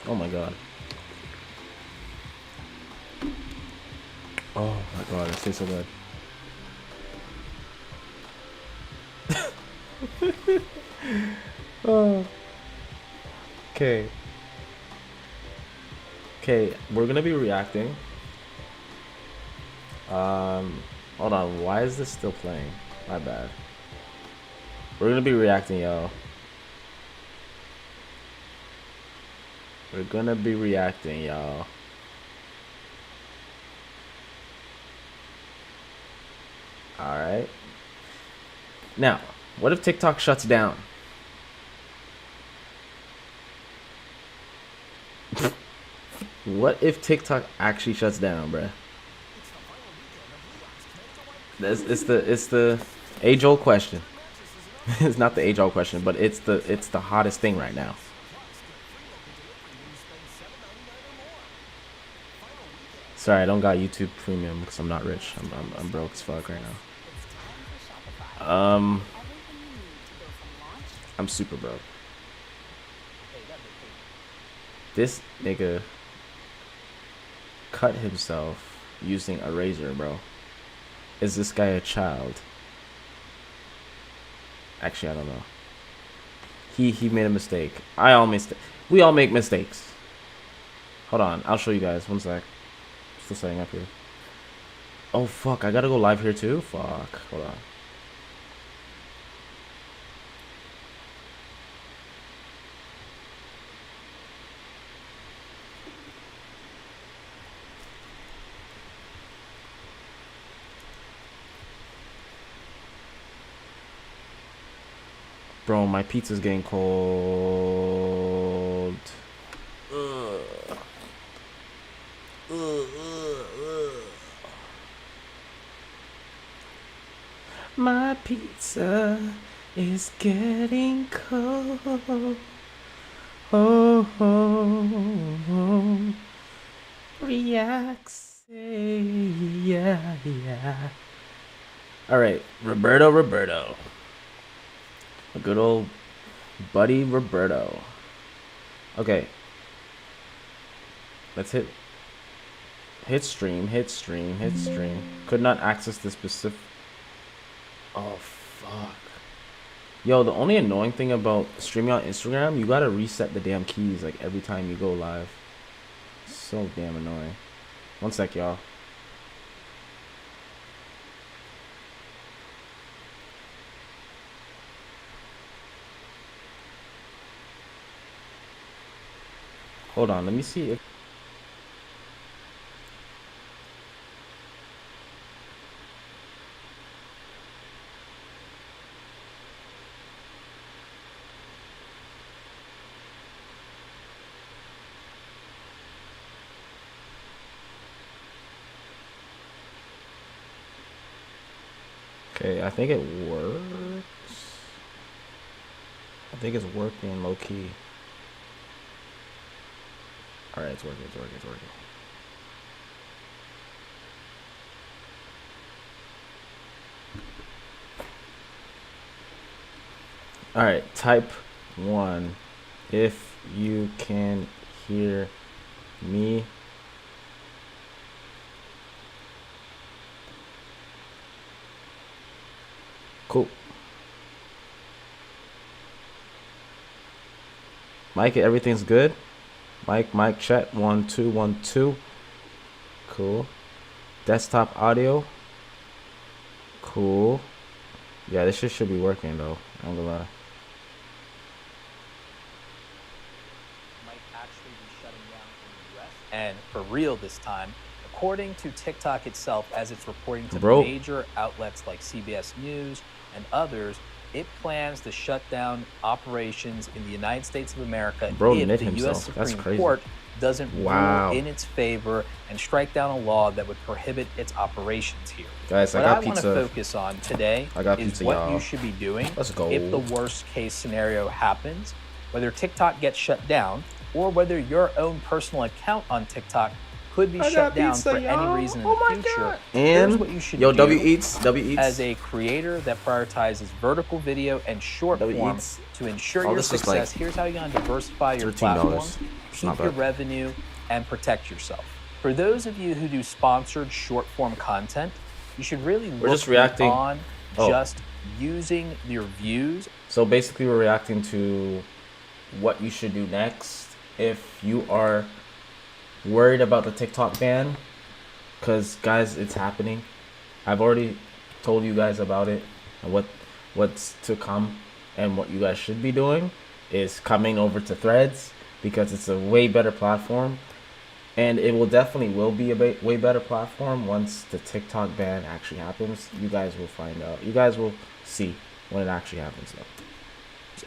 Oh my god. Oh my god, it tastes so good. Oh. Okay. Okay, we're gonna be reacting. Hold on. Why is this still playing? My bad. We're gonna be reacting, yo. We're gonna be reacting, y'all. Alright. Now, what if TikTok shuts down? What if TikTok actually shuts down, bruh? It's the age-old question. It's not the age-old question, but it's the hottest thing right now. Sorry, I don't got YouTube Premium because I'm not rich. I'm broke as fuck right now. I'm super broke. This nigga cut himself using a razor, bro. Is this guy a child? Actually, I don't know. He made a mistake. We all make mistakes. Hold on, I'll show you guys. One sec. Still setting up here. Oh fuck, I gotta go live here too? Fuck. Hold on. Bro, my pizza's getting cold. Ugh. My pizza is getting cold. Oh, oh, oh. Reacts. Yeah, yeah. All right, Roberto. A good old buddy Roberto. Okay. Let's hit stream. Could not access the specific. Oh fuck. Yo, the only annoying thing about streaming on Instagram, you gotta reset the damn keys like every time you go live. So damn annoying. One sec, y'all. Hold on, let me see if... Okay, I think it works. I think it's working low key. Alright, it's working. Alright, type 1 if you can hear me. Cool. Mike, everything's good? Mike, chat 1 2 1 2. Cool. Desktop audio. Cool. Yeah, this shit should be working though. I'm gonna lie. Might actually be shutting down in the US and for real this time, according to TikTok itself, as it's reporting to major outlets like CBS News and others. It plans to shut down operations in the United States of America if the U.S. Supreme Court doesn't rule in its favor and strike down a law that would prohibit its operations here. Guys, what I want to focus on today is what you should be doing if the worst case scenario happens, whether TikTok gets shut down or whether your own personal account on TikTok could be shut down for any reason in the future, and here's what you should yo, do W Eats as a creator that prioritizes vertical video and short form to ensure your success. Here's how you're going to diversify your platform, keep your revenue, and protect yourself. For those of you who do sponsored short form content, you should really look on just using your views. So basically we're reacting to what you should do next if you are worried about the TikTok ban, because guys, it's happening. I've already told you guys about it, and what's to come, and what you guys should be doing is coming over to Threads, because it's a way better platform, and it will be a way better platform once the TikTok ban actually happens. You guys will find out. You guys will see when it actually happens though.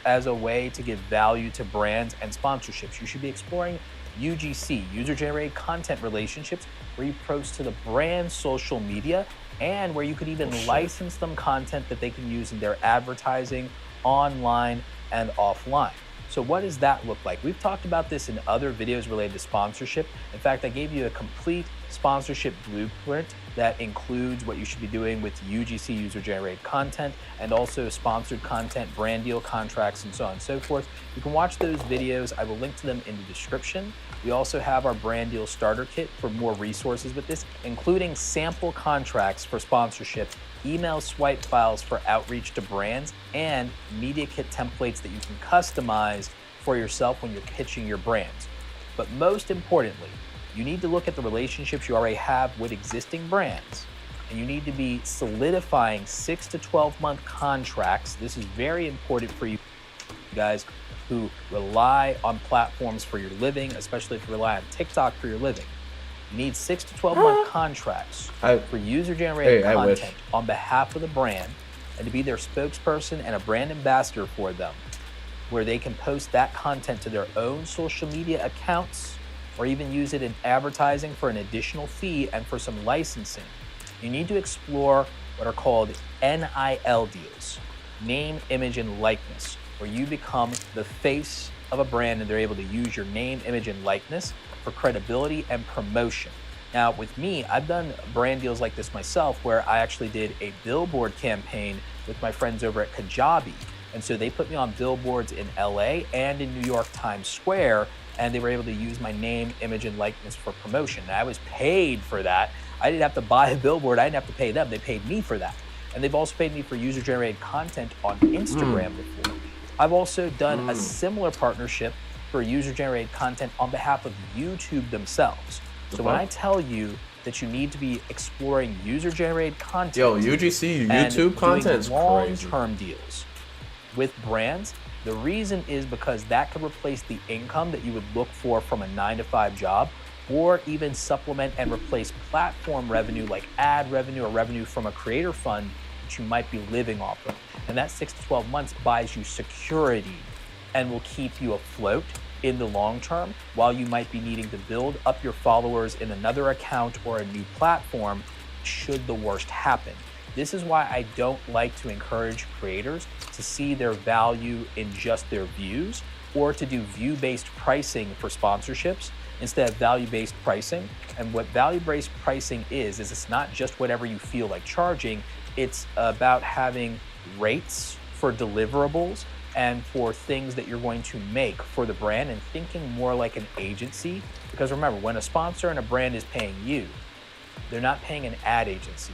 As a way to give value to brands and sponsorships, you should be exploring UGC, user-generated content relationships, where you post to the brand's social media and where you could even license them content that they can use in their advertising online and offline. So what does that look like? We've talked about this in other videos related to sponsorship. In fact, I gave you a complete sponsorship blueprint that includes what you should be doing with UGC, user-generated content, and also sponsored content, brand deal contracts, and so on and so forth. You can watch those videos. I will link to them in the description. We also have our brand deal starter kit for more resources with this, including sample contracts for sponsorship, email swipe files for outreach to brands, and media kit templates that you can customize for yourself when you're pitching your brands. But most importantly, you need to look at the relationships you already have with existing brands, and you need to be solidifying 6 to 12 month contracts. This is very important for you guys who rely on platforms for your living, especially if you rely on TikTok for your living. You need 6 to 12 month contracts for user-generated content on behalf of the brand, and to be their spokesperson and a brand ambassador for them, where they can post that content to their own social media accounts, or even use it in advertising for an additional fee and for some licensing. You need to explore what are called NIL deals, name, image, and likeness, where you become the face of a brand and they're able to use your name, image, and likeness for credibility and promotion. Now, with me, I've done brand deals like this myself, where I actually did a billboard campaign with my friends over at Kajabi. And so they put me on billboards in LA and in New York Times Square, and they were able to use my name, image, and likeness for promotion. And I was paid for that. I didn't have to buy a billboard. I didn't have to pay them. They paid me for that. And they've also paid me for user-generated content on Instagram before. I've also done a similar partnership for user-generated content on behalf of YouTube themselves. So when I tell you that you need to be exploring user-generated content, UGC YouTube content is crazy. Long-term deals with brands, the reason is because that could replace the income that you would look for from a 9-to-5 job, or even supplement and replace platform revenue like ad revenue or revenue from a creator fund that you might be living off of. And that 6 to 12 months buys you security and will keep you afloat in the long term, while you might be needing to build up your followers in another account or a new platform should the worst happen. This is why I don't like to encourage creators to see their value in just their views, or to do view-based pricing for sponsorships instead of value-based pricing. And what value-based pricing is it's not just whatever you feel like charging, it's about having rates for deliverables and for things that you're going to make for the brand, and thinking more like an agency. Because remember, when a sponsor and a brand is paying you, they're not paying an ad agency.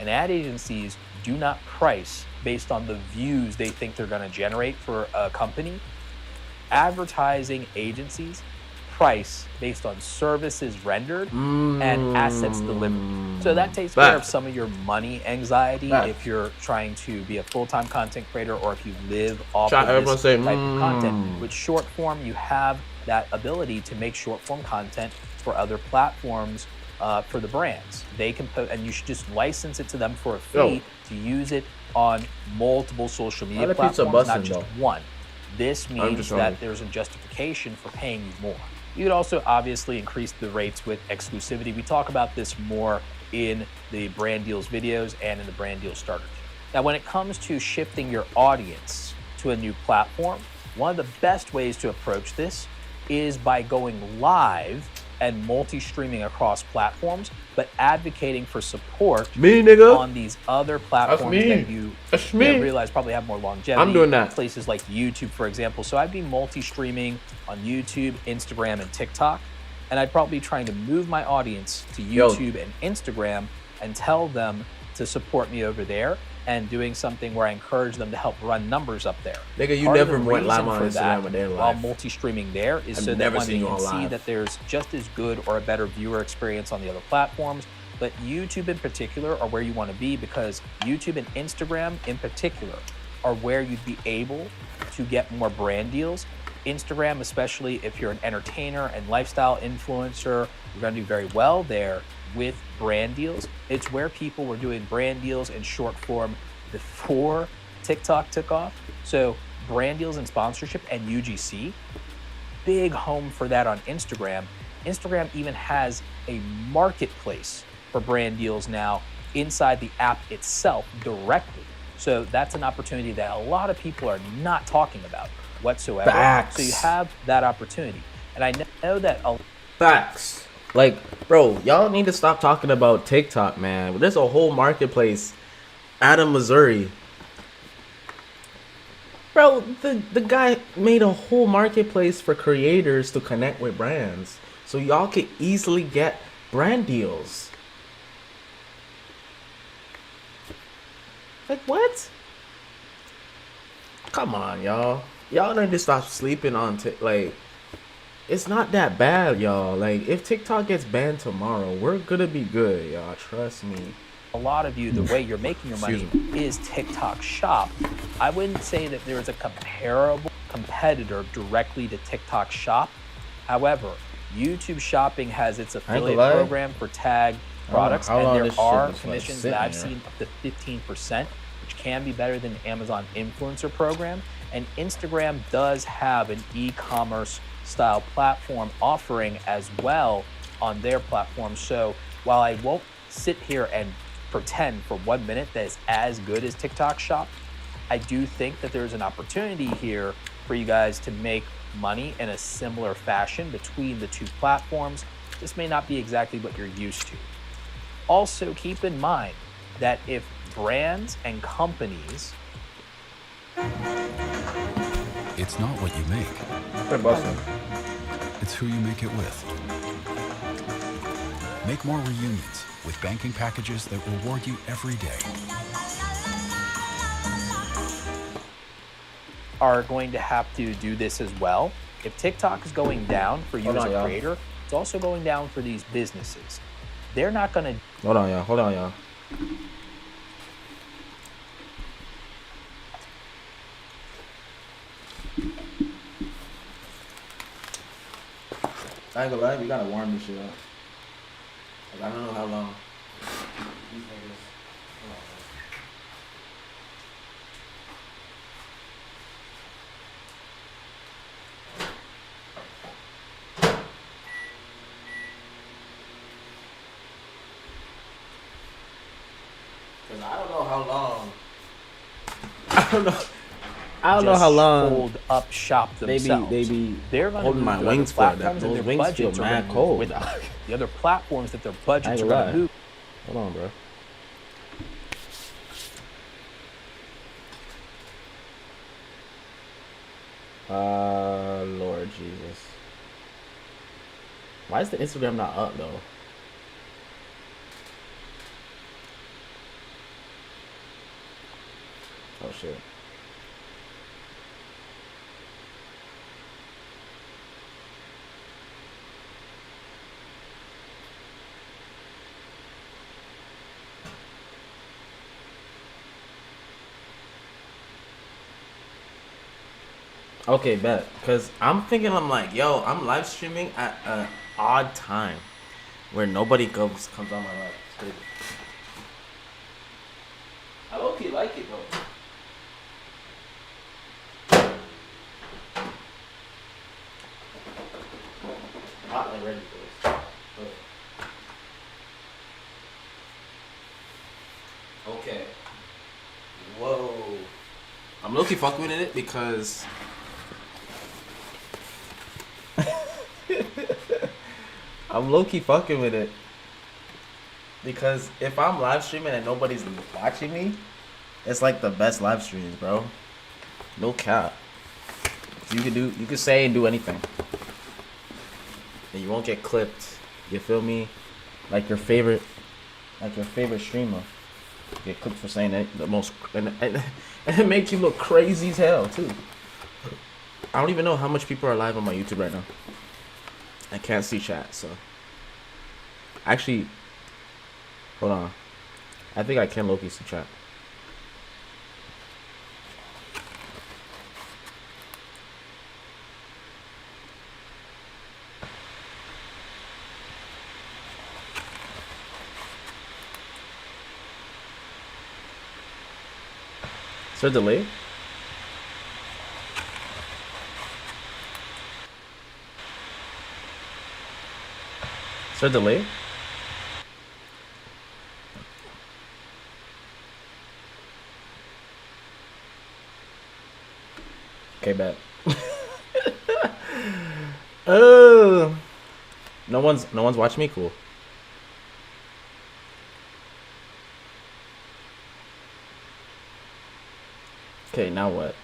And ad agencies do not price based on the views they think they're going to generate for a company. Advertising agencies price based on services rendered and assets delivered. So that takes care of some of your money anxiety if you're trying to be a full-time content creator, or if you live off of this type of content. With short form, you have that ability to make short form content for other platforms for the brands. They can put, and you should just license it to them for a fee to use it on multiple social media platforms, not just one. This means that there's a justification for paying you more. You could also obviously increase the rates with exclusivity. We talk about this more in the brand deals videos and in the brand deal starter kit. Now, when it comes to shifting your audience to a new platform, one of the best ways to approach this is by going live and multi-streaming across platforms, but advocating for support on these other platforms that you realize probably have more longevity. I'm doing that. Places like YouTube, for example. So I'd be multi-streaming on YouTube, Instagram, and TikTok. And I'd probably be trying to move my audience to YouTube and Instagram and tell them to support me over there, and doing something where I encourage them to help run numbers up there. Nigga, you never went live on Instagram a day in life. While multi-streaming there is so that when they can see that there's just as good or a better viewer experience on the other platforms. But YouTube in particular are where you want to be, because YouTube and Instagram in particular are where you'd be able to get more brand deals. Instagram, especially if you're an entertainer and lifestyle influencer, you're going to do very well there with brand deals. It's where people were doing brand deals in short form before TikTok took off. So brand deals and sponsorship and UGC, big home for that on Instagram. Instagram even has a marketplace for brand deals now inside the app itself directly. So that's an opportunity that a lot of people are not talking about whatsoever. Facts. So you have that opportunity. And I know that Facts. Like, bro, y'all need to stop talking about TikTok, man. There's a whole marketplace out of Missouri. Bro, the guy made a whole marketplace for creators to connect with brands. So y'all could easily get brand deals. Like, what? Come on, y'all. Y'all need to stop sleeping on like, it's not that bad, y'all. Like, if TikTok gets banned tomorrow, we're gonna be good, y'all. Trust me. A lot of you, the way you're making your money is TikTok Shop. I wouldn't say that there's a comparable competitor directly to TikTok Shop. However, YouTube Shopping has its affiliate program for tag products, and there are commissions that I've seen up to 15%, which can be better than the Amazon influencer program. And Instagram does have an e-commerce style platform offering as well on their platform. So while I won't sit here and pretend for 1 minute that it's as good as TikTok Shop, I do think that there's an opportunity here for you guys to make money in a similar fashion between the two platforms. This may not be exactly what you're used to. Also, keep in mind that if brands and companies... It's not what you make. It's who you make it with. Make more reunions with banking packages that reward you every day. Are going to have to do this as well. If TikTok is going down for you as a creator, it's also going down for these businesses. They're not going to... Hold on, y'all. I ain't gonna lie, we gotta warm this shit up. Like, I don't know how long. These niggas. Cause I don't know how long. I don't know how long hold up shop themselves. They're holding my wings for that. Those wings feel mad cold. With the other platforms that their budgets are going to move. Hold on, bro. Lord Jesus. Why is the Instagram not up though? Oh shit. Okay, bet. Cause I'm thinking, I'm like, yo, I'm live streaming at an odd time where nobody comes on my live. It's crazy. I low-key like it though. Hot and ready for this. Okay. Whoa. I'm low-key fucking with it because I'm low-key fucking with it. Because if I'm live streaming and nobody's watching me, it's like the best live streams, bro. No cap. You can say and do anything. And you won't get clipped. You feel me? Like your favorite streamer. Get clipped for saying the most, and it makes you look crazy as hell too. I don't even know how much people are live on my YouTube right now. I can't see chat, so actually, hold on. I think I can low-key see chat. Is there a delay? Is there a delay? Okay, bet. Oh, no one's watching me. Cool. Okay, now what?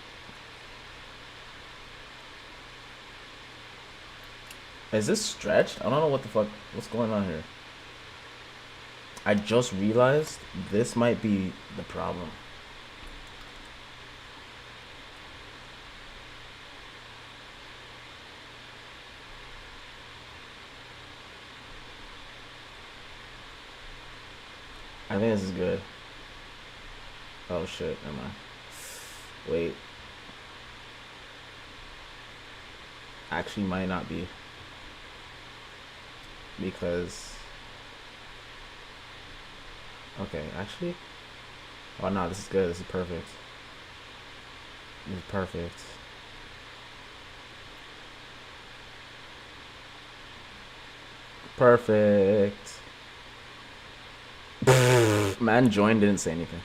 Is this stretched? I don't know what the fuck. What's going on here? I just realized this might be the problem. I think this is good. Oh shit, never mind. Wait. Actually might not be. Because okay, actually. Oh no, this is good. This is perfect. This is perfect. Perfect. Man joined, didn't say anything.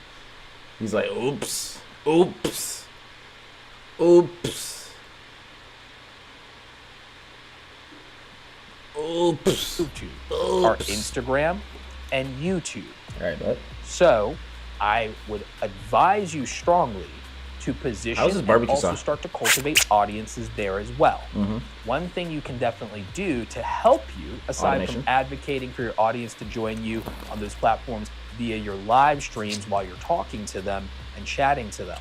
He's like, oops. Oops. Oops. Oops. YouTube, our Instagram, and YouTube. All right, bud. So I would advise you strongly to position and also start to cultivate audiences there as well. One thing you can definitely do to help you, aside from advocating for your audience to join you on those platforms via your live streams while you're talking to them and chatting to them,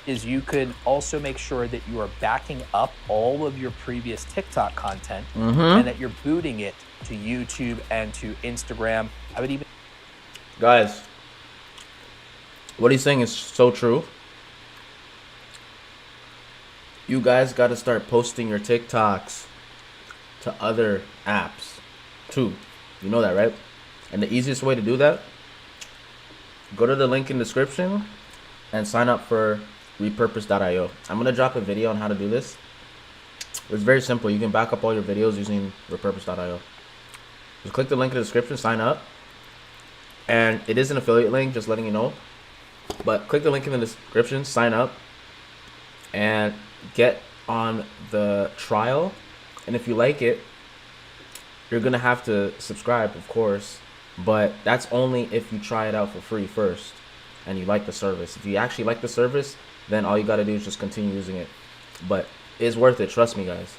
is you could also make sure that you are backing up all of your previous TikTok content and that you're booting it to YouTube and to Instagram. I would even... Guys, what he's saying is so true. You guys got to start posting your TikToks to other apps too. You know that, right? And the easiest way to do that, go to the link in the description and sign up for repurpose.io. I'm going to drop a video on how to do this. It's very simple. You can back up all your videos using repurpose.io. Just click the link in the description, sign up. And it is an affiliate link, just letting you know. But click the link in the description, sign up, and get on the trial. And if you like it, you're going to have to subscribe, of course. But that's only if you try it out for free first and you like the service. If you actually like the service, then all you got to do is just continue using it. But it's worth it. Trust me, guys.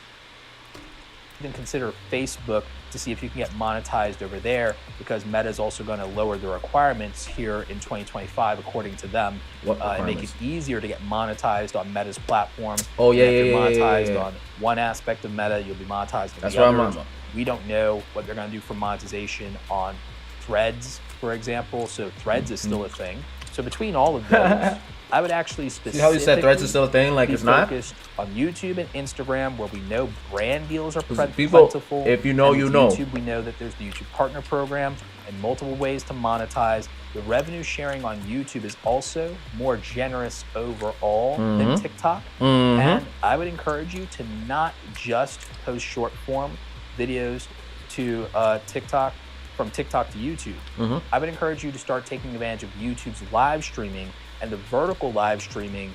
You can consider Facebook to see if you can get monetized over there, because Meta is also going to lower the requirements here in 2025, according to them, and make it easier to get monetized on Meta's platform. Oh, yeah, if you're monetized on one aspect of Meta, you'll be monetized on the other. We don't know what they're going to do for monetization on Threads, for example. So Threads is still a thing. So between all of those, I would actually specifically... See how you said Threads is still a thing? Like it's not? Focused on YouTube and Instagram, where we know brand deals are plentiful. If you know, you know. YouTube, we know that there's the YouTube Partner Program and multiple ways to monetize. The revenue sharing on YouTube is also more generous overall than TikTok. And I would encourage you to not just post short form videos to TikTok, from TikTok to YouTube. I would encourage you to start taking advantage of YouTube's live streaming and the vertical live streaming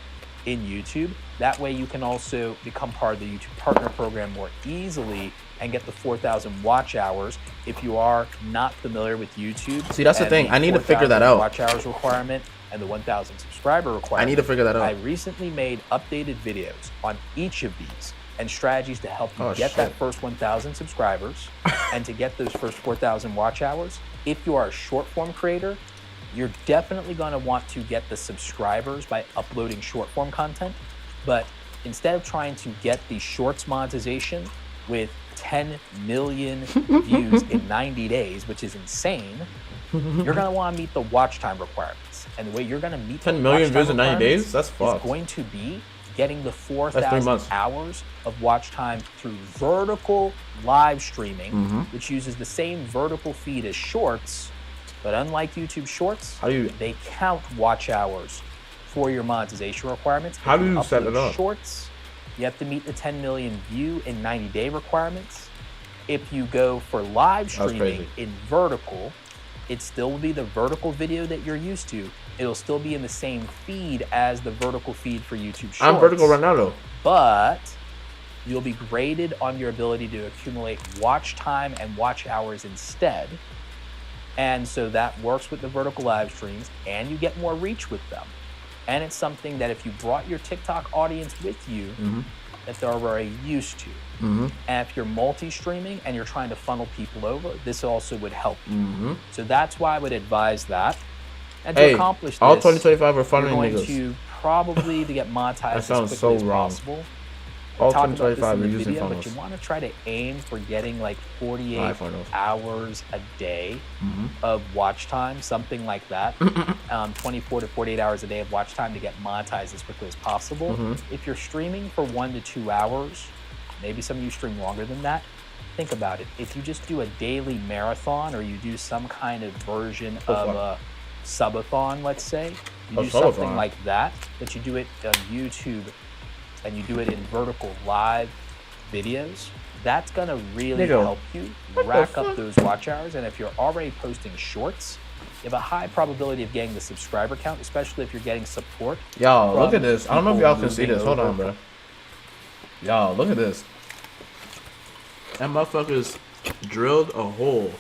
in YouTube. That way you can also become part of the YouTube Partner Program more easily and get the 4,000 watch hours if you are not familiar with YouTube. See, that's the thing. I need to figure that out. Watch hours requirement and the 1,000 subscriber requirement. I need to figure that out. I recently made updated videos on each of these and strategies to help you get that first 1,000 subscribers and to get those first 4,000 watch hours. If you are a short form creator, you're definitely going to want to get the subscribers by uploading short form content. But instead of trying to get the shorts monetization with 10 million views in 90 days, which is insane, you're going to want to meet the watch time requirements. And the way you're going to meet 10 million views in 90 days? That's fucked. Is going to be getting the 4,000 hours of watch time through vertical live streaming, which uses the same vertical feed as shorts. But unlike YouTube Shorts, they count watch hours for your monetization requirements. How do you set it up? Shorts, you have to meet the 10 million view in 90-day requirements. If you go for live streaming in vertical, it still will be the vertical video that you're used to. It'll still be in the same feed as the vertical feed for YouTube Shorts. I'm vertical right now, though. But you'll be graded on your ability to accumulate watch time and watch hours instead. And so that works with the vertical live streams, and you get more reach with them. And it's something that if you brought your TikTok audience with you, that they're already used to. And if you're multi-streaming and you're trying to funnel people over, this also would help you. So that's why I would advise that. And to accomplish this, all 2025 are funneling you're going niggas. To probably to get monetized as quickly so as wrong. possible. All 2025 are using video, funnels. but you want to try to aim for getting like 48 hours a day of watch time, something like that. 24 to 48 hours a day of watch time to get monetized as quickly as possible. If you're streaming for 1 to 2 hours, maybe some of you stream longer than that, think about it. If you just do a daily marathon or you do some kind of version of a subathon, let's say, you do something like that, but you do it on YouTube and you do it in vertical live videos, that's gonna really help you rack up those watch hours. And if you're already posting shorts, you have a high probability of getting the subscriber count, especially if you're getting support. Y'all, look at this. I don't know if y'all can see this. Hold on, bro. Y'all, look at this. That motherfucker's drilled a hole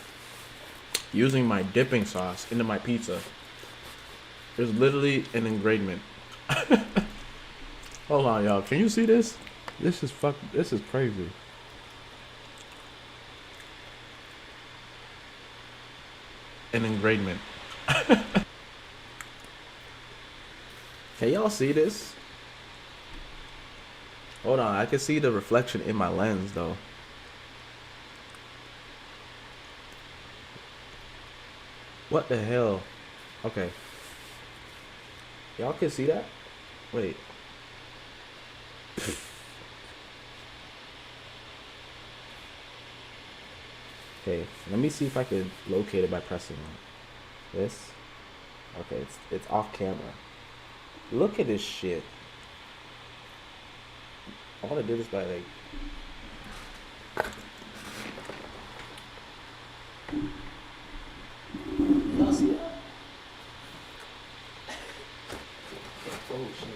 using my dipping sauce into my pizza. There's literally an engraving. Hold on, y'all. Can you see this? This is crazy. An engraving. Can y'all see this? Hold on, I can see the reflection in my lens though. What the hell? Okay. Y'all can see that? Wait. Okay, let me see if I can locate it by pressing on this. Okay, it's off camera. Look at this shit. I want to do this by like. Y'all see that? Oh shit!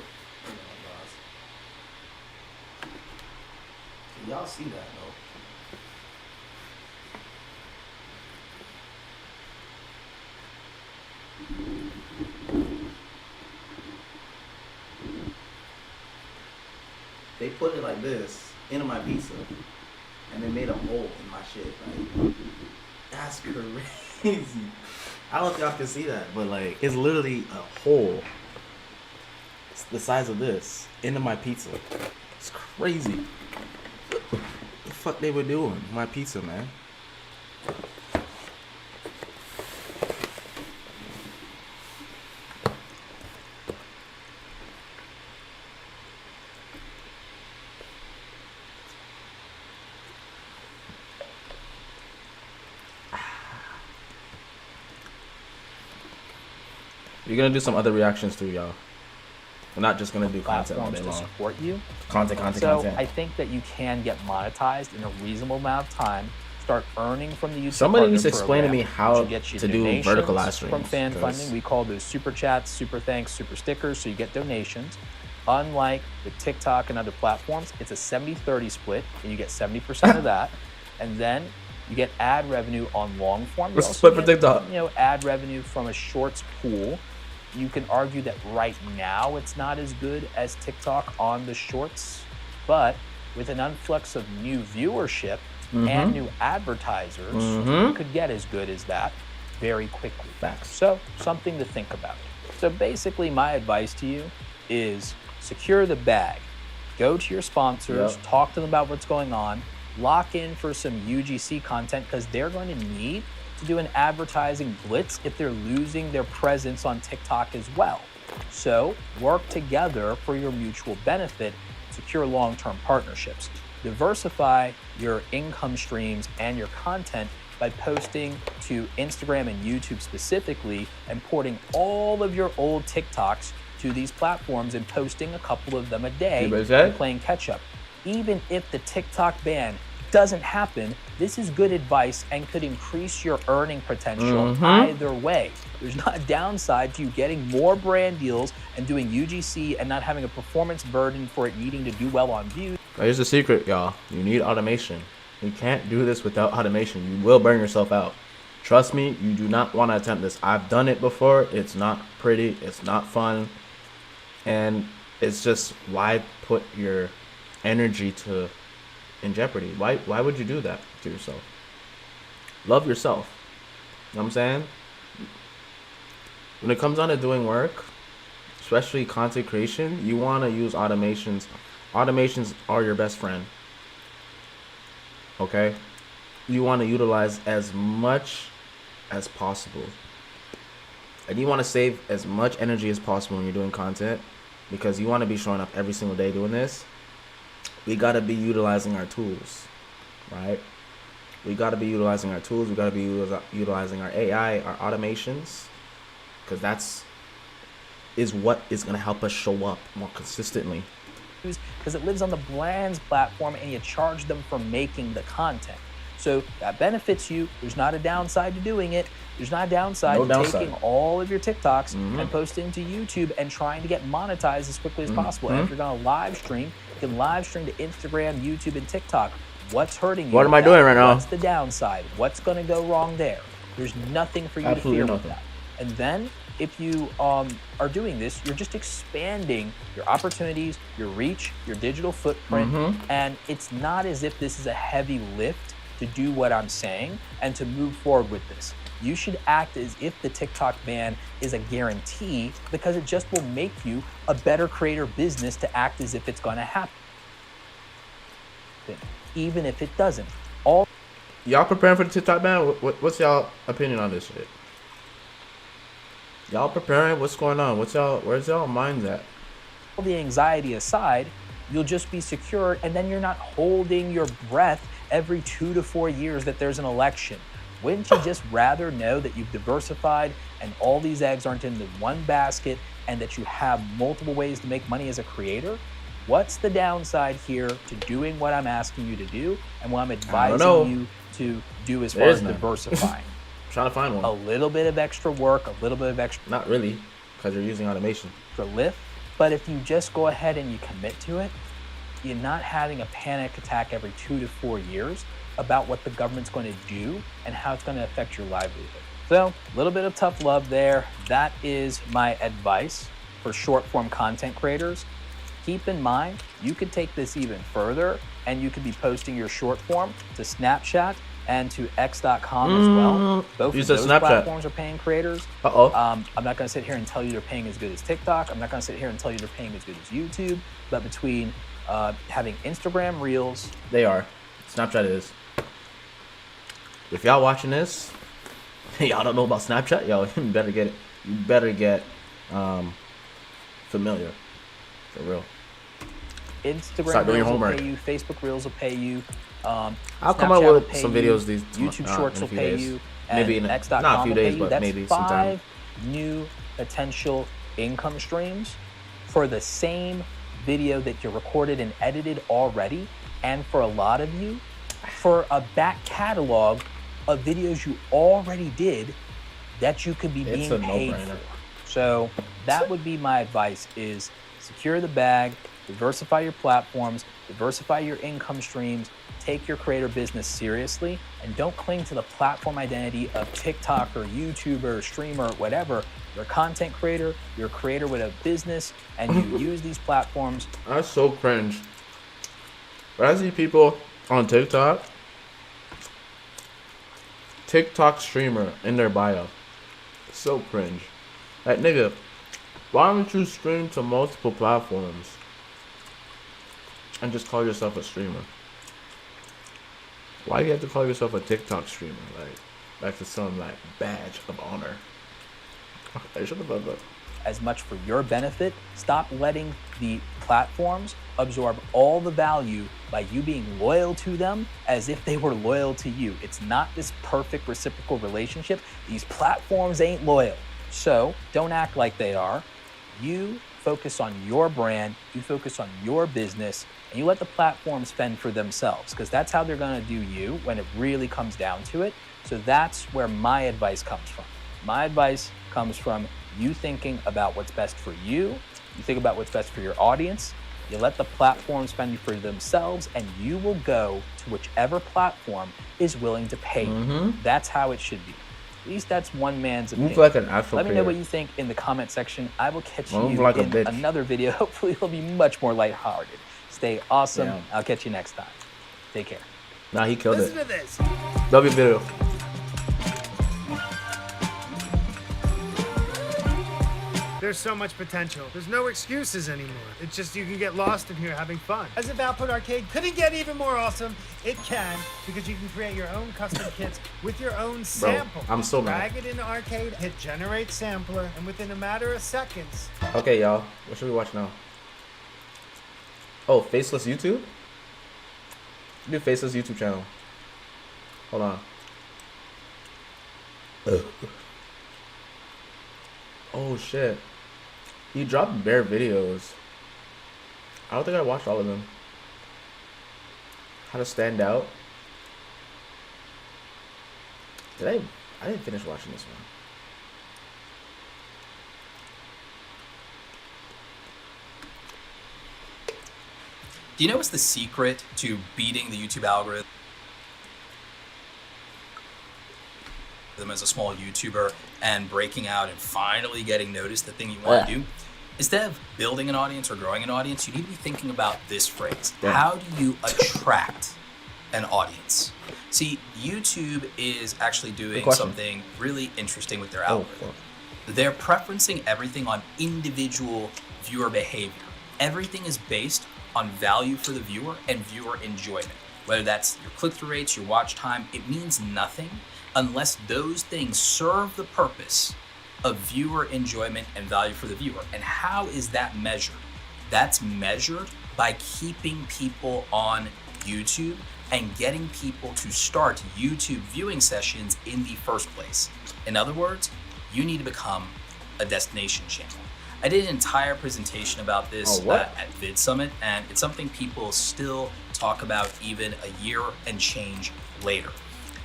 Can y'all see that though? They put it like this into my pizza, and they made a hole in my shit. Like, that's crazy. I don't know if y'all can see that, but like, it's literally a hole. It's the size of this into my pizza. It's crazy. What the fuck they were doing? My pizza, man. We're gonna do some other reactions too, y'all. We're not just gonna do content all day long. To support you. Content. So I think that you can get monetized in a reasonable amount of time. Start earning from the YouTube. Somebody needs to explain to me how to do vertical live streams. From fan funding, we call those super chats, super thanks, super stickers. So you get donations. unlike with TikTok and other platforms, it's a 70-30 split, and you get 70% of that. And then you get ad revenue on long form. What's the split for TikTok? Ad revenue from a shorts pool. You can argue that right now it's not as good as TikTok on the shorts, but with an influx of new viewership and new advertisers, you could get as good as that very quickly. Facts. So something to think about. So basically my advice to you is secure the bag. Go to your sponsors, talk to them about what's going on, lock in for some UGC content because they're going to need to do an advertising blitz if they're losing their presence on TikTok as well. So work together for your mutual benefit, secure long-term partnerships. Diversify your income streams and your content by posting to Instagram and YouTube specifically and porting all of your old TikToks to these platforms and posting a couple of them a day and playing catch up. Even if the TikTok ban doesn't happen, this is good advice and could increase your earning potential either way. There's not a downside to you getting more brand deals and doing UGC and not having a performance burden for it needing to do well on views. Here's the secret, y'all. You need automation. You can't do this without automation. You will burn yourself out. Trust me, you do not want to attempt this. I've done it before. It's not pretty. It's not fun. And it's just, why put your energy in jeopardy? Why would you do that to yourself? Love yourself. You know what I'm saying? When it comes down to doing work, especially content creation, you want to use automations. Automations are your best friend. Okay? You want to utilize as much as possible. And you want to save as much energy as possible when you're doing content, because you want to be showing up every single day doing this. We got to be utilizing our tools, right? We got to be utilizing our tools. We got to be utilizing our AI, our automations, because that's what is going to help us show up more consistently. Because it lives on the Brands platform and you charge them for making the content. So that benefits you. There's not a downside to doing it. There's not a downside to taking all of your TikToks and posting to YouTube and trying to get monetized as quickly as possible. And if you're going to live stream, you can live stream to Instagram, YouTube, and TikTok. What's hurting you? What am I doing right now? What's the downside? What's going to go wrong there? There's nothing for you to fear with that. And then if you are doing this, you're just expanding your opportunities, your reach, your digital footprint. And it's not as if this is a heavy lift to do what I'm saying and to move forward with this. You should act as if the TikTok ban is a guarantee, because it just will make you a better creator business to act as if it's going to happen, even if it doesn't. Y'all preparing for the TikTok ban? What's y'all opinion on this shit? Y'all preparing? What's going on? Where's y'all minds at? All the anxiety aside, you'll just be secure, and then you're not holding your breath every 2 to 4 years that there's an election. Wouldn't you just rather know that you've diversified and all these eggs aren't in the one basket and that you have multiple ways to make money as a creator? What's the downside here to doing what I'm asking you to do and what I'm advising you to do as far as diversifying? Trying to find one. A little bit of extra work, a little bit of extra... Not really, because you're using automation. ...lift, but if you just go ahead and you commit to it, you're not having a panic attack every 2 to 4 years about what the government's going to do and how it's going to affect your livelihood. So, a little bit of tough love there. That is my advice for short form content creators. Keep in mind, you could take this even further and you could be posting your short form to Snapchat and to X.com as well. Both of those platforms are paying creators. I'm not going to sit here and tell you they're paying as good as TikTok. I'm not going to sit here and tell you they're paying as good as YouTube. But between having Instagram Reels... They are. Snapchat is. If y'all watching this, y'all don't know about Snapchat, yo, you better get it. You better get familiar. For real. Instagram Reels will pay you. Facebook Reels will pay you. I'll come out with some videos. These YouTube Shorts will pay you. And maybe X.com not a few days, but that's maybe 5 sometime. New potential income streams for the same video that you recorded and edited already. And for a lot of you, for a back catalog of videos you already did that you could be being paid for. So that would be my advice, is Secure the bag, diversify your platforms, diversify your income streams, take your creator business seriously, and don't cling to the platform identity of TikToker, YouTuber, streamer, whatever. You're a content creator, you're a creator with a business, and you use these platforms. That's so cringe. But I see people on TikTok streamer in their bio. So cringe. Like, nigga, why don't you stream to multiple platforms and just call yourself a streamer? Why do you have to call yourself a TikTok streamer? Like it's some like badge of honor. Okay, shut the fuck up. As much for your benefit. Stop letting the platforms absorb all the value by you being loyal to them as if they were loyal to you. It's not this perfect reciprocal relationship. These platforms ain't loyal. So don't act like they are. You focus on your brand, you focus on your business, and you let the platforms fend for themselves, because that's how they're gonna do you when it really comes down to it. So that's where my advice comes from. My advice comes from you thinking about what's best for you, you think about what's best for your audience, you let the platforms fend for themselves, and you will go to whichever platform is willing to pay you. That's how it should be. At least that's one man's opinion. Move like an actual Let me know player. what you think in the comment section. I will catch you Move like a in bitch. another video. Hopefully it'll be much more lighthearted. Stay awesome. Yeah. I'll catch you next time. Take care. Nah, he killed Listen it. to this. Love your video. There's so much potential. There's no excuses anymore. It's just you can get lost in here having fun. As if Output Arcade couldn't get even more awesome, it can, because you can create your own custom kits with your own sample. I'm so mad. Drag it into Arcade, hit Generate Sampler, and within a matter of seconds, Okay, y'all. What should we watch now? Oh, Faceless YouTube? Do Faceless YouTube channel. Hold on. Oh shit. He dropped bare videos. I don't think I watched all of them. How to stand out. I didn't finish watching this one. Do you know what's the secret to beating the YouTube algorithm as a small YouTuber and breaking out and finally getting noticed, the thing you want to do? Instead of building an audience or growing an audience, you need to be thinking about this phrase. Yeah. How do you attract an audience? See, YouTube is actually doing question. something really interesting with their Oh, algorithm. fuck. They're preferencing everything on individual viewer behavior. Everything is based on value for the viewer and viewer enjoyment. Whether that's your click-through rates, your watch time, it means nothing unless those things serve the purpose of viewer enjoyment and value for the viewer. And how is that measured? That's measured by keeping people on YouTube and getting people to start YouTube viewing sessions in the first place. In other words, you need to become a destination channel. I did an entire presentation about this at Vid Summit, and it's something people still talk about even a year and change later.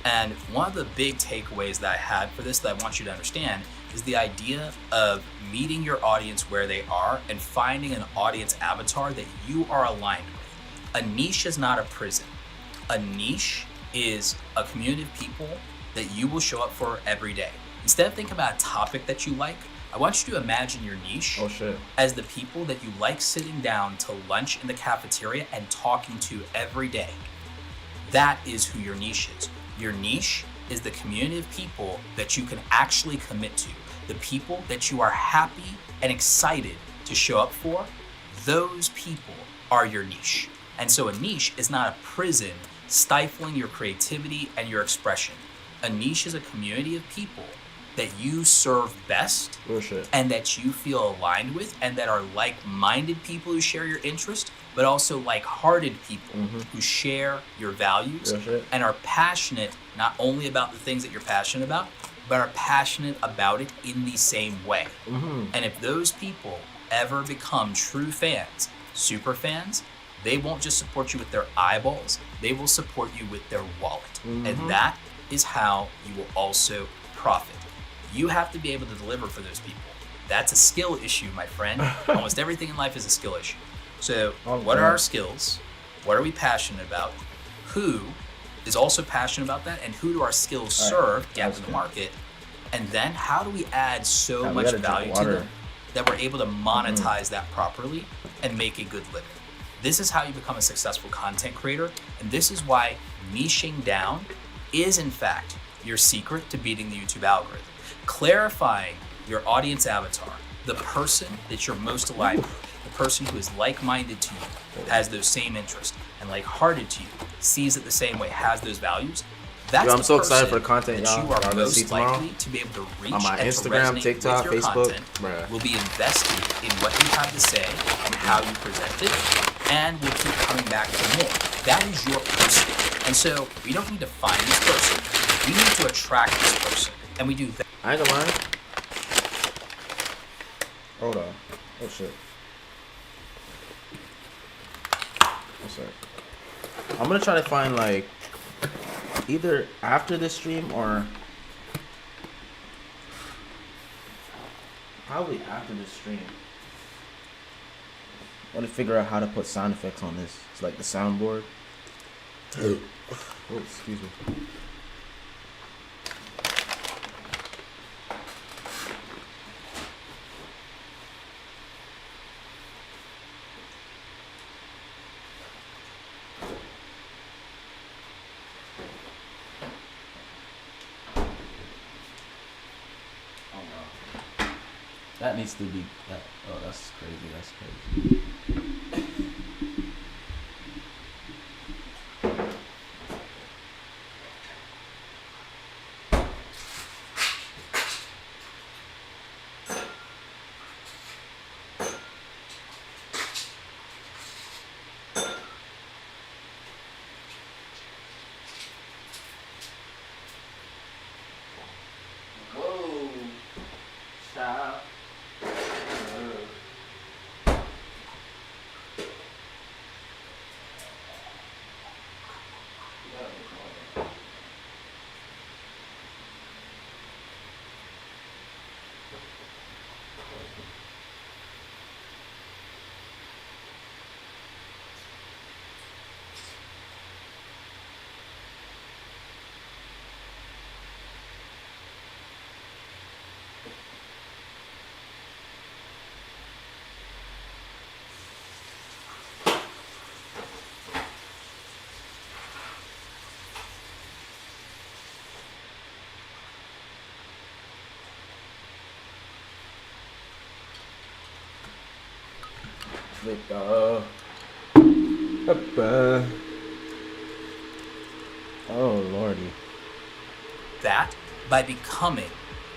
And one of the big takeaways that I had for this that I want you to understand is the idea of meeting your audience where they are and finding an audience avatar that you are aligned with. A niche is not a prison. A niche is a community of people that you will show up for every day. Instead of thinking about a topic that you like, I want you to imagine your niche as the people that you like sitting down to lunch in the cafeteria and talking to every day. That is who your niche is. Your niche is the community of people that you can actually commit to, the people that you are happy and excited to show up for. Those people are your niche. And so a niche is not a prison stifling your creativity and your expression. A niche is a community of people that you serve best and that you feel aligned with, and that are like-minded people who share your interest, but also like-hearted people who share your values and are passionate not only about the things that you're passionate about, but are passionate about it in the same way. And if those people ever become true fans, super fans, they won't just support you with their eyeballs, they will support you with their wallet. And that is how you will also profit. You have to be able to deliver for those people. That's a skill issue, my friend. Almost everything in life is a skill issue. So Oh, what are God. our skills? What are we passionate about? Who is also passionate about that? And who do our skills All right. serve, gap That's in the good. market? And then how do we add so Yeah, we much gotta drink value to water. them that we're able to monetize that properly and make a good living? This is how you become a successful content creator. And this is why niching down is, in fact, your secret to beating the YouTube algorithm. Clarifying your audience avatar, the person that you're most aligned with, the person who is like-minded to you, has those same interests, and like-hearted to you, sees it the same way, has those values. That's Yo, I'm the so excited person for the content, that y'all. you are Y'all gonna see most tomorrow likely to be able to reach on my and Instagram, to resonate TikTok, with your Facebook. content, Bruh. will be invested in what you have to say and how you present it, and will keep coming back for more. That is your person. And so we don't need to find this person. We need to attract this person. And we do that. I ain't gonna lie. Hold on. Oh shit. What's up? I'm gonna try to find like either after this stream or probably after this stream. I want to figure out how to put sound effects on this. It's like the soundboard. Oh, excuse me. That needs to be. Oh, that's crazy. That's crazy. Whoa! Stop. Oh lordy. That by becoming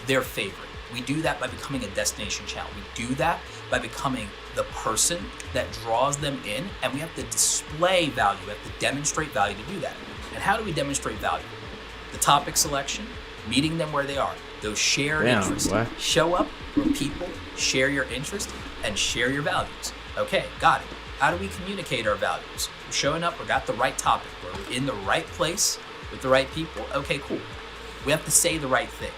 their favorite. We do that by becoming a destination channel. We do that by becoming the person that draws them in, and we have to display value. We have to demonstrate value to do that. And how do we demonstrate value? The topic selection, meeting them where they are, those shared Damn, interests. what? Show up where people share your interest and share your values. Okay, got it. How do we communicate our values? We're showing up, we got the right topic, we're in the right place with the right people. Okay, cool. We have to say the right thing.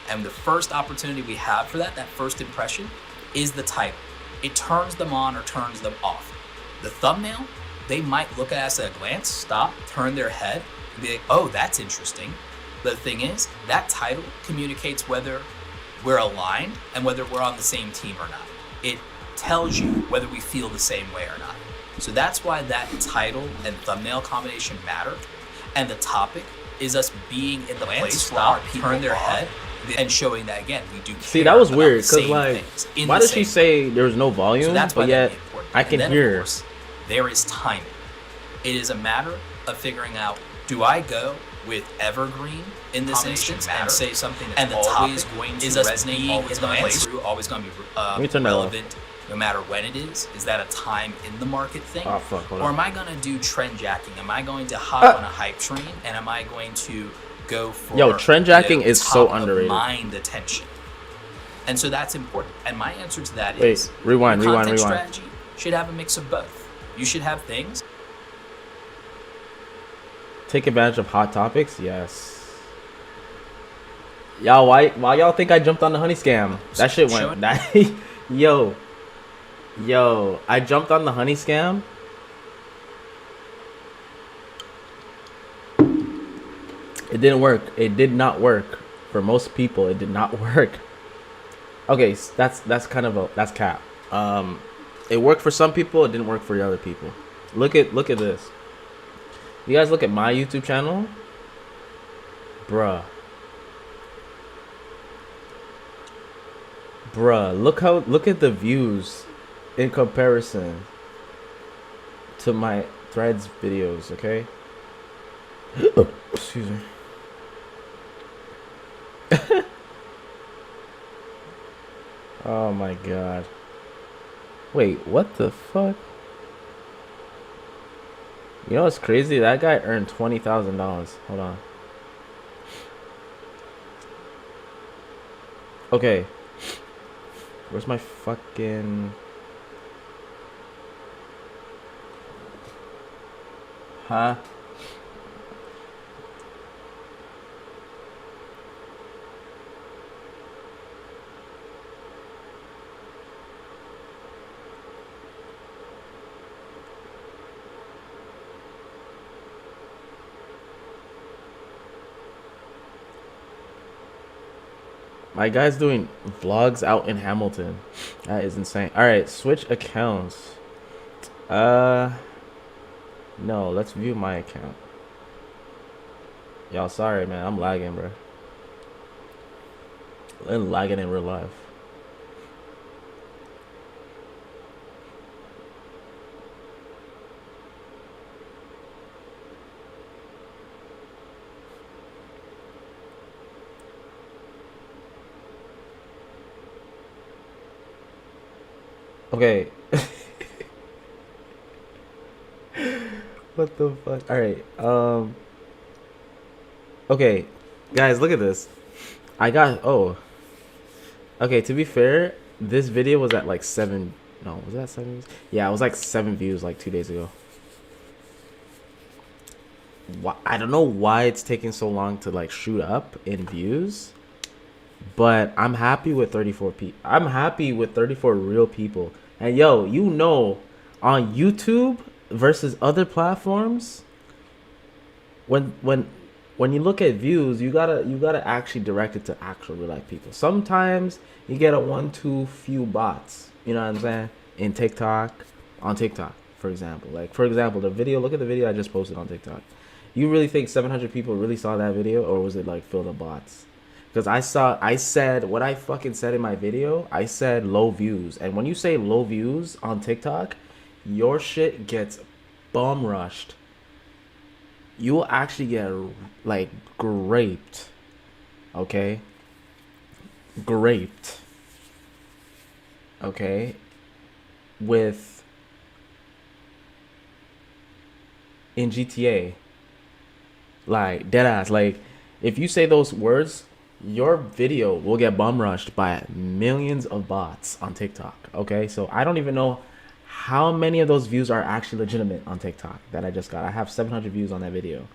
And the first opportunity we have for that first impression, is the title. It turns them on or turns them off. The thumbnail, they might look at us at a glance, stop, turn their head, and be like, oh, that's interesting. But the thing is, that title communicates whether we're aligned and whether we're on the same team or not. It tells you whether we feel the same way or not. So that's why that title and thumbnail combination matter. And the topic is us being in the place where our people turn their head and showing that, again, we do See, care that was about weird the same because like, things in why the did she same say there was no volume? so that's why but that'd yet be important. I can And then, hear. Of course, there is timing. It is a matter of figuring out, do I go with evergreen in this instance and say something that's always going to resonate, always going to play through, always going to me be turn that off. relevant no matter when it is? Is that a time in the market thing? Oh, fuck, hold Or on. am I going to do trend jacking? Am I going to hop on a hype train and am I going to go for Yo, trend jacking the is so top of underrated. mind attention? And so that's important. And my answer to that Wait, is rewind, your rewind, content rewind. strategy should have a mix of both. You should have things. Take advantage of hot topics. Yes. Y'all, why y'all think I jumped on the honey scam? That shit went that yo, I jumped on the honey scam. It didn't work. It did not work for most people. It did not work. Okay, that's kind of that's cap. It worked for some people. It didn't work for the other people. Look at this. You guys look at my YouTube channel, bruh. Look at the views in comparison to my Threads videos. Okay. Excuse me. Oh my god. Wait, what the fuck? You know what's crazy? That guy earned $20,000. Hold on. Okay. Where's my fucking... Huh? My guy's doing vlogs out in Hamilton. That is insane. All right, switch accounts. No, let's view my account. Y'all, sorry, man. I'm lagging, bro. I'm lagging in real life. Okay. What the fuck? All right. Okay, guys, look at this. I got Okay, to be fair, this video was at like 7. No, was that 7? Yeah, it was like 7 views like 2 days ago. I don't know why it's taking so long to like shoot up in views. But I'm happy with 34 people. I'm happy with 34 real people. And yo, you know, on YouTube versus other platforms, when you look at views, you gotta actually direct it to actual real life people. Sometimes you get a 1-2 few bots. You know what I'm saying? On TikTok, for example. Like for example, look at the video I just posted on TikTok. You really think 700 people really saw that video, or was it like filled of bots? Because I said what I fucking said in my video. I said low views. And when you say low views on TikTok, your shit gets bum rushed. You will actually get like graped. Okay? Graped. Okay? In GTA. Like, deadass. Like, if you say those words, your video will get bum rushed by millions of bots on TikTok. Okay, so I don't even know how many of those views are actually legitimate on TikTok that I just got. I have 700 views on that video.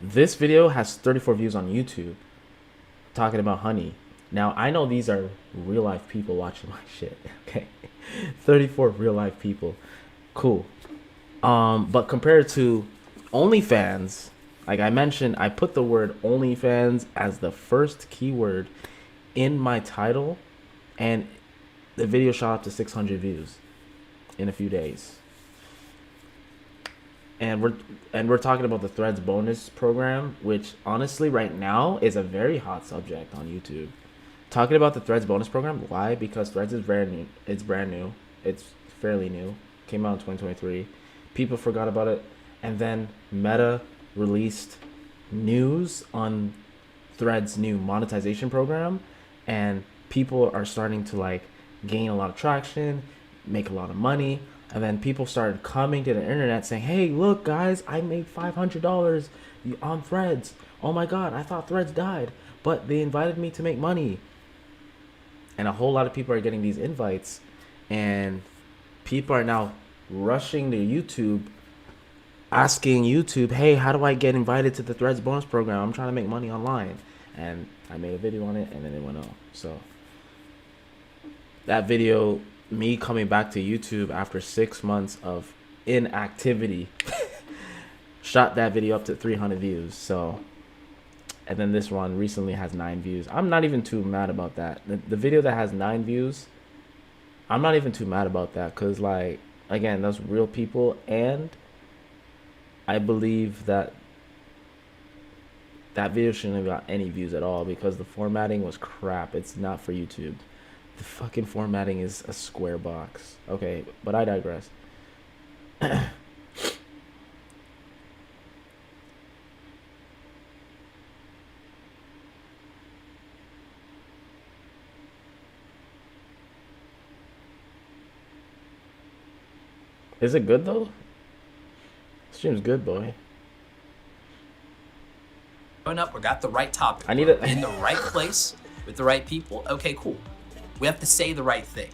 This video has 34 views on YouTube talking about honey. Now I know these are real life people watching my shit. Okay, 34 real life people. Cool. But compared to OnlyFans, like I mentioned, I put the word OnlyFans as the first keyword in my title, and the video shot up to 600 views in a few days. And we're talking about the Threads bonus program, which honestly right now is a very hot subject on YouTube. Talking about the Threads bonus program, why? Because Threads is brand new. It's brand new. It's fairly new. Came out in 2023. People forgot about it, and then Meta released news on Threads' new monetization program, and people are starting to like gain a lot of traction, make a lot of money, and then people started coming to the internet saying, hey, look guys, I made $500 on Threads. Oh my god, I thought Threads died, but they invited me to make money. And a whole lot of people are getting these invites, and people are now rushing to YouTube, asking YouTube, hey, how do I get invited to the Threads bonus program? I'm trying to make money online. and I made a video on it, and then it went up. So that video, me coming back to YouTube after 6 months of inactivity, shot that video up to 300 views. So, and then this one recently has 9 views. I'm not even too mad about that. The video that has 9 views, I'm not even too mad about that, because, like, again, those real people, and I believe that that video shouldn't have got any views at all, because the formatting was crap. It's not for YouTube. The fucking formatting is a square box. Okay, but I digress. Is it good though? Stream's good, boy. Going up, we got the right topic. I need it in the right place with the right people. Okay, cool. We have to say the right thing.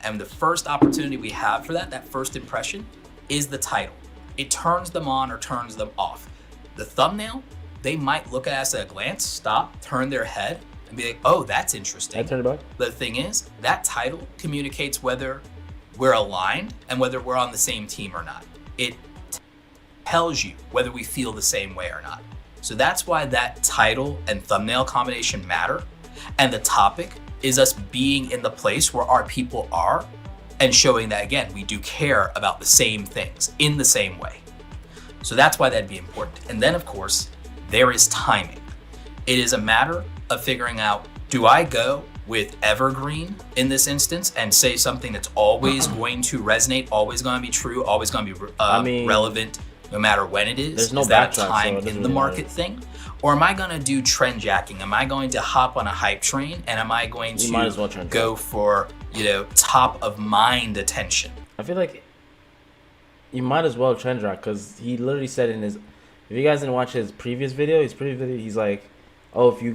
And the first opportunity we have for that first impression, is the title. It turns them on or turns them off. The thumbnail, they might look at us at a glance, stop, turn their head, and be like, oh, that's interesting. I turn it back. The thing is, that title communicates whether we're aligned and whether we're on the same team or not. It tells you whether we feel the same way or not. So that's why that title and thumbnail combination matter. And the topic is us being in the place where our people are and showing that, again, we do care about the same things in the same way. So that's why that'd be important. And then, of course, there is timing. It is a matter of figuring out, do I go with evergreen in this instance and say something that's always going to resonate, always going to be true, always going to be relevant, no matter when it is? There's no is that a backtrack, time so it doesn't in the really market matter. thing? Or am I going to do trend jacking? Am I going to hop on a hype train? And am I going You might as well to trend go for, top of mind attention? I feel like you might as well trend track, because he literally said in his, if you guys didn't watch his previous video, he's like, oh, if you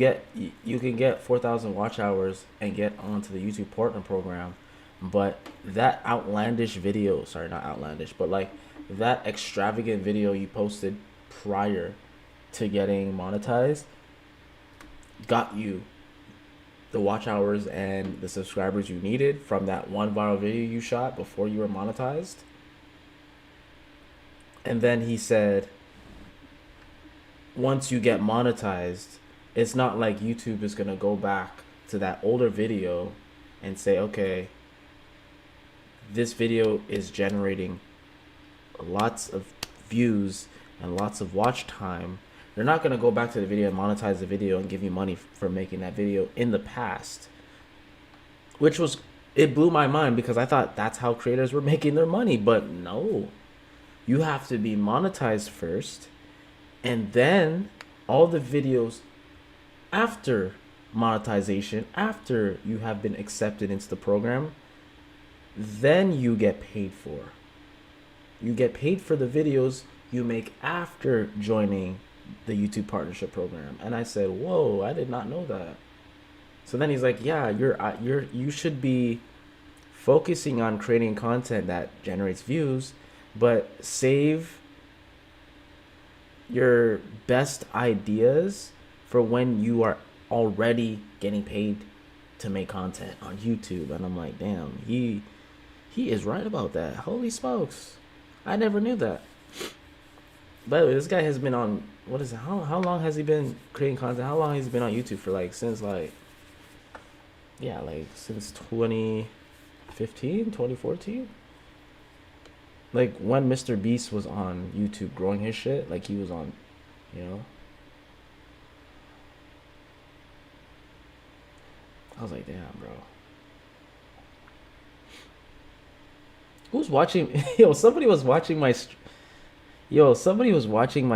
can get 4,000 watch hours and get onto the YouTube partner program, but that outlandish video, sorry, not outlandish, but like that extravagant video you posted prior to getting monetized got you the watch hours and the subscribers you needed from that one viral video you shot before you were monetized. And then he said, once you get monetized, it's not like YouTube is going to go back to that older video and say, okay, this video is generating lots of views and lots of watch time. They're not going to go back to the video and monetize the video and give you money for making that video in the past. Which was, it blew my mind, because I thought that's how creators were making their money. But no, you have to be monetized first, and then all the videos after monetization, after you have been accepted into the program, then you get paid for. You get paid for the videos you make after joining the YouTube partnership program. And I said, whoa, I did not know that. So then he's like, yeah, you should be focusing on creating content that generates views, but save your best ideas for when you are already getting paid to make content on YouTube. And I'm like, damn, he is right about that. Holy smokes, I never knew that. By the way, this guy has been on, what is it, how long has he been creating content? How long has he been on YouTube for? Like, since like, yeah, like since 2015, 2014. Like when Mr. Beast was on YouTube growing his shit, like he was on, I was like, damn, bro. Who's watching? Somebody was watching my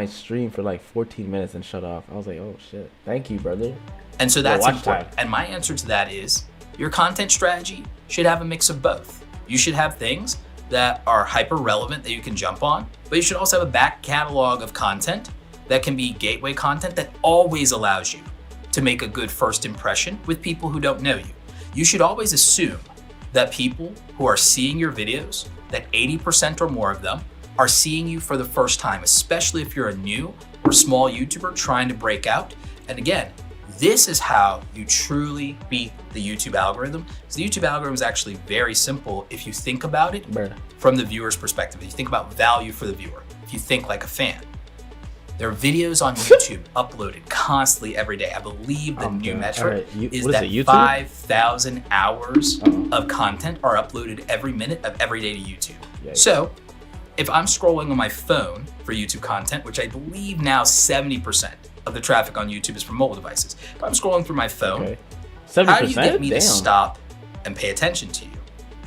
stream for like 14 minutes and shut off. I was like, oh shit. Thank you, brother. And so that's watch important. time. And my answer to that is, your content strategy should have a mix of both. You should have things that are hyper relevant that you can jump on, but you should also have a back catalog of content that can be gateway content that always allows you to make a good first impression with people who don't know you. You should always assume that people who are seeing your videos, that 80% or more of them are seeing you for the first time, especially if you're a new or small YouTuber trying to break out. And again, This is how you truly beat the YouTube algorithm. So the YouTube algorithm is actually very simple if you think about it from the viewer's perspective. If you think about value for the viewer, if you think like a fan. There are videos on YouTube uploaded constantly every day. I believe the new metric is that 5,000 hours of content are uploaded every minute of every day to YouTube. Yikes. So if I'm scrolling on my phone for YouTube content, which I believe now 70% of the traffic on YouTube is from mobile devices. If I'm scrolling through my phone, how do you get me to stop and pay attention to you?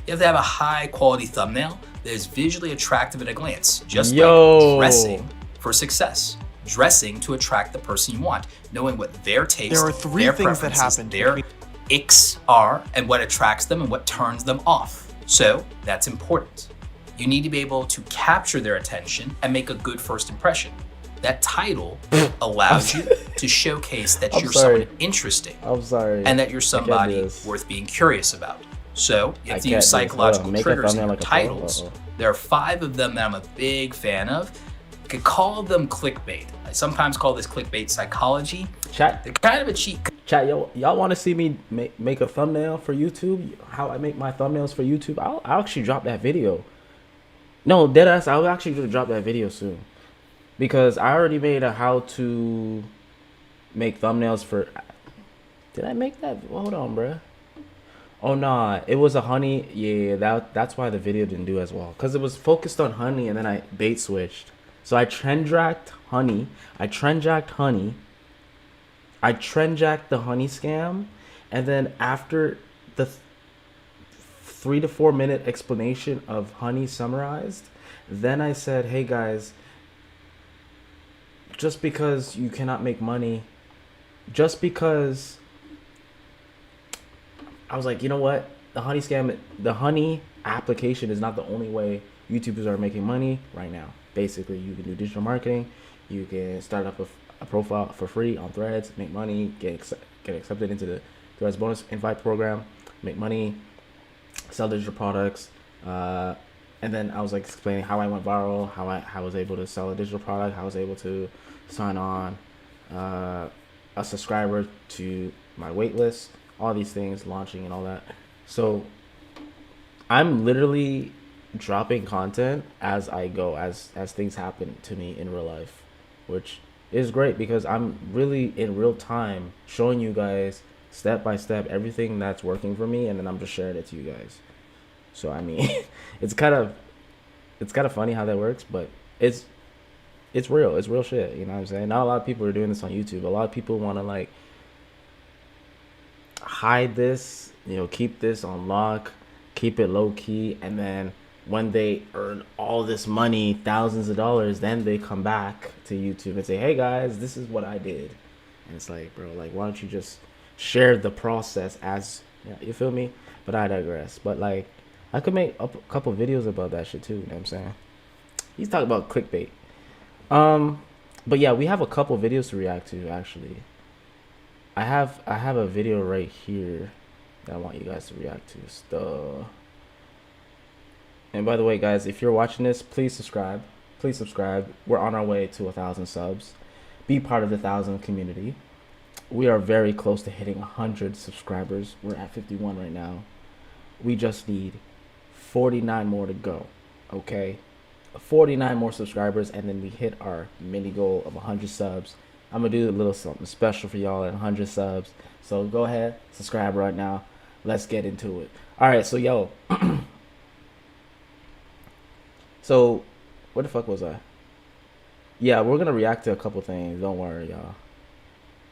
You have to have a high quality thumbnail that is visually attractive at a glance, just like dressing for success. Dressing to attract the person you want, knowing what their taste, there are three their things that preferences, happen. Their icks are, and what attracts them and what turns them off. So that's important. You need to be able to capture their attention and make a good first impression. That title allows you to showcase that you're someone interesting. And that you're somebody worth being curious about. So you have to use psychological triggers in your titles. There are 5 of them that I'm a big fan of. You could call them clickbait. I sometimes call this clickbait psychology. Chat. They're kind of a cheat. Chat, y'all want to see me make a thumbnail for YouTube? How I make my thumbnails for YouTube? I'll actually drop that video. No, deadass, I'll actually drop that video soon. Because I already made a how to make thumbnails for... Did I make that? Hold on, bruh. Oh, nah. It was a honey. Yeah, that's why the video didn't do as well. Because it was focused on honey and then I bait switched. So I trend jacked honey. I trend jacked the honey scam. And then after the 3 to 4 minute explanation of honey summarized, then I said, hey guys, just because you cannot make money, just because I was like, you know what? The honey scam, the honey application is not the only way YouTubers are making money right now. Basically, you can do digital marketing. You can start up a profile for free on Threads, make money, get accepted into the Threads bonus invite program, make money, sell digital products. And then I was like explaining how I went viral, how I was able to sell a digital product, how I was able to sign on a subscriber to my wait list, all these things, launching and all that. So I'm literally dropping content as I go, as things happen to me in real life, which is great because I'm really in real time showing you guys step by step everything that's working for me, and then I'm just sharing it to you guys. So I mean, it's kind of funny how that works, but it's real. It's real shit. You know what I'm saying? Not a lot of people are doing this on YouTube. A lot of people want to like hide this, keep this on lock, keep it low key, and then when they earn all this money, thousands of dollars, then they come back to YouTube and say, hey guys, this is what I did. And it's like, bro, like, why don't you just share the process as, you feel me? But I digress. But like, I could make a couple videos about that shit too, you know what I'm saying? He's talking about clickbait. But yeah, we have a couple videos to react to actually. I have a video right here that I want you guys to react to. And by the way, guys, if you're watching this, please subscribe. Please subscribe. We're on our way to 1,000 subs. Be part of the 1,000 community. We are very close to hitting 100 subscribers. We're at 51 right now. We just need 49 more to go. Okay? 49 more subscribers, and then we hit our mini goal of 100 subs. I'm going to do a little something special for y'all at 100 subs. So go ahead, subscribe right now. Let's get into it. All right, so yo. So, where the fuck was I? Yeah, we're going to react to a couple things. Don't worry, y'all.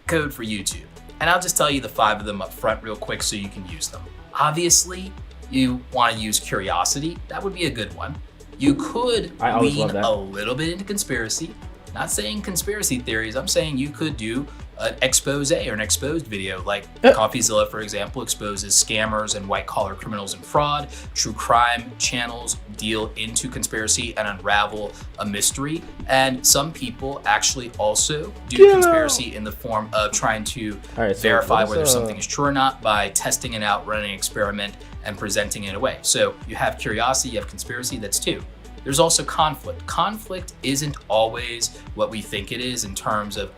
Code for YouTube. And I'll just tell you the 5 of them up front real quick so you can use them. Obviously, you want to use curiosity. That would be a good one. You could lean a little bit into conspiracy. Not saying conspiracy theories. I'm saying you could do an expose or an exposed video, like CoffeeZilla, for example, exposes scammers and white-collar criminals and fraud. True crime channels deal into conspiracy and unravel a mystery. And some people actually also do conspiracy in the form of trying to verify whether something is true or not by testing it out, running an experiment, and presenting it in a way. So you have curiosity, you have conspiracy, that's 2. There's also conflict. Conflict isn't always what we think it is in terms of,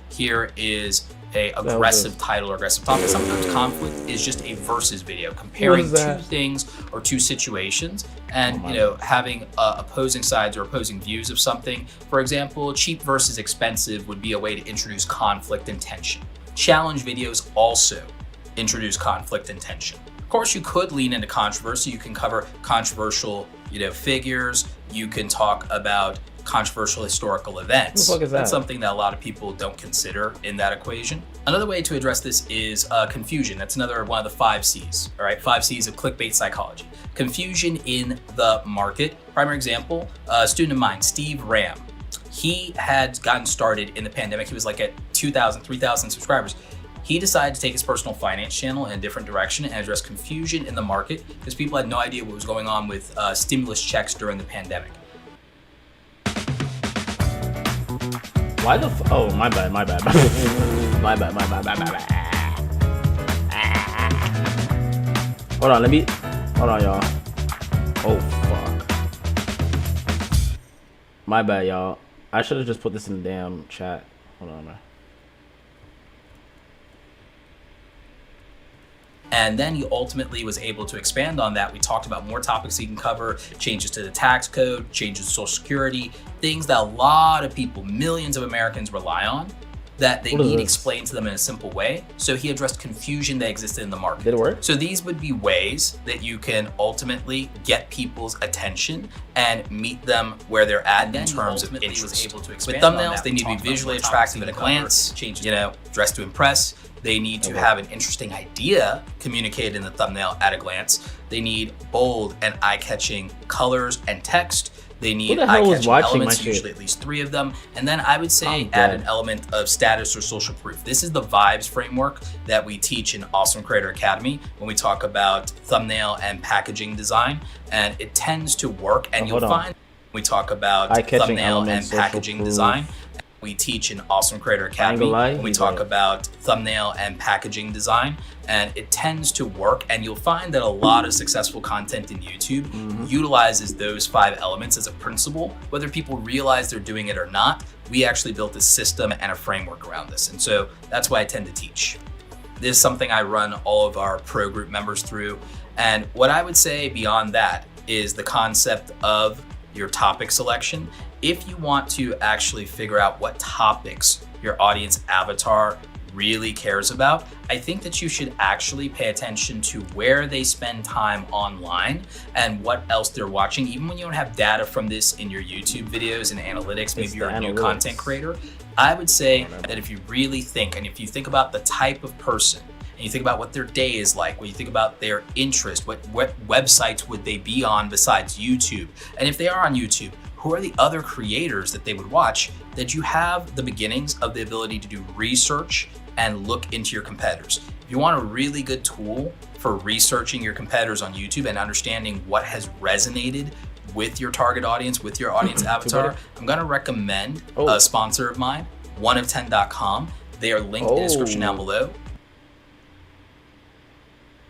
here is a aggressive title or aggressive topic. Sometimes conflict is just a versus video, comparing two things or two situations, and having opposing sides or opposing views of something. For example, cheap versus expensive would be a way to introduce conflict and tension. Challenge videos also introduce conflict and tension. Of course, you could lean into controversy. You can cover controversial, figures. You can talk about controversial historical events. What the fuck is that? That's something that a lot of people don't consider in that equation. Another way to address this is confusion. That's another one of the 5 C's. All right, 5 C's of clickbait psychology. Confusion in the market. Primary example, a student of mine, Steve Ram. He had gotten started in the pandemic. He was like at 2,000, 3,000 subscribers. He decided to take his personal finance channel in a different direction and address confusion in the market because people had no idea what was going on with stimulus checks during the pandemic. Why the oh, my bad. my bad, Hold on, y'all. Oh, fuck. My bad, y'all. I should have just put this in the damn chat. Hold on, man. And then he ultimately was able to expand on that. We talked about more topics he can cover, changes to the tax code, changes to Social Security, things that a lot of people, millions of Americans rely on, that they need explained to them in a simple way. So he addressed confusion that existed in the market. Did it work? So these would be ways that you can ultimately get people's attention and meet them where they're at in terms of interest. With thumbnails, they need to be visually attractive at a glance, dressed to impress. They need to have an interesting idea communicated in the thumbnail at a glance. They need bold and eye-catching colors and text. They need eye-catching elements, usually at least 3 of them. And then I would say add an element of status or social proof. This is the vibes framework that we teach in Awesome Creator Academy when we talk about thumbnail and packaging design. And it tends to work. And you'll find when we talk about thumbnail and packaging design, we teach in Awesome Creator Academy when we talk about thumbnail and packaging design, and it tends to work. And you'll find that a lot of successful content in YouTube utilizes those 5 elements as a principle. Whether people realize they're doing it or not, we actually built a system and a framework around this. And so that's why I tend to teach. This is something I run all of our pro group members through. And what I would say beyond that is the concept of your topic selection. If you want to actually figure out what topics your audience avatar really cares about, I think that you should actually pay attention to where they spend time online and what else they're watching. Even when you don't have data from this in your YouTube videos and analytics, maybe you're a new content creator, I would say that if you really think, and if you think about the type of person, and you think about what their day is like, when you think about their interest, what websites would they be on besides YouTube? And if they are on YouTube, who are the other creators that they would watch, that you have the beginnings of the ability to do research and look into your competitors. If you want a really good tool for researching your competitors on YouTube and understanding what has resonated with your target audience, with your audience avatar, I'm gonna recommend a sponsor of mine, oneof10.com. They are linked in the description down below.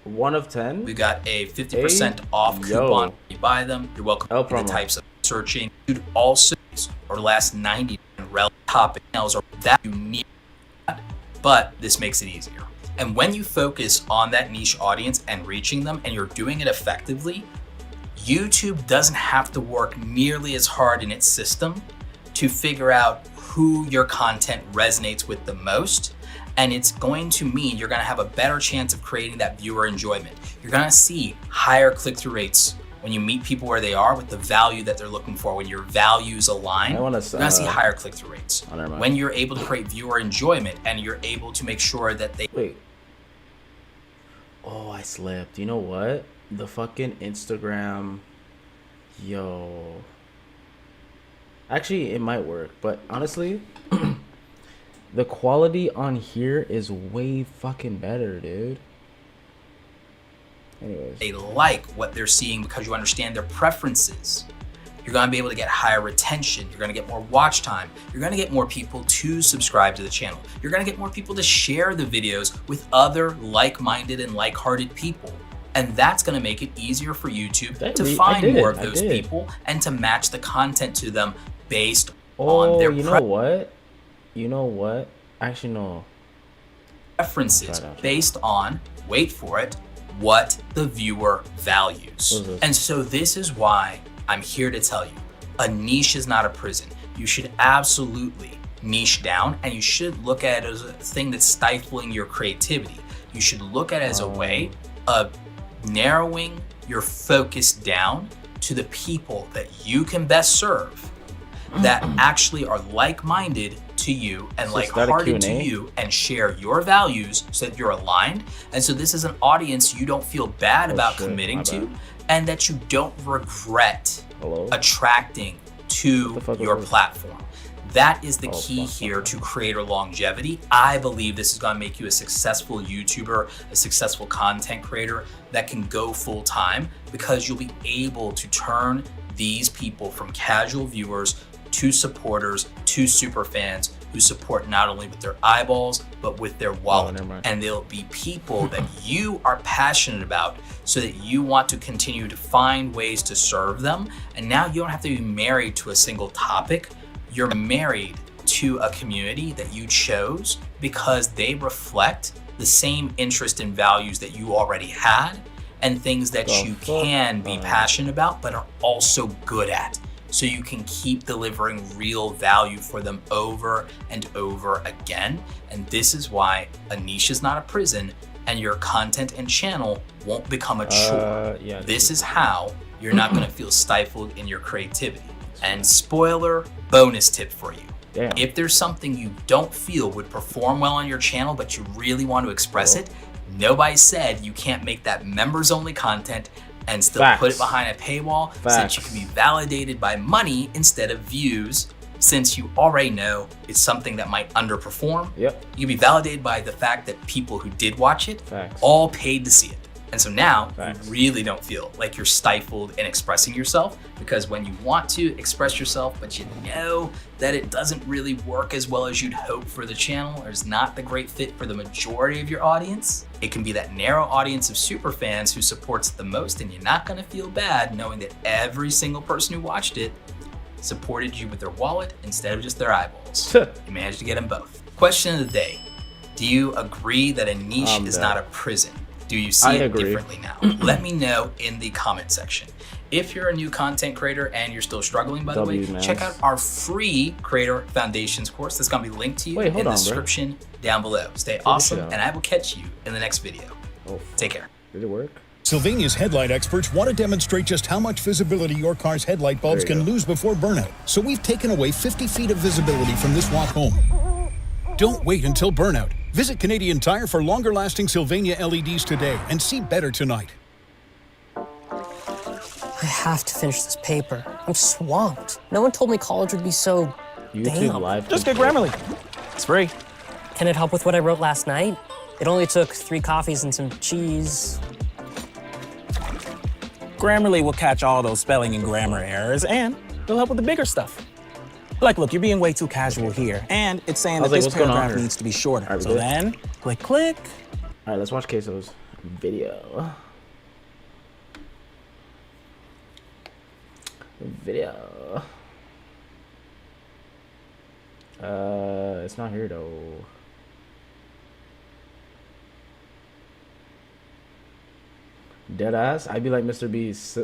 1 of 10? We got a 50% off coupon. If you buy them, you're welcome to the types of searching. Dude, also, or last 90 relevant topic emails are that you need, but this makes it easier. And when you focus on that niche audience and reaching them, and you're doing it effectively, YouTube doesn't have to work nearly as hard in its system to figure out who your content resonates with the most. And it's going to mean you're gonna have a better chance of creating that viewer enjoyment. You're gonna see higher click-through rates when you meet people where they are with the value that they're looking for. When your values align, you're gonna see higher click-through rates. When you're able to create viewer enjoyment and you're able to make sure that they... Wait. Oh, I slipped. You know what? The fucking Instagram... Yo. Actually, it might work, but honestly... The quality on here is way fucking better, dude. Anyways. They like what they're seeing because you understand their preferences. You're gonna be able to get higher retention. You're gonna get more watch time. You're gonna get more people to subscribe to the channel. You're gonna get more people to share the videos with other like-minded and like-hearted people. And that's gonna make it easier for YouTube to find more of those people and to match the content to them based on their You know what? Actually, no. preferences based on, wait for it, what the viewer values. And so this is why I'm here to tell you, a niche is not a prison. You should absolutely niche down, and you should look at it as a thing that's stifling your creativity. You should look at it as a way of narrowing your focus down to the people that you can best serve, that actually are like-minded to you and like-hearted to you and share your values so that you're aligned. And so this is an audience you don't feel bad about committing to, and that you don't regret attracting to your platform. That is the key here to creator longevity. I believe this is going to make you a successful YouTuber, a successful content creator that can go full time, because you'll be able to turn these people from casual viewers to supporters to super fans who support not only with their eyeballs, but with their wallet. And they'll be people that you are passionate about, so that you want to continue to find ways to serve them. And now you don't have to be married to a single topic. You're married to a community that you chose because they reflect the same interest and values that you already had, and things that you can be passionate about but are also good at. So you can keep delivering real value for them over and over again. And this is why a niche is not a prison, and your content and channel won't become a chore. This is how you're not gonna feel stifled in your creativity. And spoiler, bonus tip for you. If there's something you don't feel would perform well on your channel, but you really want to express it, nobody said you can't make that members only content and still put it behind a paywall, since you can be validated by money instead of views, since you already know it's something that might underperform. You can be validated by the fact that people who did watch it all paid to see it. And so now you really don't feel like you're stifled in expressing yourself, because when you want to express yourself, but you know that it doesn't really work as well as you'd hope for the channel, or is not the great fit for the majority of your audience, it can be that narrow audience of super fans who supports the most, and you're not gonna feel bad knowing that every single person who watched it supported you with their wallet instead of just their eyeballs. You managed to get them both. Question of the day: do you agree that a niche is not a prison? Do you see it differently now? Let me know in the comment section. If you're a new content creator and you're still struggling, by the way, check out our free Creator Foundations course. That's gonna be linked to you in the description down below. Stay awesome, and I will catch you in the next video. Take care. Did it work? Sylvania's headlight experts want to demonstrate just how much visibility your car's headlight bulbs can lose before burnout. So we've taken away 50 feet of visibility from this walk home. Don't wait until burnout. Visit Canadian Tire for longer-lasting Sylvania LEDs today and see better tonight. I have to finish this paper. I'm swamped. No one told me college would be so YouTube Live. Just get Grammarly. It's free. Can it help with what I wrote last night? It only took 3 coffees and some cheese. Grammarly will catch all those spelling and grammar errors, and it'll help with the bigger stuff. Like, look, you're being way too casual here, and it's saying that this paragraph needs to be shorter. So then, click. All right, let's watch Queso's video. It's not here though. Deadass? I'd be like Mr. Beast.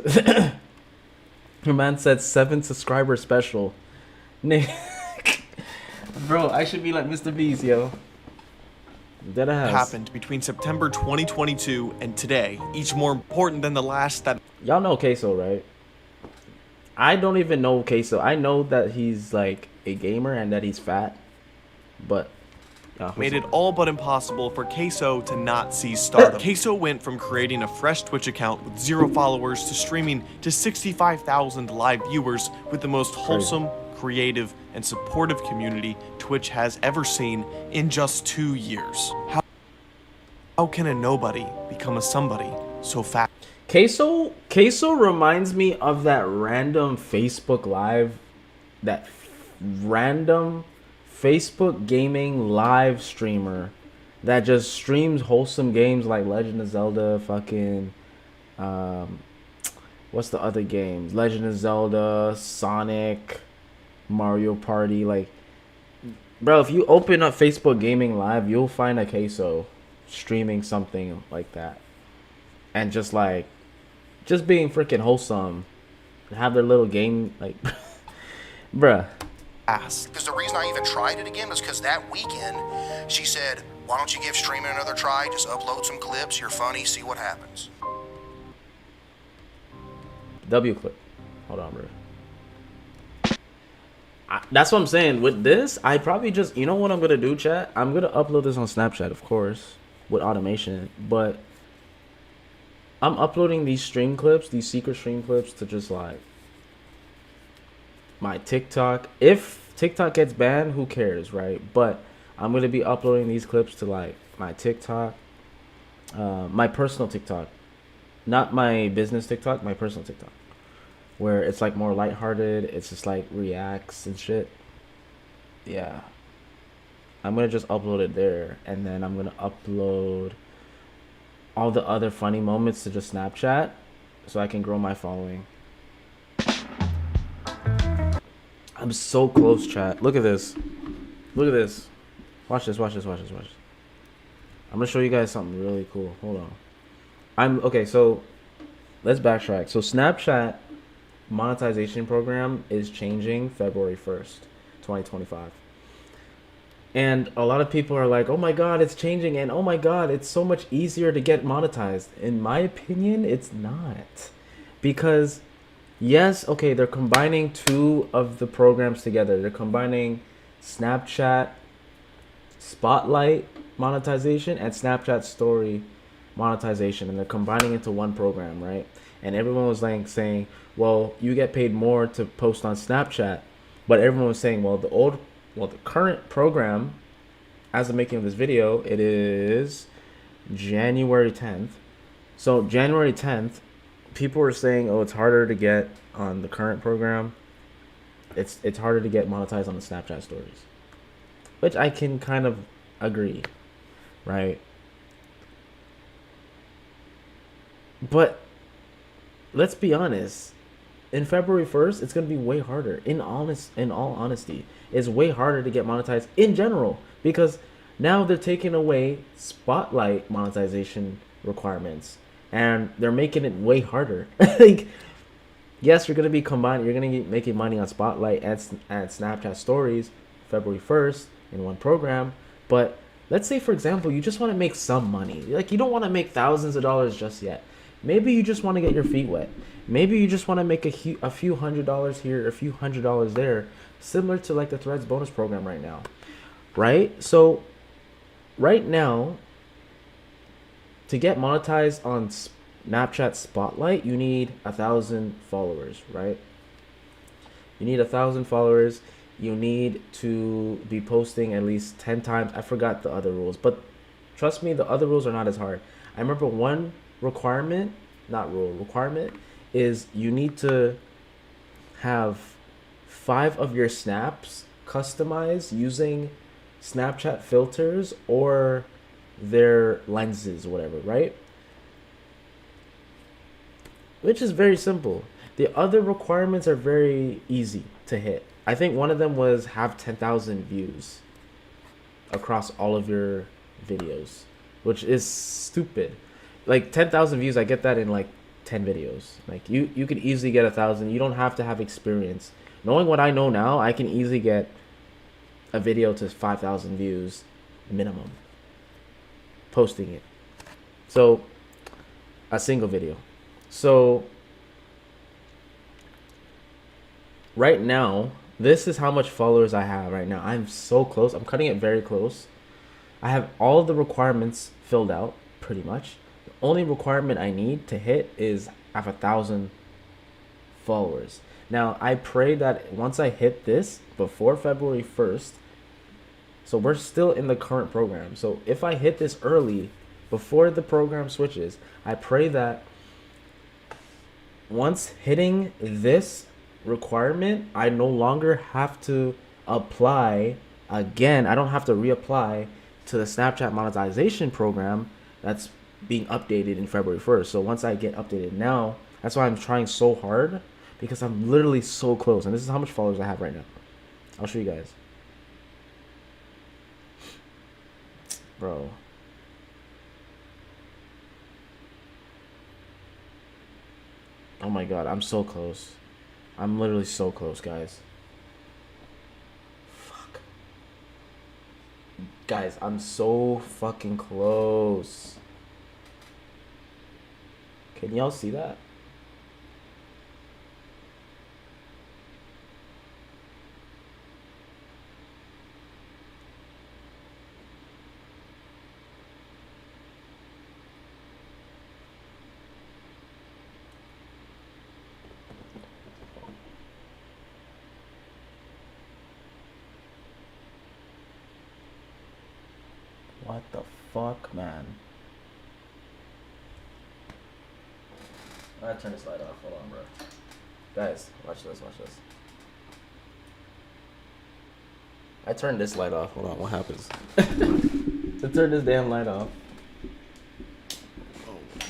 Your man said 7 subscriber special. Bro, I should be like Mr. Beast, yo. Deadass. Happened between September 2022 and today, each more important than the last. That y'all know Queso, right? I don't even know Queso. I know that he's like a gamer and that he's fat, but made it all but impossible for Queso to not see stardom. Queso went from creating a fresh Twitch account with 0 followers to streaming to 65,000 live viewers with the most wholesome, creative, and supportive community Twitch has ever seen in just 2 years. How can a nobody become a somebody so fast? Queso reminds me of that random Facebook Live, that random Facebook gaming live streamer that just streams wholesome games like Legend of Zelda, fucking what's the other games? Legend of Zelda, Sonic, Mario Party. Like, Bro, if you open up Facebook Gaming Live, you'll find a Queso streaming something like that. And just being freaking wholesome. Have their little game, like, bruh. Because the reason I even tried it again was because that weekend, she said, why don't you give streaming another try? Just upload some clips. You're funny. See what happens. W clip. Hold on, bro. That's what I'm saying. With this, I probably just, you know what I'm going to do, chat? I'm going to upload this on Snapchat, of course, with automation. But I'm uploading these stream clips, these secret stream clips, to just like my TikTok. If TikTok gets banned, who cares, right? But I'm going to be uploading these clips to like my TikTok, my personal TikTok, not my business TikTok, my personal TikTok, where it's like more lighthearted. It's just like reacts and shit. Yeah. I'm going to just upload it there. And then I'm going to upload all the other funny moments to just Snapchat so I can grow my following. I'm so close, chat. Look at this. Look at this. Watch this, watch this, watch this, watch this. I'm going to show you guys something really cool. Hold on. Okay, so let's backtrack. So Snapchat monetization program is changing February 1st, 2025. And a lot of people are like, oh my God, it's changing. And oh my God, it's so much easier to get monetized. In my opinion, it's not. Because yes, okay, they're combining two of the programs together. They're combining Snapchat Spotlight monetization and Snapchat Story monetization. And they're combining into one program, right? And everyone was like saying, well, you get paid more to post on Snapchat. But everyone was saying, well, the current program, as of making of this video, it is January 10th. So January 10th, people were saying, oh, it's harder to get on the current program. It's harder to get monetized on the Snapchat stories, which I can kind of agree, right? But let's be honest. In February 1st, it's going to be way harder. In all honesty, it's way harder to get monetized in general, because now they're taking away Spotlight monetization requirements and they're making it way harder. Like, yes, you're going to be combined. You're going to be making money on Spotlight and Snapchat Stories February 1st in one program. But let's say, for example, you just want to make some money. Like, you don't want to make thousands of dollars just yet. Maybe you just want to get your feet wet. Maybe you just want to make a few $100s here, a few $100s there, similar to like the Threads bonus program right now, right? So right now, to get monetized on Snapchat Spotlight, you need 1,000 followers, right? You need 1,000 followers. You need to be posting at least 10 times. I forgot the other rules, but trust me, the other rules are not as hard. I remember one requirement is you need to have 5 of your snaps customized using Snapchat filters or their lenses, whatever, right? Which is very simple. The other requirements are very easy to hit. I think one of them was have 10,000 views across all of your videos, which is stupid. Like 10,000 views, I get that in like 10 videos. Like you could easily get 1,000. You don't have to have experience. Knowing what I know now, I can easily get a video to 5,000 views minimum posting it. So a single video. So right now, this is how much followers I have right now. I'm so close. I'm cutting it very close. I have all the requirements filled out pretty much. The only requirement I need to hit is have 1,000 followers. Now, I pray that once I hit this before February 1st, so we're still in the current program. So if I hit this early, before the program switches, I pray that once hitting this requirement, I no longer have to apply again. I don't have to reapply to the Snapchat monetization program that's being updated in February 1st. So once I get updated now, that's why I'm trying so hard, because I'm literally so close. And this is how much followers I have right now. I'll show you guys. Bro. Oh my god, I'm so close. I'm literally so close, guys. Fuck. Guys, I'm so fucking close. Can y'all see that? What the fuck, man? I gotta turn this light off. Hold on, bro. Guys, watch this, watch this. I turned this light off. Hold on, what happens? To turn this damn light off. Oh my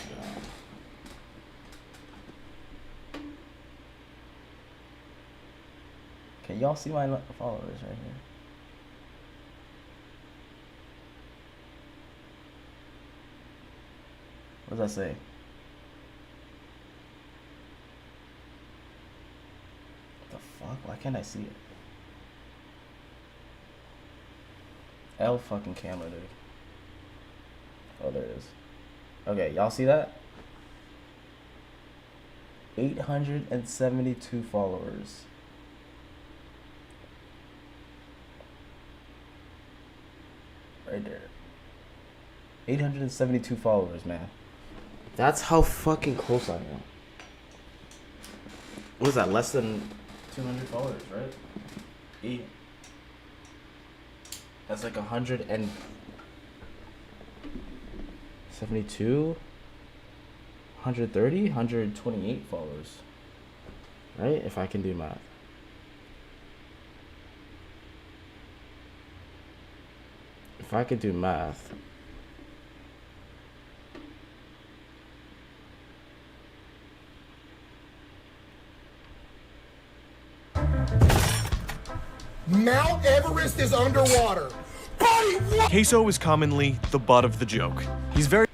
god. Can y'all see my followers right here? What does that say? What the fuck? Why can't I see it? L fucking camera, dude. Oh, there it is. Okay, y'all see that? 872 followers. Right there. 872 followers, man. That's how fucking close I am. What is that? Less than 200 followers, right? 8. That's like 172, 130, 128 followers. Right? If I can do math. If I could do math. Mount Everest is underwater. Buddy, what? Queso is commonly the butt of the joke. He's very...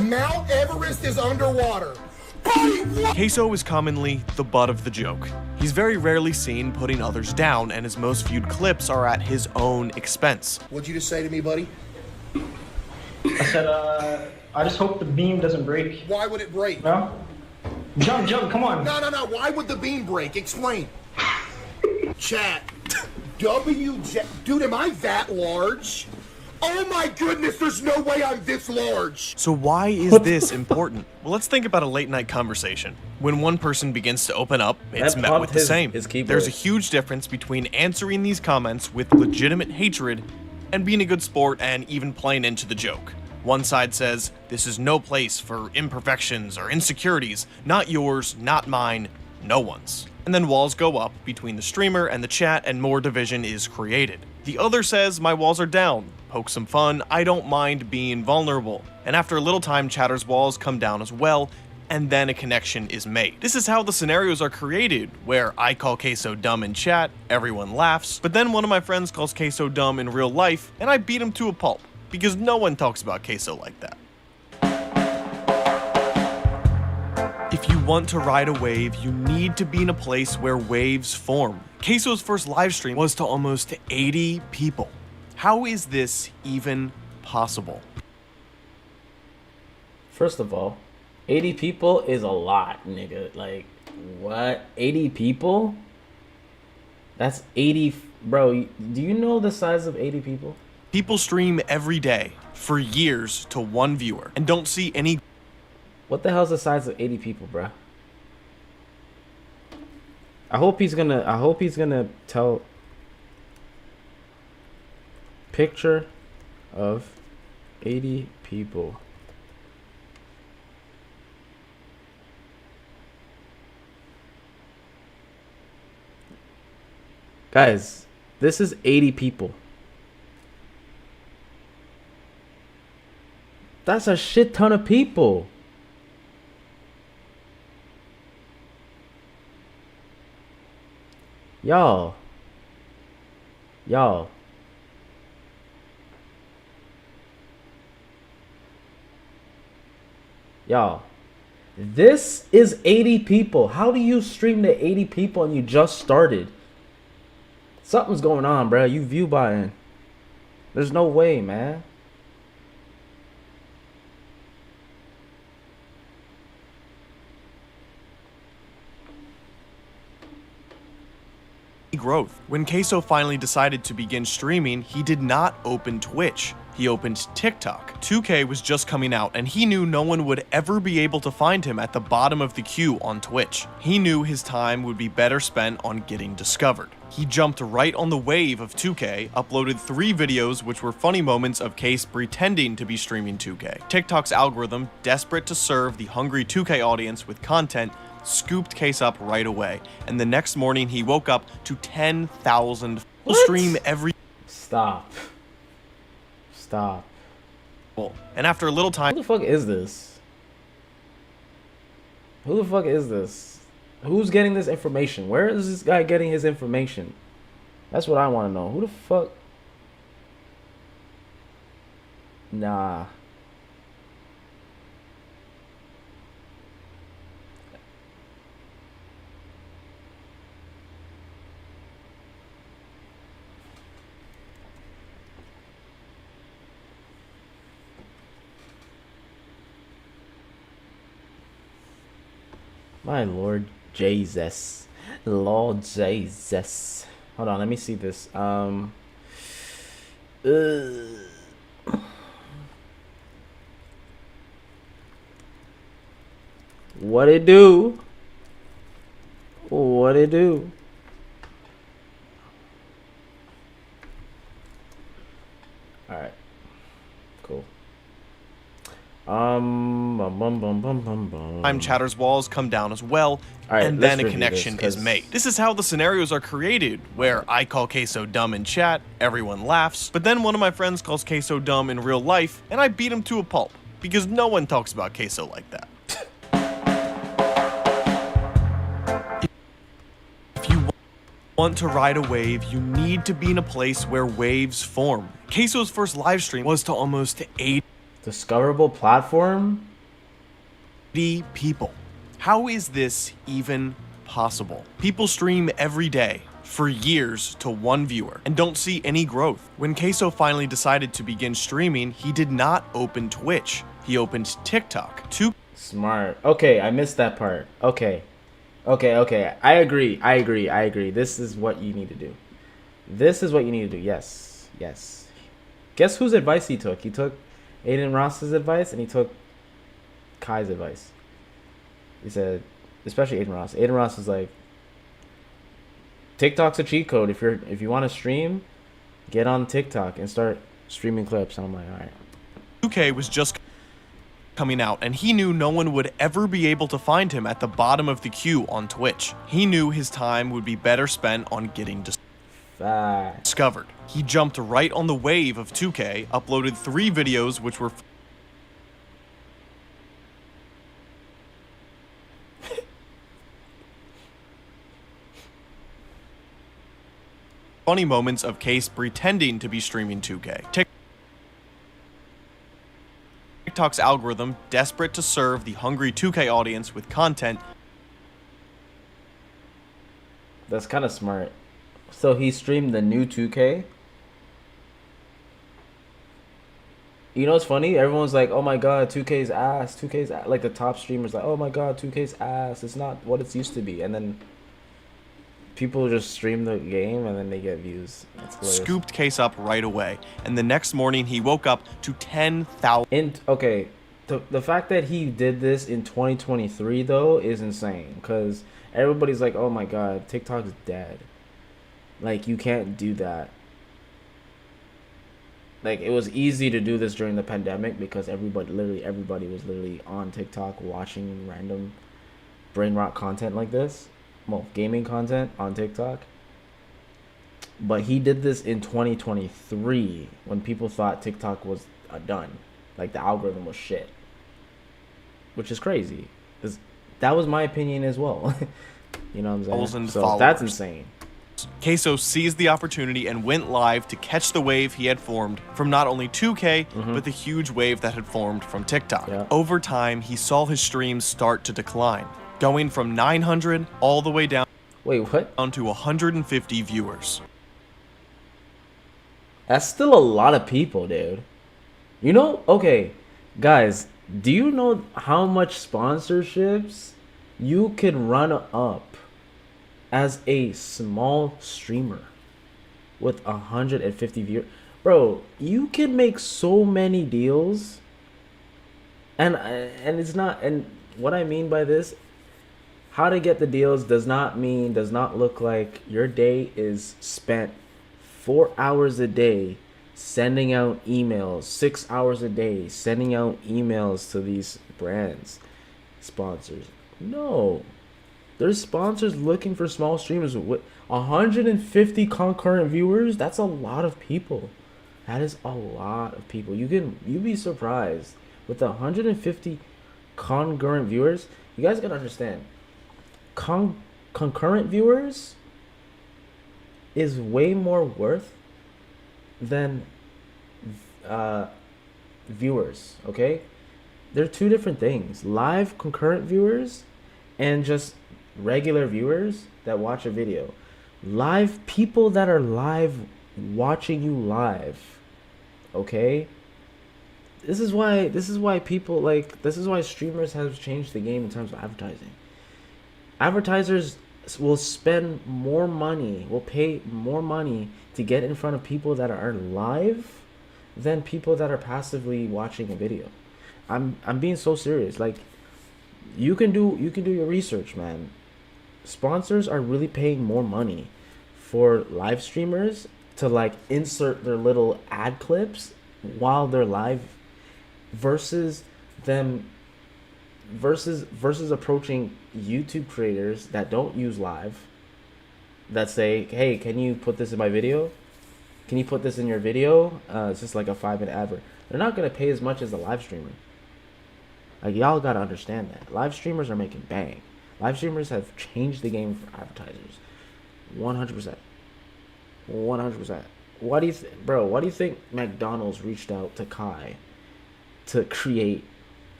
Mount Everest is underwater. Buddy, what? Queso is commonly the butt of the joke. He's very rarely seen putting others down, and his most viewed clips are at his own expense. What'd you just say to me, buddy? I said, I just hope the beam doesn't break. Why would it break? No? Jump, come on. No. Why would the beam break? Explain. Chat. Dude, am I that large? Oh my goodness, there's no way I'm this large. So why is this important? Well, let's think about a late night conversation. When one person begins to open up, it's met with the same. There's a huge difference between answering these comments with legitimate hatred and being a good sport and even playing into the joke. One side says, this is no place for imperfections or insecurities, not yours, not mine, no one's. And then walls go up between the streamer and the chat and more division is created. The other says, my walls are down, poke some fun, I don't mind being vulnerable. And after a little time, chatter's walls come down as well, and then a connection is made. This is how the scenarios are created, where I call Queso dumb in chat, everyone laughs, but then one of my friends calls Queso dumb in real life, and I beat him to a pulp. Because no one talks about Queso like that. If you want to ride a wave, you need to be in a place where waves form. Queso's first live stream was to almost 80 people. How is this even possible? First of all, 80 people is a lot, nigga. Like, what? 80 people? That's 80... Bro, do you know the size of 80 people? People stream every day for years to one viewer and don't see any... What the hell's the size of 80 people, bruh? I hope he's gonna tell... Picture of 80 people. Guys, this is 80 people. That's a shit ton of people. Y'all. Y'all. Y'all. This is 80 people. How do you stream to 80 people and you just started? Something's going on, bro. You view buying. There's no way, man. Growth. When Queso finally decided to begin streaming, he did not open Twitch. He opened TikTok. 2K was just coming out, and he knew no one would ever be able to find him at the bottom of the queue on Twitch. He knew his time would be better spent on getting discovered. He jumped right on the wave of 2K, uploaded 3 videos which were funny moments of Case pretending to be streaming 2K. TikTok's algorithm, desperate to serve the hungry 2K audience with content, scooped Case up right away, and the next morning he woke up to 10,000 stream every. Stop. And after a little time, who the fuck is this? Who the fuck is this? Who's getting this information? Where is this guy getting his information? That's what I want to know. Who the fuck? Nah. My Lord Jesus. Lord Jesus. Hold on, let me see this. What it do? What it do? Alright. Cool. Chatter's walls come down as well, and then a connection is made. This is how the scenarios are created, where I call Queso dumb in chat, everyone laughs, but then one of my friends calls Queso dumb in real life, and I beat him to a pulp, because no one talks about Queso like that. If you want to ride a wave, you need to be in a place where waves form. Queso's first live stream was to almost 80 discoverable platform? 80 people. How is this even possible? People stream every day for years to 1 viewer and don't see any growth. When Queso finally decided to begin streaming, he did not open Twitch. He opened TikTok. Smart. Okay, I missed that part. Okay. I agree. This is what you need to do. Yes. Guess whose advice he took? He took Aiden Ross's advice, and he took Kai's advice. He said, especially Aiden Ross. Aiden Ross is like, TikTok's a cheat code. If you want to stream, get on TikTok and start streaming clips. And I'm like, all right. 2K was just coming out, and he knew no one would ever be able to find him at the bottom of the queue on Twitch. He knew his time would be better spent on getting discovered. He jumped right on the wave of 2K, uploaded 3 videos which were funny moments of Case pretending to be streaming 2K. TikTok's algorithm, desperate to serve the hungry 2K audience with content. That's kind of smart. So he streamed the new 2K. You know what's funny? Everyone's like, oh my god, 2K's ass. 2K's ass. Like the top streamers like, oh my god, 2K's ass. It's not what it's used to be. And then people just stream the game and then they get views. Scooped Case up right away. And the next morning he woke up to 10,000. Okay, the fact that he did this in 2023 though is insane. Because everybody's like, oh my god, TikTok's dead. Like, you can't do that. Like, it was easy to do this during the pandemic because everybody was literally on TikTok watching random brain rot content like this. Well, gaming content on TikTok. But he did this in 2023 when people thought TikTok was done. Like, the algorithm was shit. Which is crazy. That was my opinion as well. You know what I'm saying? So that's insane. Queso seized the opportunity and went live to catch the wave he had formed from not only 2K, but the huge wave that had formed from TikTok. Yeah. Over time, he saw his streams start to decline, going from 900 all the way down, down to 150 viewers. That's still a lot of people, dude. You know, okay, guys, do you know how much sponsorships you could run up as a small streamer with 150 viewers? Bro, you can make so many deals. And it's not, and what I mean by this, how to get the deals does not look like your day is spent 4 hours a day sending out emails, 6 hours a day sending out emails to these brands, sponsors. No, there's sponsors looking for small streamers with 150 concurrent viewers. That's a lot of people. That is a lot of people. You'd be surprised with 150 concurrent viewers. You guys gotta understand, concurrent viewers is way more worth than viewers. Okay, they're two different things. Live concurrent viewers and just regular viewers that watch a video. Live people that are live watching you live. Okay, this is why people like, this is why streamers have changed the game in terms of advertising. Advertisers will spend more money, will pay more money to get in front of people that are live than people that are passively watching a video. I'm being so serious. Like, you can do your research, man. Sponsors are really paying more money for live streamers to like insert their little ad clips while they're live versus approaching YouTube creators that don't use live, that say, hey, can you put this in my video? Can you put this in your video? It's just like a 5-minute advert. They're not going to pay as much as a live streamer. Like, y'all got to understand that. Live streamers are making bang. Live streamers have changed the game for advertisers. 100%. 100%. Why do you think McDonald's reached out to Kai to create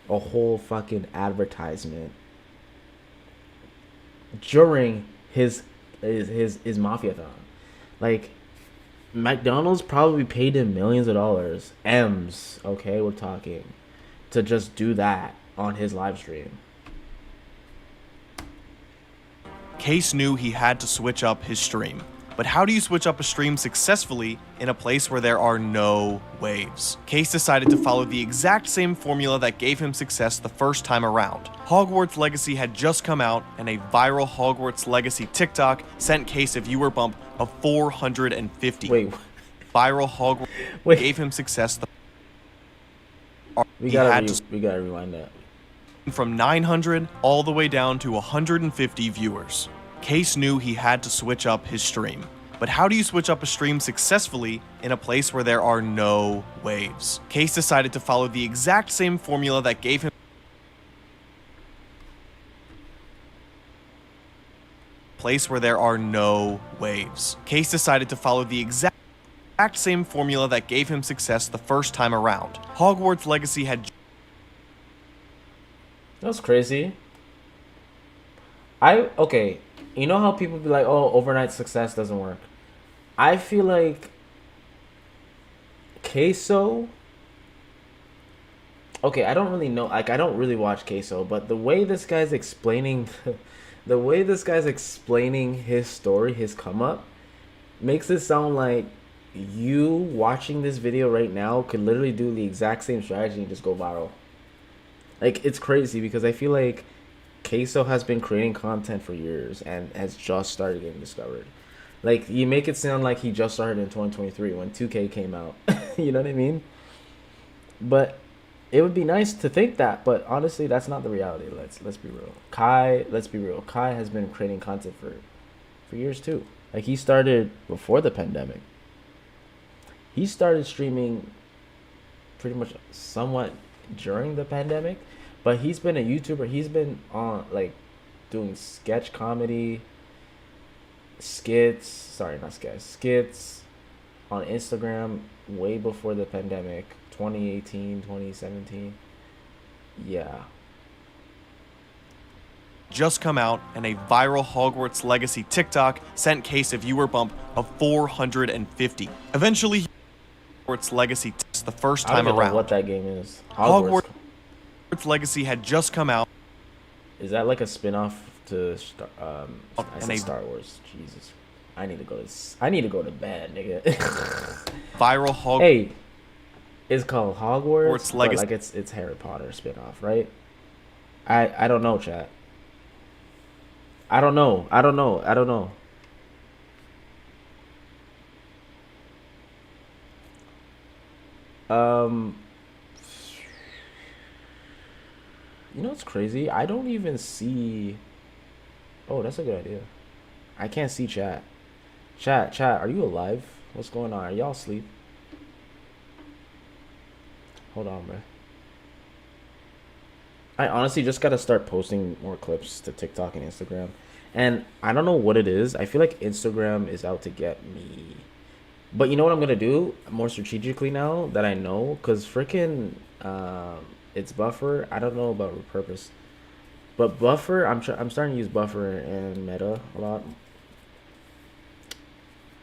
a whole fucking advertisement during his Mafia-thon? Like, McDonald's probably paid him millions of dollars, M's, okay, we're talking, to just do that on his live stream. Case knew he had to switch up his stream. But how do you switch up a stream successfully in a place where there are no waves? Case decided to follow the exact same formula that gave him success the first time around. Hogwarts Legacy had just come out, and a viral Hogwarts Legacy TikTok sent Case a viewer bump of 450. Wait. Viral Hogwarts gave him success. We gotta rewind that. From 900 all the way down to 150 viewers. Case knew he had to switch up his stream. But how do you switch up a stream successfully in a place where there are no waves? Case decided to follow the exact same formula that gave him place where there are no waves. Case decided to follow the exact same formula that gave him success the first time around. Hogwarts Legacy had... That's crazy. Okay, you know how people be like, oh, overnight success doesn't work. I feel like Queso... Okay, I don't really know, like, I don't really watch Queso, but the way this guy's explaining... the way this guy's explaining his story, his come up, makes it sound like you watching this video right now could literally do the exact same strategy and just go viral. Like, it's crazy because I feel like Queso has been creating content for years and has just started getting discovered. Like, you make it sound like he just started in 2023 when 2K came out. You know what I mean? But it would be nice to think that, but honestly, that's not the reality. Let's be real. Let's be real. Kai has been creating content for years too. Like, he started before the pandemic. He started streaming pretty much somewhat during the pandemic, but he's been a YouTuber. He's been on, like, doing sketch comedy skits on Instagram way before the pandemic, 2018, 2017. Yeah. Just come out, and a viral Hogwarts Legacy TikTok sent Case a viewer bump of 450. Eventually, Hogwarts Legacy the first time I don't around. know what that game is. Hogwarts Legacy had just come out. Is that like a spin-off to Star Wars? Jesus. I need to go to bed, nigga. Viral Hogwarts. Hey, it's called Hogwarts, but Legacy. like it's Harry Potter spin-off, right? I don't know, chat. I don't know. You know what's crazy? I don't even see. Oh, that's a good idea. I can't see chat. Chat, are you alive? What's going on? Are y'all asleep? Hold on, bro. I honestly just gotta start posting more clips to TikTok and Instagram. And I don't know what it is. I feel like Instagram is out to get me. But you know what I'm gonna do more strategically now that I know? Because freaking it's Buffer. I don't know about repurpose. But Buffer, I'm starting to use Buffer and Meta a lot.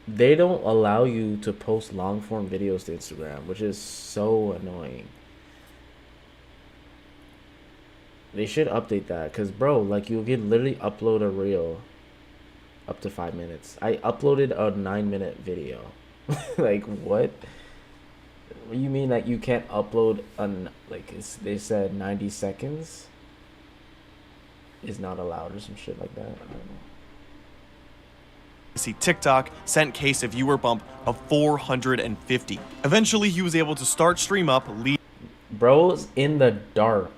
They don't allow you to post long form videos to Instagram, which is so annoying. They should update that, because bro, like, you can literally upload a reel up to 5 minutes. I uploaded a 9-minute video. Like, what? What do you mean that you can't upload they said 90 seconds is not allowed or some shit like that? I don't know. See, TikTok sent Case a viewer bump of 450. Eventually, he was able to start stream up, bro's in the dark.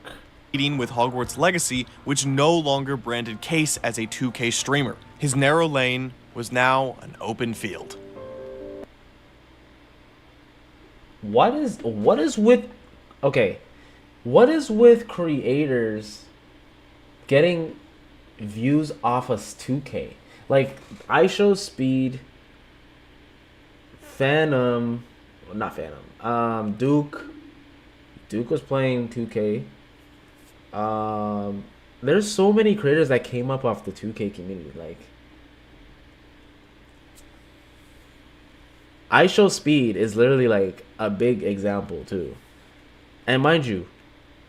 Leading with Hogwarts Legacy, which no longer branded Case as a 2K streamer. His narrow lane was now an open field. What is with creators getting views off of 2K? Like, iShowSpeed, Duke was playing 2K. There's so many creators that came up off the 2K community. Like, iShowSpeed is literally like a big example too. And mind you,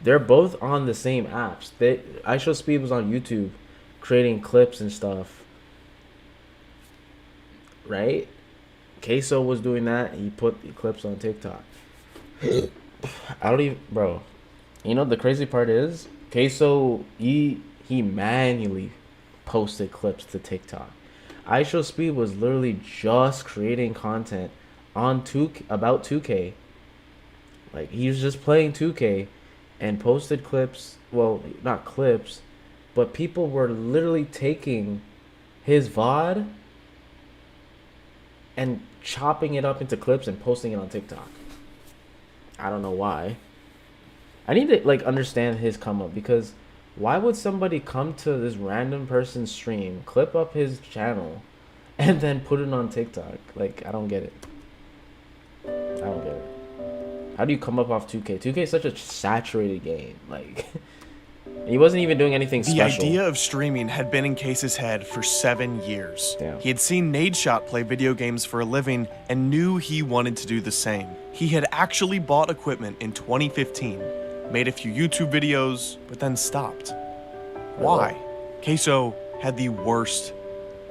they're both on the same apps. iShowSpeed was on YouTube creating clips and stuff, right? Queso was doing that. He put the clips on TikTok. I don't even, bro. You know the crazy part is, Queso, he manually posted clips to TikTok. iShowSpeed was literally just creating content on about 2K. Like, he was just playing 2K and posted clips. Well, not clips, but people were literally taking his VOD and chopping it up into clips and posting it on TikTok. I don't know why. I need to like understand his come up, because why would somebody come to this random person's stream, clip up his channel, and then put it on TikTok? Like, I don't get it. How do you come up off 2K? 2K is such a saturated game. Like, he wasn't even doing anything special. The idea of streaming had been in Case's head for 7 years. Damn. He had seen Nadeshot play video games for a living and knew he wanted to do the same. He had actually bought equipment in 2015, made a few YouTube videos, but then stopped. Why? Queso had the worst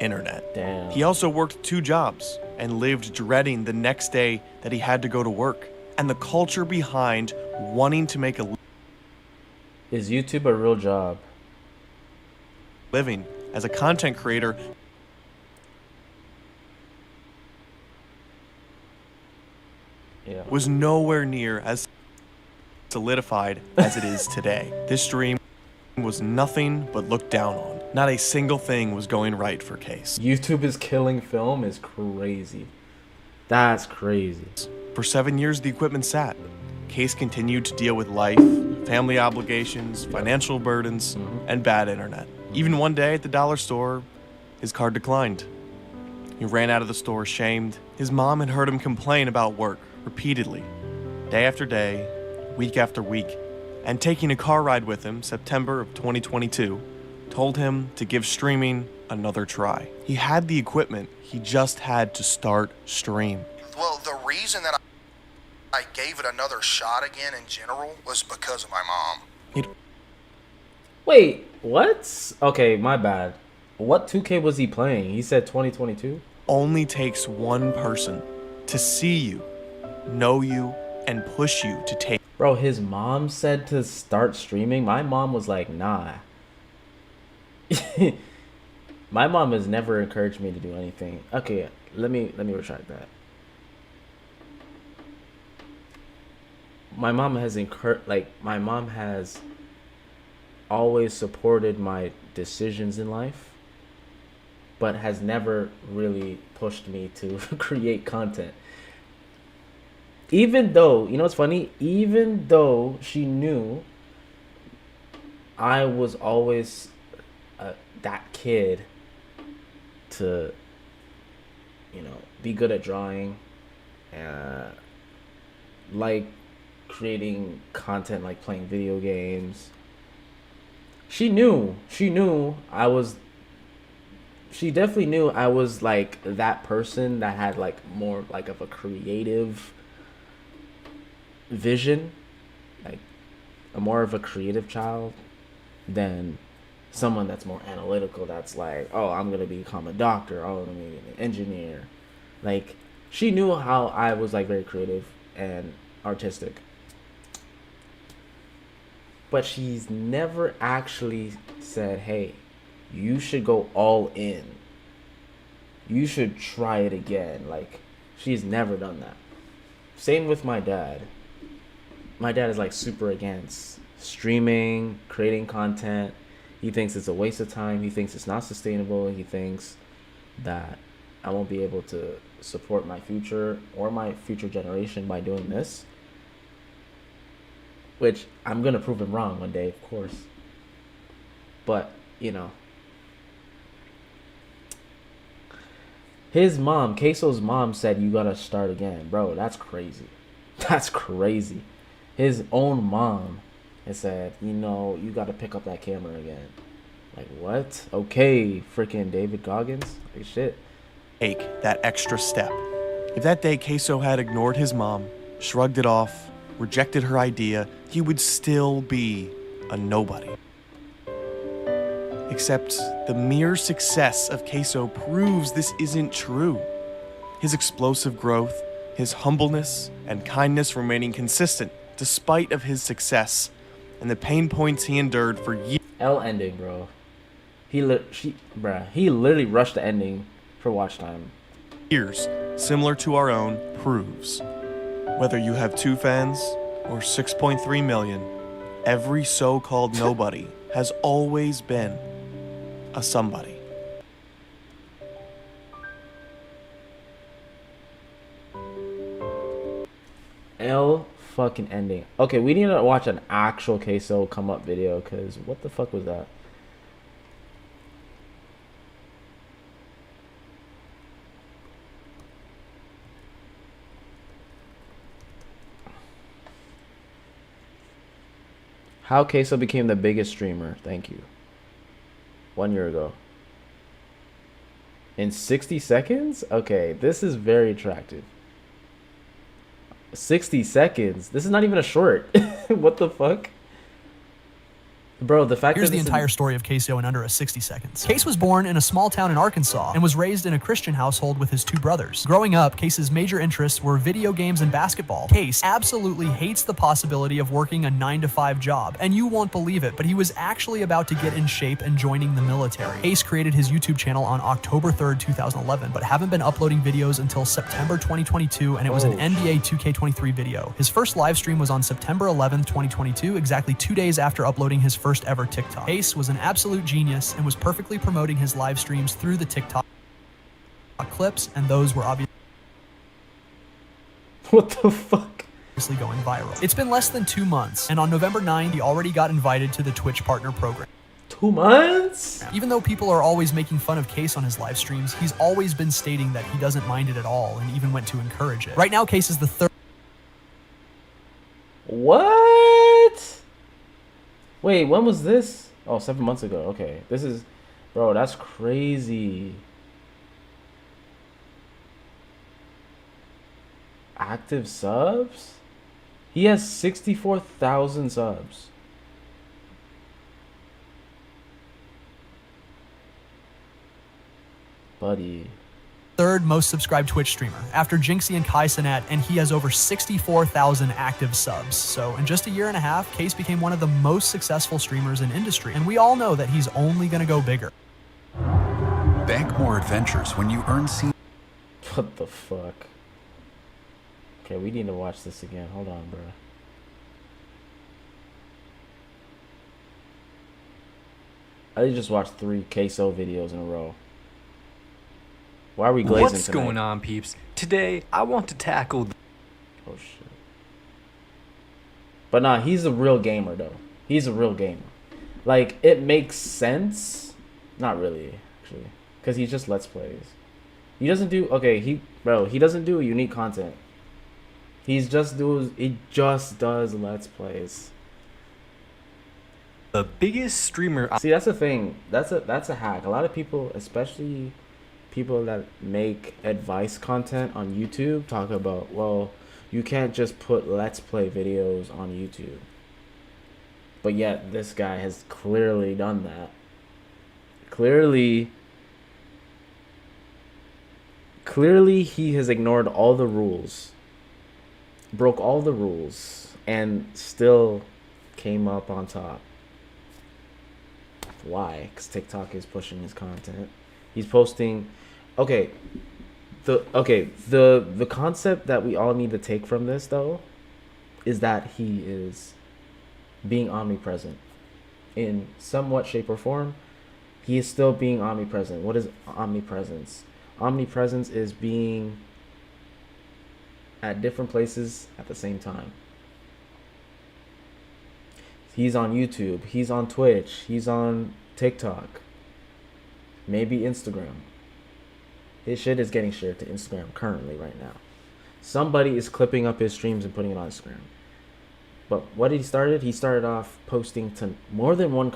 internet. Damn. He also worked 2 jobs and lived dreading the next day that he had to go to work. And the culture behind wanting to make a Is YouTube a real job? living as a content creator was nowhere near as solidified as it is today. This dream was nothing but looked down on. Not a single thing was going right for Case. YouTube is killing film is crazy. That's crazy. For 7 years, the equipment sat. Case continued to deal with life, family obligations, financial burdens, and bad internet. Even one day at the dollar store, his card declined. He ran out of the store shamed. His mom had heard him complain about work repeatedly, day after day, week after week, and taking a car ride with him, September of 2022, told him to give streaming another try. He had the equipment, he just had to start Stream. Well, the reason that I gave it another shot again in general was because of my mom. Wait, what? Okay, my bad. What 2K was he playing? He said 2022? Only takes one person to see you, know you, and push you to take. Bro, his mom said to start streaming. My mom was like, nah. My mom has never encouraged me to do anything. Okay, let me retract that. My mom has my mom has always supported my decisions in life, but has never really pushed me to create content. Even though, you know what's funny? Even though she knew I was always that kid to, you know, be good at drawing, like creating content, like playing video games. She definitely knew I was like that person that had like more like of a creative vision, like more of a creative child than someone that's more analytical, that's like, oh, I'm gonna become a doctor, oh, I'm gonna be an engineer. Like, she knew how I was like very creative and artistic, but she's never actually said, hey, you should go all in, you should try it again. Like, she's never done that. Same with my dad. My dad is like super against streaming, creating content. He thinks it's a waste of time. He thinks it's not sustainable. He thinks that I won't be able to support my future or my future generation by doing this. Which I'm going to prove him wrong one day, of course. But, you know. His mom, Queso's mom, said you got to start again. Bro, that's crazy. That's crazy. His own mom and said, you know, you got to pick up that camera again. Like, what? Okay, freaking David Goggins. Like, shit. Take that extra step. If that day Queso had ignored his mom, shrugged it off, rejected her idea, he would still be a nobody. Except the mere success of Queso proves this isn't true. His explosive growth, his humbleness, and kindness remaining consistent despite of his success, and the pain points he endured for years. L ending, bro. He literally rushed the ending for watch time. Years, similar to our own, proves. Whether you have 2 fans or 6.3 million, every so-called nobody has always been a somebody. L fucking ending. Okay, we need to watch an actual Queso come up video, because what the fuck was that? How Queso became the biggest streamer. Thank you. 1 year ago. In 60 seconds? Okay, this is very attractive. 60 seconds? This is not even a short. What the fuck? Bro, the fact Here's that the entire story of Queso in under a 60 seconds. Case was born in a small town in Arkansas and was raised in a Christian household with his 2 brothers. Growing up, Case's major interests were video games and basketball. Case absolutely hates the possibility of working a 9-to-5 job, and you won't believe it, but he was actually about to get in shape and joining the military. Case created his YouTube channel on October 3rd, 2011, but haven't been uploading videos until September 2022, and it was an NBA 2K23 video. His first live stream was on September 11th, 2022, exactly 2 days after uploading his first ever TikTok. Ace was an absolute genius and was perfectly promoting his live streams through the TikTok clips, and those were obviously what the fuck? Going viral. It's been less than 2 months, and on November 9, he already got invited to the Twitch Partner Program. 2 months? Even though people are always making fun of Case on his live streams, he's always been stating that he doesn't mind it at all and even went to encourage it. Right now, Case is the third. What? Wait, when was this? Oh, 7 months ago. Okay. This is... Bro, that's crazy. Active subs? He has 64,000 subs. Buddy. Third most subscribed Twitch streamer after Jinxie and Kai Cenat, and he has over 64,000 active subs. So in just a year and a half, Case became one of the most successful streamers in industry, and we all know that he's only gonna go bigger. Bank more adventures when you earn What the fuck? Okay, we need to watch this again. Hold on, bro. I just watched 3 queso videos in a row. Why are we glazing What's tonight? going on, peeps? Today, I want to tackle... Oh, shit. But nah, he's a real gamer, though. He's a real gamer. Like, it makes sense. Not really, actually. Because he just Let's Plays. He doesn't do... Okay, he doesn't do unique content. He just does Let's Plays. The biggest streamer... See, that's the thing. That's a hack. A lot of people, especially... people that make advice content on YouTube, talk about, well, you can't just put Let's Play videos on YouTube. But yet, this guy has clearly done that. Clearly, he has ignored all the rules, broke all the rules, and still came up on top. Why? Because TikTok is pushing his content. He's posting... Okay, the concept that we all need to take from this, though, is that he is being omnipresent in somewhat shape or form. He is still being omnipresent. What is omnipresence? Omnipresence is being at different places at the same time. He's on YouTube. He's on Twitch. He's on TikTok. Maybe Instagram. His shit is getting shared to Instagram currently right now. Somebody is clipping up his streams and putting it on Instagram. But what he started? He started off posting to more than one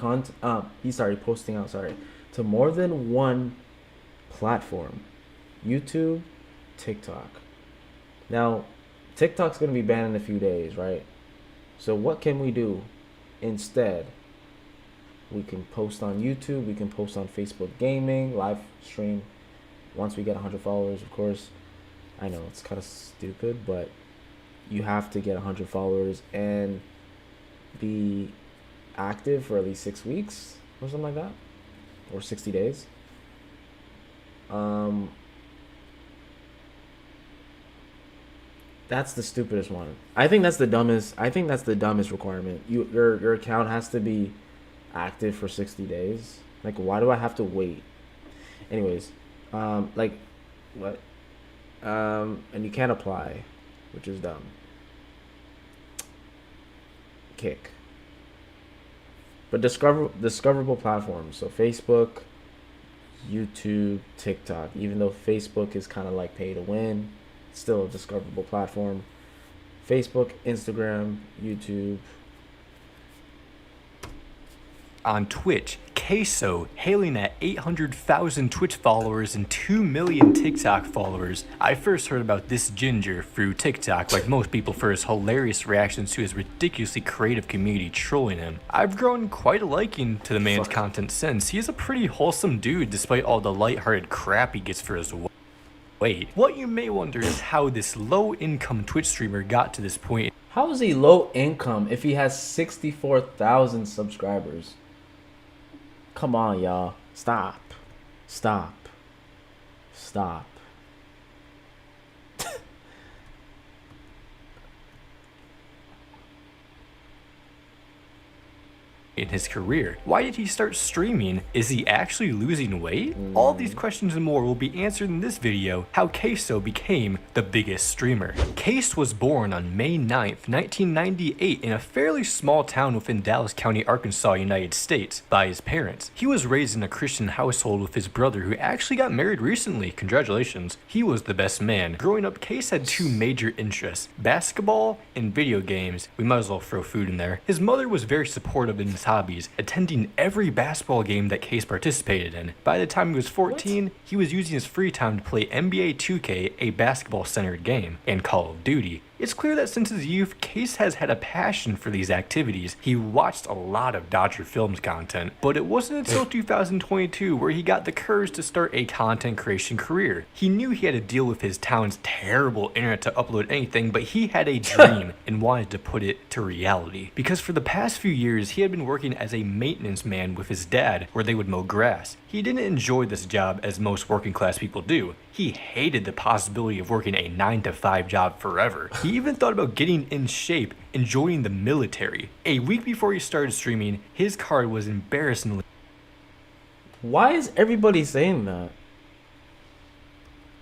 he started posting out, to more than one platform. YouTube, TikTok. Now, TikTok's going to be banned in a few days, right? So what can we do instead? We can post on YouTube. We can post on Facebook Gaming, live stream. Once we get 100 followers, of course. I know it's kind of stupid, but you have to get 100 followers and be active for at least 6 weeks or something like that, or 60 days. That's the stupidest one. I think that's the dumbest requirement. Your account has to be active for 60 days. Like, why do I have to wait? Anyways, like, what? And you can't apply, which is dumb. Kick. But discoverable platforms. So Facebook, YouTube, TikTok. Even though Facebook is kind of like pay to win, it's still a discoverable platform. Facebook, Instagram, YouTube. On Twitch, Queso, hailing at 800,000 Twitch followers and 2 million TikTok followers. I first heard about this ginger through TikTok, like most people, for his hilarious reactions to his ridiculously creative community trolling him. I've grown quite a liking to the man's content since. He is a pretty wholesome dude despite all the lighthearted crap he gets for his weight. What you may wonder is how this low-income Twitch streamer got to this point. How is he low income if he has 64,000 subscribers? Come on, y'all. Stop. in his career. Why did he start streaming? Is he actually losing weight? All these questions and more will be answered in this video, how Queso became the biggest streamer. Case was born on May 9th, 1998 in a fairly small town within Dallas County, Arkansas, United States, by his parents. He was raised in a Christian household with his brother who actually got married recently. Congratulations. He was the best man. Growing up, Case had two major interests, basketball and video games. We might as well throw food in there. His mother was very supportive in his hobbies, attending every basketball game that Case participated in. By the time he was 14, he was using his free time to play NBA 2K, a basketball-centered game, and Call of Duty. It's clear that since his youth, Case has had a passion for these activities. He watched a lot of Dodger Films content, but it wasn't until 2022 where he got the courage to start a content creation career. He knew he had to deal with his town's terrible internet to upload anything, but he had a dream and wanted to put it to reality. Because for the past few years, he had been working as a maintenance man with his dad, where they would mow grass. He didn't enjoy this job as most working class people do. He hated the possibility of working a 9-to-5 job forever. He even thought about getting in shape and joining the military. A week before he started streaming, his card was embarrassingly... Why is everybody saying that?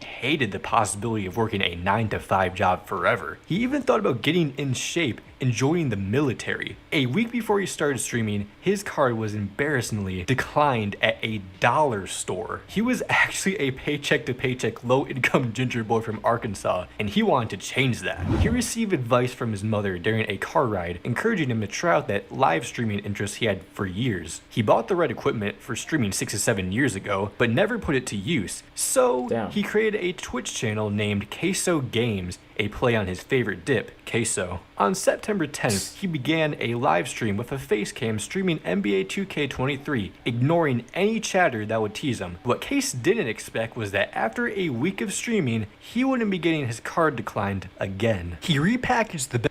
Hated the possibility of working a 9-to-5 job forever. He even thought about getting in shape and joining the military. A week before he started streaming, his card was embarrassingly declined at a dollar store. He was actually a paycheck-to-paycheck low-income ginger boy from Arkansas, and he wanted to change that. He received advice from his mother during a car ride, encouraging him to try out that live streaming interest he had for years. He bought the right equipment for streaming 6 to 7 years ago, but never put it to use. So he created a Twitch channel named Queso Games, a play on his favorite dip, queso. On September 10th, he began a live stream with a face cam streaming NBA 2K23, ignoring any chatter that would tease him. What Case didn't expect was that after a week of streaming, he wouldn't be getting his card declined again. He repackaged the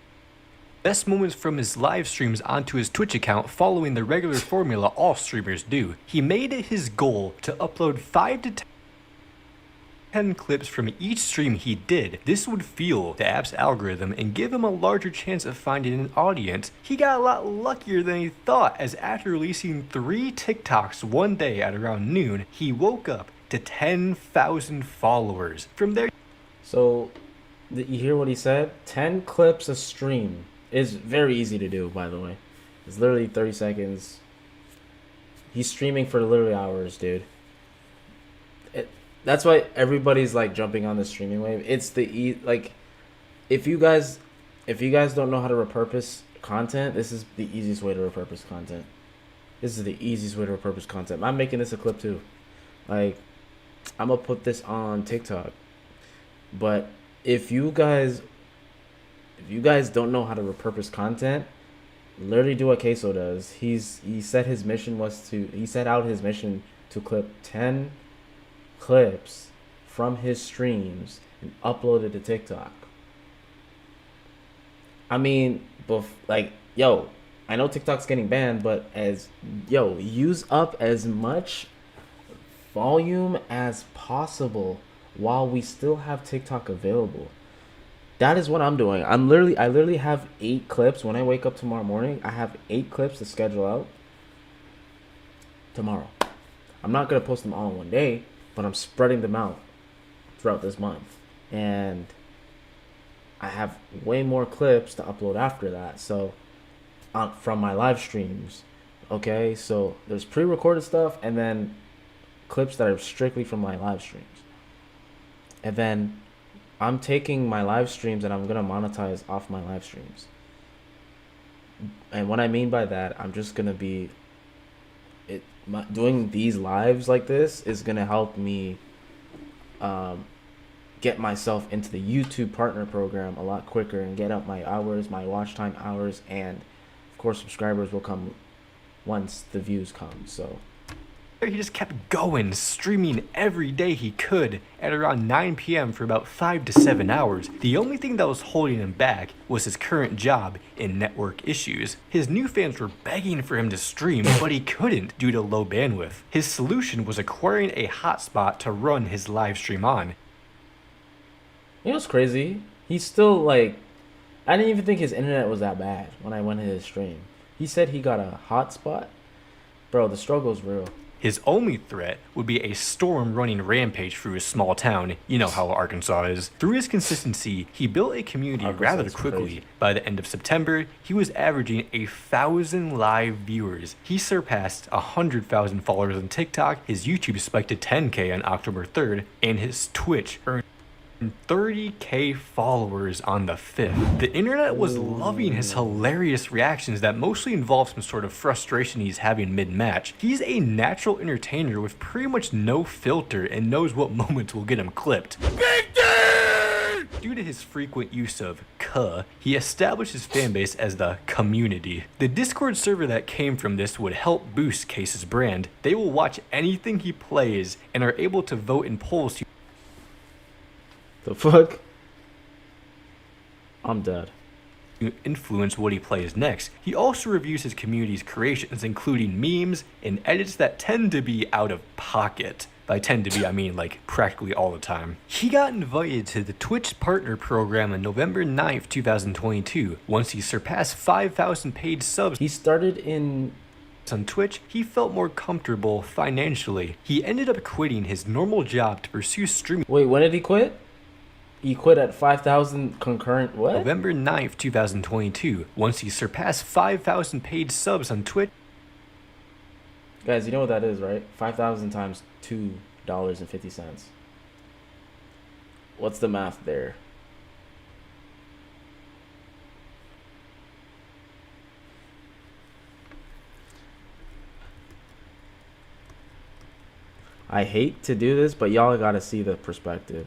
best moments from his live streams onto his Twitch account, following the regular formula all streamers do. He made it his goal to upload 5 to 10 clips from each stream he did. This would fuel the app's algorithm and give him a larger chance of finding an audience. He got a lot luckier than he thought, as after releasing 3 TikToks one day at around noon, he woke up to 10,000 followers. From there... So, you hear what he said? 10 clips a stream is very easy to do, by the way. It's literally 30 seconds. He's streaming for literally hours, dude. That's why everybody's like jumping on the streaming wave. It's the like, if you guys don't know how to repurpose content, this is the easiest way to repurpose content. This is the easiest way to repurpose content. I'm making this a clip too. Like, I'm gonna put this on TikTok. But if you guys don't know how to repurpose content, literally do what Queso does. He set out his mission to clip 10 clips from his streams and upload it to TikTok. I mean, I know TikTok's getting banned, but use up as much volume as possible while we still have TikTok available. That is what I'm doing. I literally have 8 clips. When I wake up tomorrow morning, I have 8 clips to schedule out tomorrow. I'm not gonna post them all in one day, but I'm spreading them out throughout this month. And I have way more clips to upload after that. So, from my live streams, okay? So, there's pre-recorded stuff and then clips that are strictly from my live streams. And then I'm taking my live streams and I'm going to monetize off my live streams. And what I mean by that, I'm just going to be... doing these lives like this is going to help me get myself into the YouTube partner program a lot quicker and get up my hours, my watch time hours, and of course subscribers will come once the views come. So he just kept going, streaming every day he could at around 9 p.m. for about 5 to 7 hours. The only thing that was holding him back was his current job and network issues. His new fans were begging for him to stream, but he couldn't due to low bandwidth. His solution was acquiring a hotspot to run his live stream on. You know what's crazy? He's still I didn't even think his internet was that bad when I went to his stream. He said he got a hotspot. Bro, the struggle's real. His only threat would be a storm running rampage through his small town. You know how Arkansas is. Through his consistency, he built a community rather quickly. Crazy. By the end of September, he was averaging 1,000 live viewers. He surpassed 100,000 followers on TikTok. His YouTube spiked to 10K on October 3rd, and his Twitch earned 30K followers on the 5th. The internet was loving his hilarious reactions that mostly involve some sort of frustration he's having mid-match. He's a natural entertainer with pretty much no filter and knows what moments will get him clipped. Due to his frequent use of "cuh," he established his fanbase as the community. The Discord server that came from this would help boost Case's brand. They will watch anything he plays and are able to vote in polls to The fuck? I'm dead. influence what he plays next. He also reviews his community's creations, including memes and edits that tend to be out of pocket. By tend to be, I mean like practically all the time. He got invited to the Twitch Partner Program on November 9th, 2022. Once he surpassed 5,000 paid subs, he started in on Twitch, he felt more comfortable financially. He ended up quitting his normal job to pursue streaming. Wait, when did he quit? He quit at 5,000 concurrent what? November 9th, 2022. Once he surpassed 5,000 paid subs on Twitch. Guys, you know what that is, right? 5,000 times $2.50. What's the math there? I hate to do this, but y'all gotta see the perspective.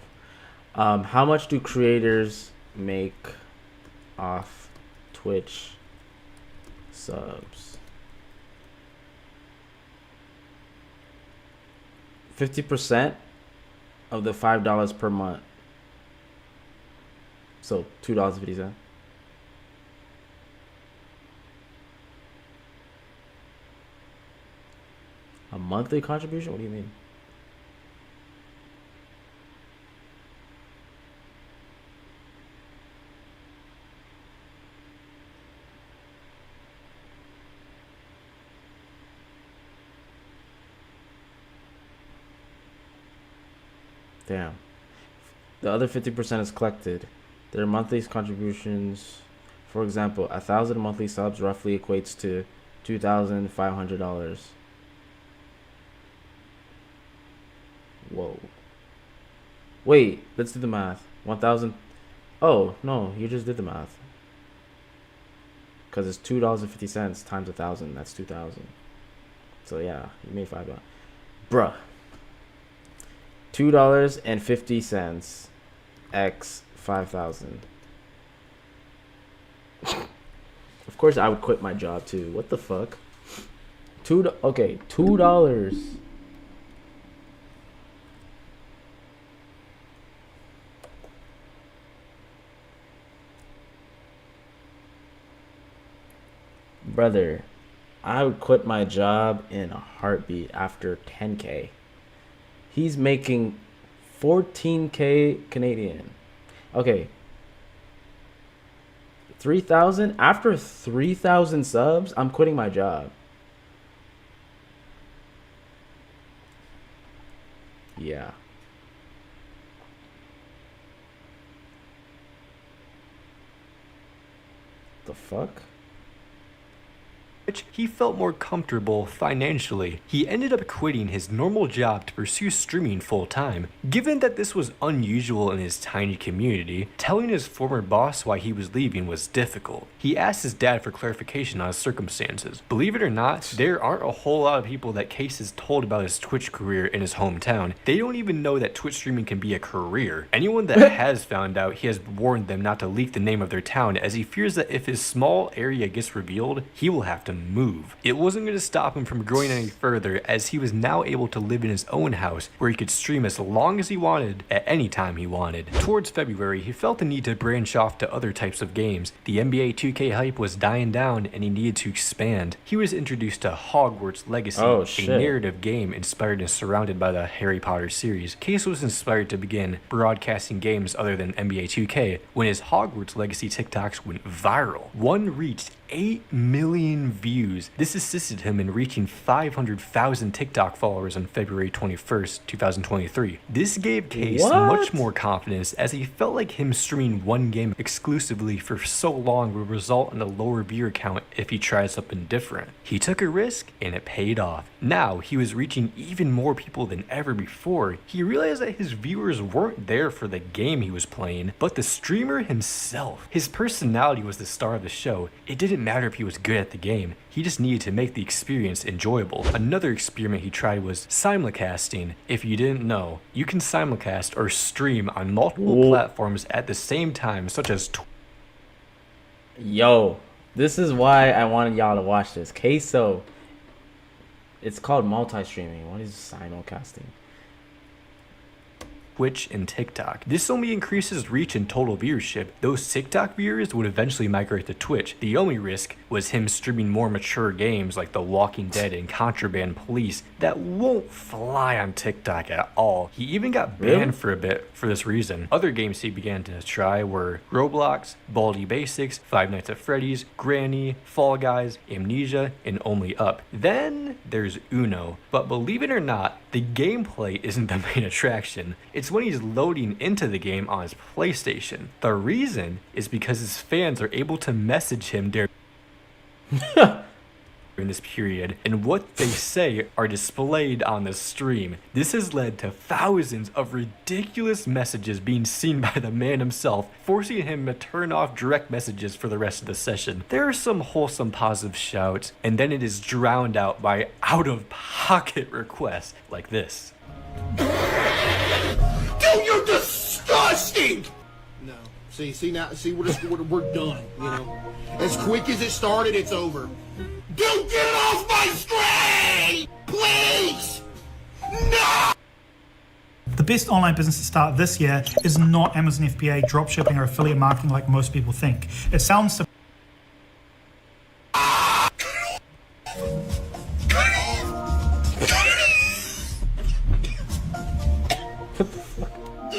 How much do creators make off Twitch subs? 50% of the $5 per month. So $2.50. A monthly contribution? What do you mean? Damn. The other 50% is collected. Their monthly contributions, for example, 1,000 monthly subs roughly equates to $2,500. Whoa. Wait, let's do the math. 1,000. Oh, no, you just did the math. Because it's $2.50 times 1,000. That's 2,000. So yeah, you made $5. Bruh. $2.50 x 5,000. Of course, I would quit my job too. What the fuck? Okay, $2. Brother, I would quit my job in a heartbeat after 10K. He's making 14K Canadian. Okay. 3,000? After 3,000 subs, I'm quitting my job. Yeah. The fuck? He felt more comfortable financially. He ended up quitting his normal job to pursue streaming full-time. Given that this was unusual in his tiny community, telling his former boss why he was leaving was difficult. He asked his dad for clarification on his circumstances. Believe it or not, there aren't a whole lot of people that Case has told about his Twitch career in his hometown. They don't even know that Twitch streaming can be a career. Anyone that has found out, he has warned them not to leak the name of their town, as he fears that if his small area gets revealed, he will have to move. It wasn't going to stop him from growing any further, as he was now able to live in his own house where he could stream as long as he wanted at any time he wanted. Towards February, he felt the need to branch off to other types of games. The NBA 2K hype was dying down and he needed to expand. He was introduced to Hogwarts Legacy, a narrative game inspired and surrounded by the Harry Potter series. Case was inspired to begin broadcasting games other than NBA 2K when his Hogwarts Legacy TikToks went viral. One reached 8 million views. This assisted him in reaching 500,000 TikTok followers on February 21st, 2023. This gave Case much more confidence, as he felt like him streaming one game exclusively for so long would result in a lower viewer count if he tried something different. He took a risk and it paid off. Now he was reaching even more people than ever before. He realized that his viewers weren't there for the game he was playing, but the streamer himself. His personality was the star of the show. It didn't matter if he was good at the game, he just needed to make the experience enjoyable. Another experiment he tried was simulcasting. If you didn't know, you can simulcast or stream on multiple platforms at the same time, such as Yo, this is why I wanted y'all to watch this. Queso. It's called multi-streaming. What is simulcasting? Twitch and TikTok. This only increases reach and total viewership. Those TikTok viewers would eventually migrate to Twitch. The only risk was him streaming more mature games like The Walking Dead and Contraband Police that won't fly on TikTok at all. He even got banned for a bit for this reason. Other games he began to try were Roblox, Baldi Basics, Five Nights at Freddy's, Granny, Fall Guys, Amnesia, and Only Up. Then there's Uno. But believe it or not, the gameplay isn't the main attraction. It's when he's loading into the game on his PlayStation. The reason is because his fans are able to message him during this period, and what they say are displayed on the stream. This has led to thousands of ridiculous messages being seen by the man himself, forcing him to turn off direct messages for the rest of the session. There are some wholesome positive shouts, and then it is drowned out by out-of-pocket requests like this. Dude, you're disgusting! No. See now, we're done, you know? As quick as it started, it's over. Dude, get it off my screen! Please! No! The best online business to start this year is not Amazon FBA, dropshipping, or affiliate marketing like most people think. It sounds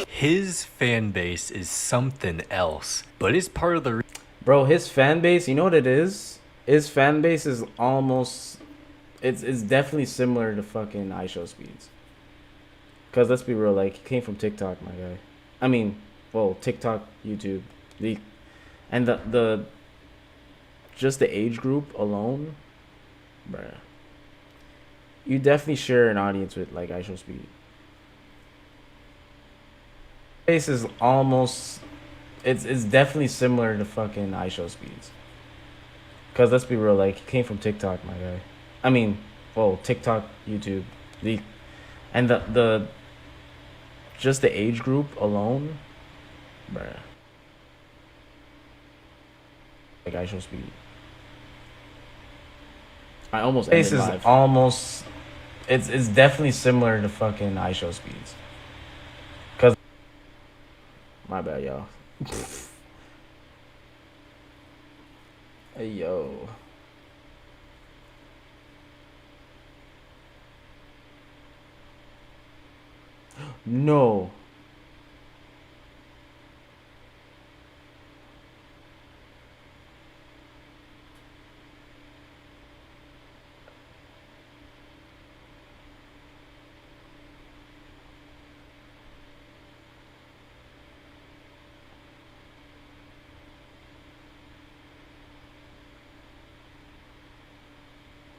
His fan base is something else, but it's part of the... Bro, his fan base, you know what it is? His fan base is almost... It's definitely similar to fucking iShowSpeed's. Because let's be real, like, he came from TikTok, my guy. I mean, well, TikTok, YouTube. And the just the age group alone, bruh. You definitely share an audience with, like, iShowSpeed. Face is almost... It's definitely similar to fucking iShowSpeed's. Because let's be real, like, he came from TikTok, my guy. I mean, well, TikTok, YouTube. And the just the age group alone, bruh. Like, iShowSpeed. I almost ended live. Is almost... It's definitely similar to fucking iShowSpeed's. Cause... My bad, y'all. Hey, yo. No.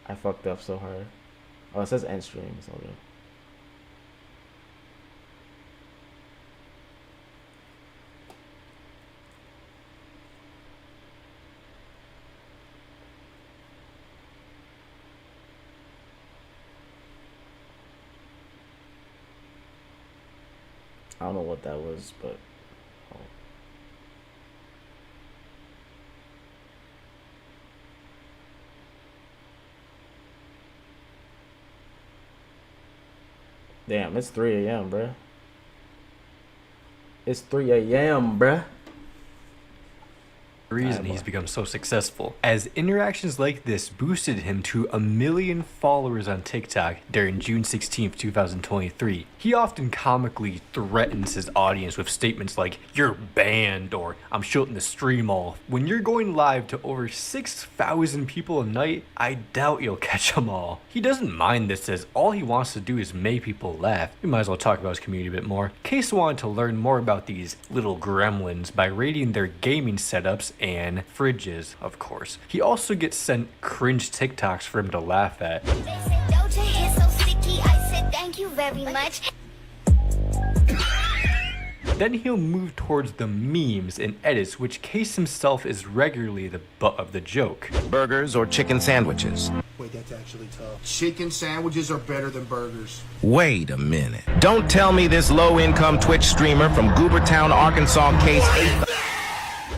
I fucked up so hard. Oh, it says end stream. It's all good. I don't know what that was, but... Oh. Damn, it's 3 a.m., bruh. It's 3 a.m., bruh. reason he's become so successful, as interactions like this boosted him to 1 million followers on TikTok during June 16th, 2023. He often comically threatens his audience with statements like, "You're banned," or "I'm shutting the stream off." When you're going live to over 6,000 people a night, I doubt you'll catch them all. He doesn't mind this, as all he wants to do is make people laugh. We might as well talk about his community a bit more. Case wanted to learn more about these little gremlins by rating their gaming setups and fridges, of course. He also gets sent cringe TikToks for him to laugh at. Thank you very much. Then he'll move towards the memes and edits, which Case himself is regularly the butt of the joke. Burgers or chicken sandwiches? Wait, that's actually tough. Chicken sandwiches are better than burgers. Wait a minute. Don't tell me this low-income Twitch streamer from Goobertown, Arkansas, Case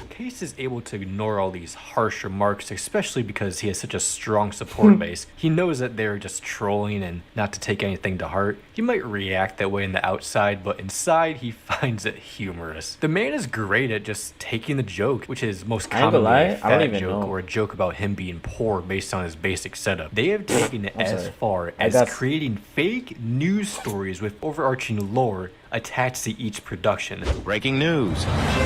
Case is able to ignore all these harsh remarks, especially because he has such a strong support base. He knows that they're just trolling and not to take anything to heart. He might react that way in the outside, but inside he finds it humorous. The man is great at just taking the joke, which is most commonly a fat joke or a joke about him being poor based on his basic setup. They have taken it as far as creating fake news stories with overarching lore attached to each production. Breaking news.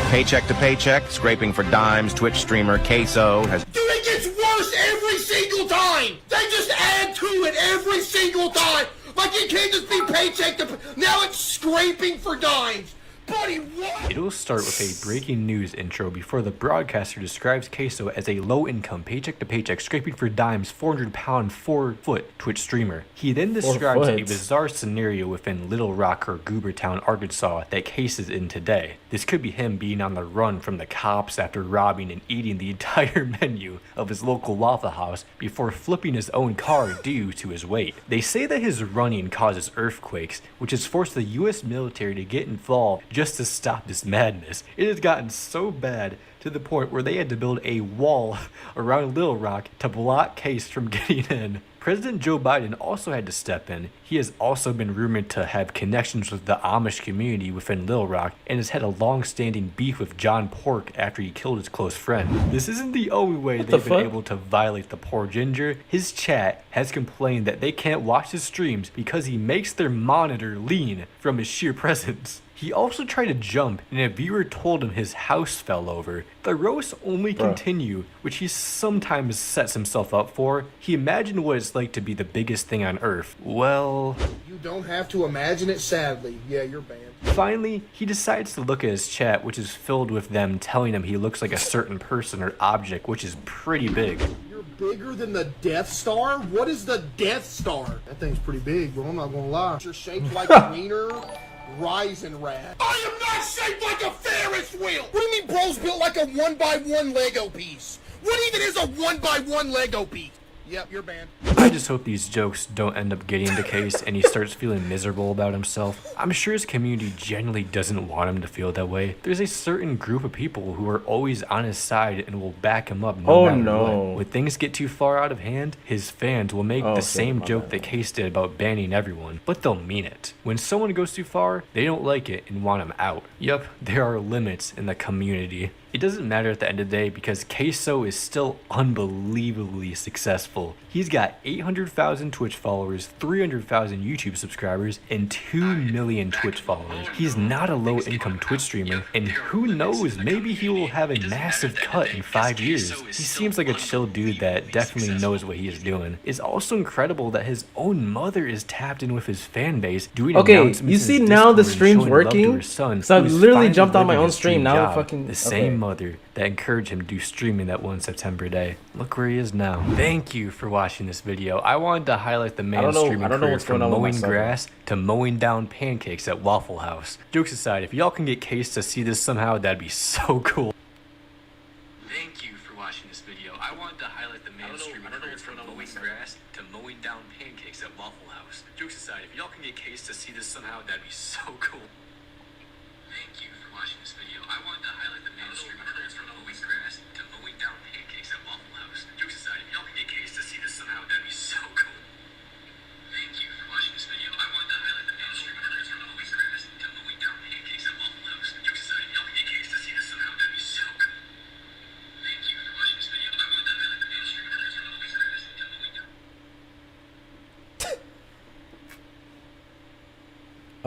Paycheck to paycheck, scraping for dimes, Twitch streamer Queso has... Dude, it gets worse every single time! They just add to it every single time! Like it can't just be paycheck to... Now it's scraping for dimes! Buddy, what? It'll start with a breaking news intro before the broadcaster describes Queso as a low-income, paycheck-to-paycheck, scraping for dimes, 400-pound, 4-foot Twitch streamer. He then describes a bizarre scenario within Little Rock or Goobertown, Arkansas that Case is in today. This could be him being on the run from the cops after robbing and eating the entire menu of his local Waffle House before flipping his own car due to his weight. They say that his running causes earthquakes, which has forced the US military to get involved just to stop this madness. It has gotten so bad to the point where they had to build a wall around Little Rock to block Case from getting in. President Joe Biden also had to step in. He has also been rumored to have connections with the Amish community within Little Rock and has had a long-standing beef with John Pork after he killed his close friend. This isn't the only way they've been able to violate the poor ginger. His chat has complained that they can't watch his streams because he makes their monitor lean from his sheer presence. He also tried to jump, and a viewer told him his house fell over. The roasts only continue, which he sometimes sets himself up for. He imagined what it's like to be the biggest thing on Earth. Well... You don't have to imagine it, sadly. Yeah, you're banned. Finally, he decides to look at his chat, which is filled with them telling him he looks like a certain person or object, which is pretty big. You're bigger than the Death Star? What is the Death Star? That thing's pretty big, bro. I'm not gonna lie. You're shaped like a wiener. Rising rat. I am not shaped like a Ferris wheel! What do you mean bro's built like a 1x1 Lego piece? What even is a 1x1 Lego piece? Yep, you're banned. I just hope these jokes don't end up getting to Case and he starts feeling miserable about himself. I'm sure his community generally doesn't want him to feel that way. There's a certain group of people who are always on his side and will back him up no matter what. When things get too far out of hand, his fans will make the same joke that Case did about banning everyone, but they'll mean it. When someone goes too far, they don't like it and want him out. Yup, there are limits in the community. It doesn't matter at the end of the day because Queso is still unbelievably successful. He's got 800,000 Twitch followers, 300,000 YouTube subscribers, and 2 million Twitch followers. He's not a low-income Twitch streamer, and who knows, maybe he will have a massive cut in 5 years. He seems like a chill dude that definitely knows what he is doing. It's also incredible that his own mother is tapped in with his fan base, doing announcements you see now the stream's working? So I've literally jumped on my own stream now. The same mother that encouraged him to do streaming that one September day. Look where he is now. Thank you for watching this video. I wanted to highlight the man's streaming career from mowing grass to mowing down pancakes at Waffle House. Jokes aside, if y'all can get Case to see this somehow, that'd be so cool. Thank you for watching this video. I wanted to highlight the man's streaming career from mowing grass to mowing down pancakes at Waffle House. Jokes aside, if y'all can get Case to see this somehow, that'd be so cool. Thank you for watching this video. I wanted to highlight the man's streaming career from mowing grass to mowing down pancakes at Waffle House. Jokes aside, if y'all can get Case to see this somehow, that'd be so cool. Thank you for watching this video. I wanted to highlight the man's streaming career from mowing grass to mowing down pancakes at Waffle House. Jokes aside, if y'all can get Case to see this somehow, that'd be so cool.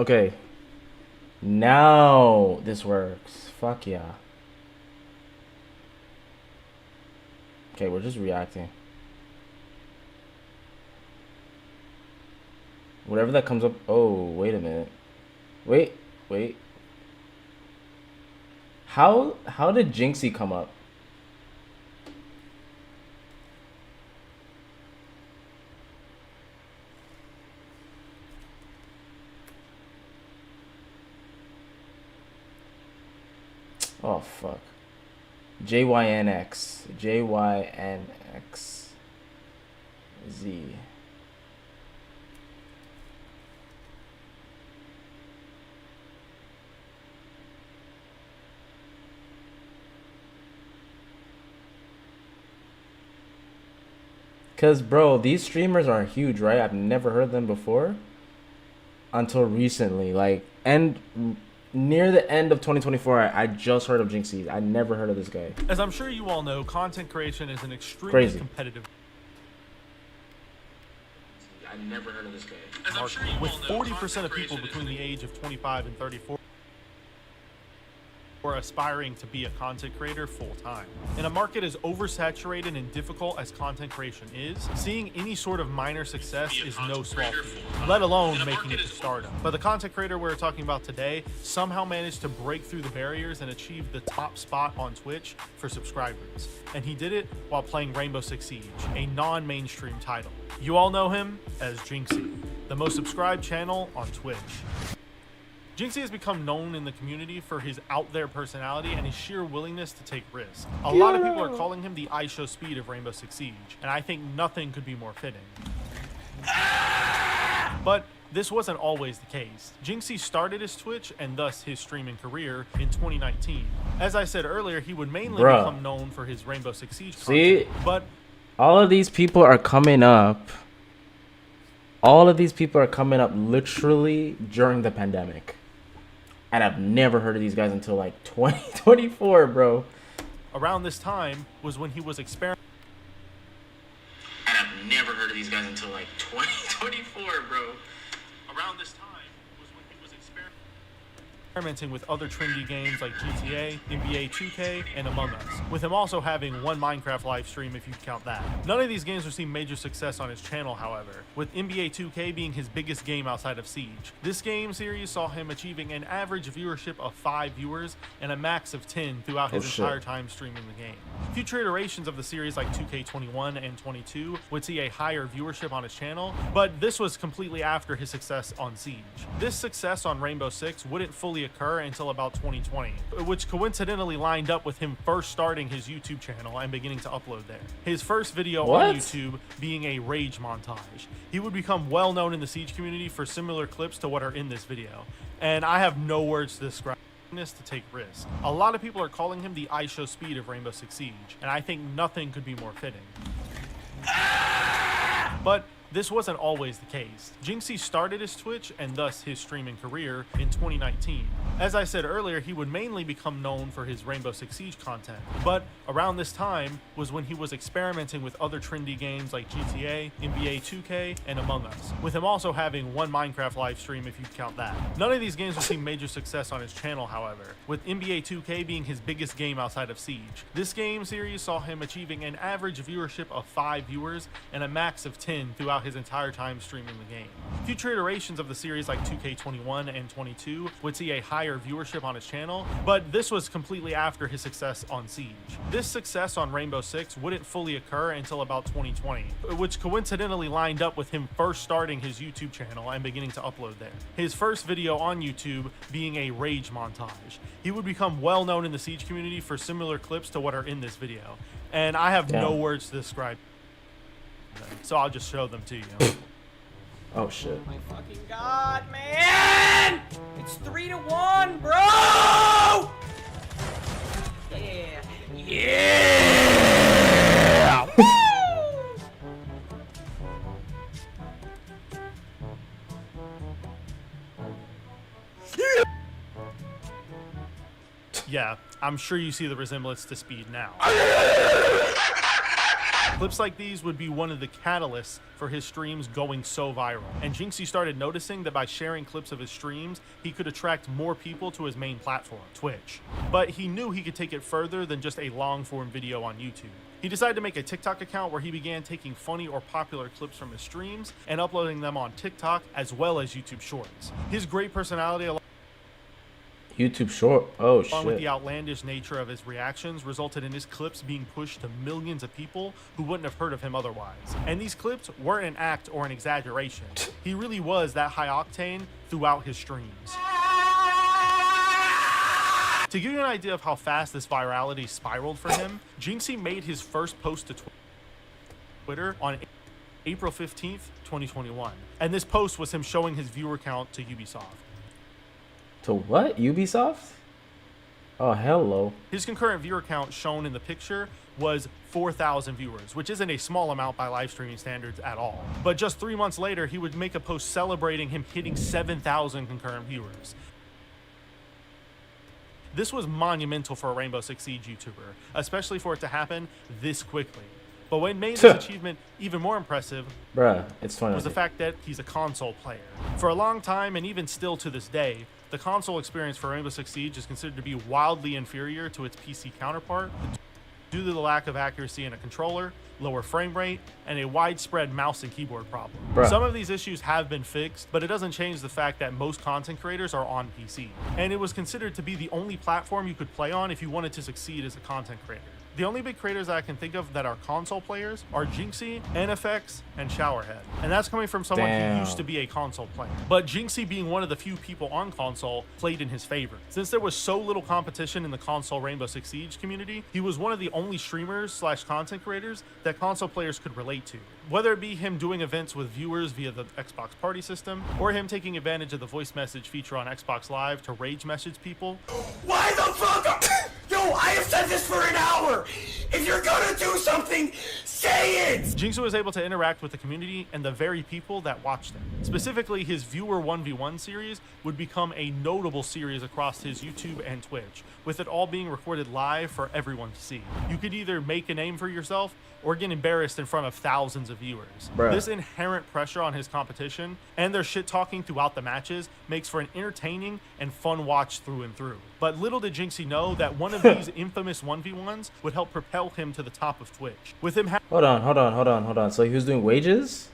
Okay. Now this works. Fuck yeah. Okay, we're just reacting. Whatever that comes up. Oh, wait a minute. Wait. How did Jinxie come up? Oh fuck. JYNX Z. Cause bro, these streamers are huge, right? I've never heard them before until recently. Like, near the end of 2024, I just heard of Jinxie. I never heard of this guy. As I'm sure you all know, content creation is an extremely competitive. I never heard of this guy. With 40% of people between the age of 25 and 34 or aspiring to be a content creator full-time. In a market as oversaturated and difficult as content creation is, seeing any sort of minor success is no small feat, let alone making it to stardom. But the content creator we're talking about today somehow managed to break through the barriers and achieve the top spot on Twitch for subscribers. And he did it while playing Rainbow Six Siege, a non-mainstream title. You all know him as Jinxie, the most subscribed channel on Twitch. Jinxie has become known in the community for his out-there personality and his sheer willingness to take risks. A lot of people are calling him the IShowSpeed of Rainbow Six Siege, and I think nothing could be more fitting. But this wasn't always the case. Jinxie started his Twitch and thus his streaming career in 2019. As I said earlier, he would mainly become known for his Rainbow Six Siege content, but all of these people are coming up. All of these people are coming up literally during the pandemic. And I've never heard of these guys until like 2024, bro. Around this time was when he was experimenting. And I've never heard of these guys until like 2024, bro. Around this time was when he was experimenting with other trendy games like GTA, NBA 2K, and Among Us, with him also having one Minecraft live stream if you count that. None of these games received major success on his channel, however, with NBA 2K being his biggest game outside of Siege. This game series saw him achieving an average viewership of 5 viewers and a max of 10 throughout his entire time streaming the game. Future iterations of the series like 2K21 and 22 would see a higher viewership on his channel, but this was completely after his success on Siege. This success on Rainbow Six wouldn't fully occur until about 2020, which coincidentally lined up with him first starting his YouTube channel and beginning to upload there. His first video on YouTube being a rage montage. He would become well known in the Siege community for similar clips to what are in this video, and I have no words to describe this to take risks. A lot of people are calling him the IShowSpeed of Rainbow Six Siege, and I think nothing could be more fitting. But this wasn't always the case. Jinxie started his Twitch and thus his streaming career in 2019. As I said earlier, he would mainly become known for his Rainbow Six Siege content, but around this time was when he was experimenting with other trendy games like GTA, NBA 2K, and Among Us, with him also having one Minecraft live stream if you count that. None of these games received major success on his channel, however, with NBA 2K being his biggest game outside of Siege. This game series saw him achieving an average viewership of 5 viewers and a max of 10 throughout his entire time streaming the game. Future iterations of the series like 2K21 and 22 would see a higher viewership on his channel, but this was completely after his success on Siege. This success on Rainbow Six wouldn't fully occur until about 2020, which coincidentally lined up with him first starting his YouTube channel and beginning to upload there. His first video on YouTube being a rage montage. He would become well known in the Siege community for similar clips to what are in this video, and I have no words to describe them, so I'll just show them to you. Oh shit. Oh my fucking god, man! It's 3-1, bro! Yeah. Yeah! Woo! Yeah, I'm sure you see the resemblance to Speed now. Clips like these would be one of the catalysts for his streams going so viral. And Jynxzi started noticing that by sharing clips of his streams, he could attract more people to his main platform, Twitch. But he knew he could take it further than just a long-form video on YouTube. He decided to make a TikTok account where he began taking funny or popular clips from his streams and uploading them on TikTok as well as YouTube Shorts. His great personality YouTube Short. Oh shit. Along with the outlandish nature of his reactions resulted in his clips being pushed to millions of people who wouldn't have heard of him otherwise. And these clips weren't an act or an exaggeration. He really was that high octane throughout his streams. To give you an idea of how fast this virality spiraled for him, Jynxzi made his first post to Twitter on April 15th, 2021. And this post was him showing his viewer count to Ubisoft. To what? Ubisoft? Oh, hello. His concurrent viewer count shown in the picture was 4,000 viewers, which isn't a small amount by live streaming standards at all. But just 3 months later, he would make a post celebrating him hitting 7,000 concurrent viewers. This was monumental for a Rainbow Six Siege YouTuber, especially for it to happen this quickly. But what made this achievement even more impressive was the fact that he's a console player. For a long time, and even still to this day, the console experience for Rainbow Six Siege is considered to be wildly inferior to its PC counterpart due to the lack of accuracy in a controller, lower frame rate, and a widespread mouse and keyboard problem. Some of these issues have been fixed, but it doesn't change the fact that most content creators are on PC. And it was considered to be the only platform you could play on if you wanted to succeed as a content creator. The only big creators that I can think of that are console players are Jynxzi, NFX, and Showerhead. And that's coming from someone who used to be a console player. But Jynxzi, being one of the few people on console, played in his favor. Since there was so little competition in the console Rainbow Six Siege community, he was one of the only streamers / content creators that console players could relate to. Whether it be him doing events with viewers via the Xbox Party system, or him taking advantage of the voice message feature on Xbox Live to rage message people. Why the fuck? Yo, I have said this for an hour! If you're gonna do something, say it! Jynxzi was able to interact with the community and the very people that watched him. Specifically, his Viewer 1v1 series would become a notable series across his YouTube and Twitch, with it all being recorded live for everyone to see. You could either make a name for yourself or get embarrassed in front of thousands of viewers. This inherent pressure on his competition and their shit talking throughout the matches makes for an entertaining and fun watch through and through. But little did Jynxzi know that one of these infamous 1v1s would help propel him to the top of Twitch. With him Hold on. So he was doing wages?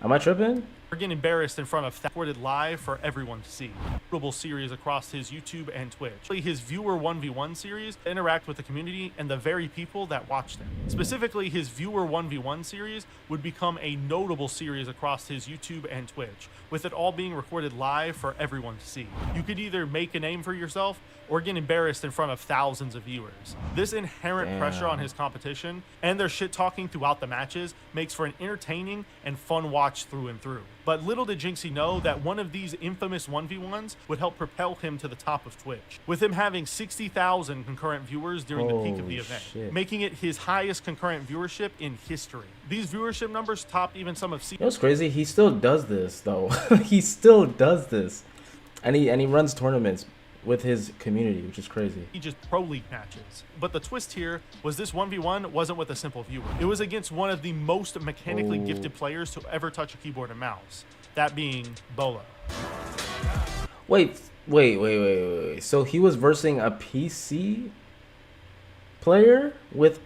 Am I tripping? Or getting embarrassed in front of recorded live for everyone to see. Notable series across his YouTube and Twitch. His Viewer 1v1 series interact with the community and the very people that watched him. Specifically, his Viewer 1v1 series would become a notable series across his YouTube and Twitch, with it all being recorded live for everyone to see. You could either make a name for yourself or get embarrassed in front of thousands of viewers. This inherent pressure on his competition and their shit talking throughout the matches makes for an entertaining and fun watch through and through. But little did Jynxzi know that one of these infamous 1v1s would help propel him to the top of Twitch, with him having 60,000 concurrent viewers during the peak of the event, making it his highest concurrent viewership in history. These viewership numbers topped even some of You know what's crazy? He still does this though. He still does this, and he runs tournaments with his community, which is crazy. Just pro league matches. But the twist here was this 1v1 wasn't with a simple viewer. It was against one of the most mechanically gifted players to ever touch a keyboard and mouse, that being Bolo. Wait. So he was versing a PC player with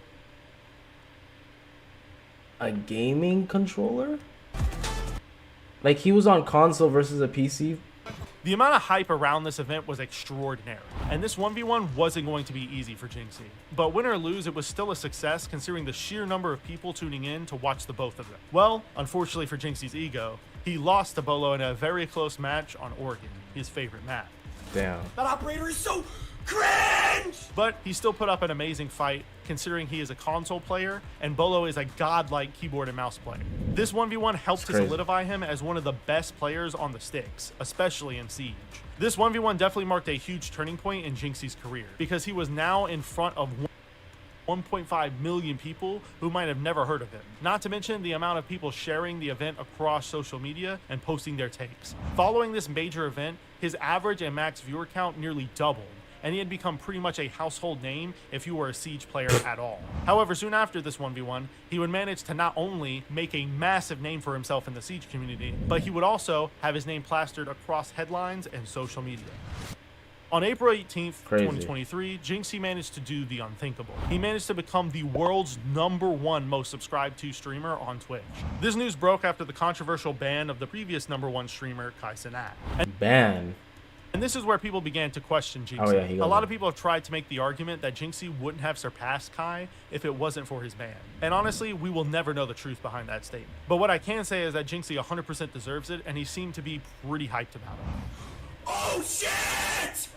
a gaming controller? Like he was on console versus a PC? The amount of hype around this event was extraordinary, and this 1v1 wasn't going to be easy for Jynxzi. But win or lose, it was still a success considering the sheer number of people tuning in to watch the both of them. Well, unfortunately for Jynxzi's ego, he lost to Bolo in a very close match on Oregon, his favorite map. Damn. That operator is so cringe! But he still put up an amazing fight considering he is a console player and Bolo is a godlike keyboard and mouse player. This 1v1 helped to solidify him as one of the best players on the sticks, especially in Siege. This 1v1 definitely marked a huge turning point in Jynxzi's career because he was now in front of 1.5 million people who might have never heard of him. Not to mention the amount of people sharing the event across social media and posting their takes. Following this major event, his average and max viewer count nearly doubled, and he had become pretty much a household name if you were a Siege player at all. However, soon after this 1v1, he would manage to not only make a massive name for himself in the Siege community, but he would also have his name plastered across headlines and social media. On April 18th, 2023, Jynxzi managed to do the unthinkable. He managed to become the world's #1 most subscribed to streamer on Twitch. This news broke after the controversial ban of the previous #1 streamer, Kai Cenat. Ban? And this is where people began to question Jynxzi. Oh, yeah, a lot of people have tried to make the argument that Jynxzi wouldn't have surpassed Kai if it wasn't for his ban. And honestly, we will never know the truth behind that statement. But what I can say is that Jynxzi 100% deserves it, and he seemed to be pretty hyped about it. Oh shit!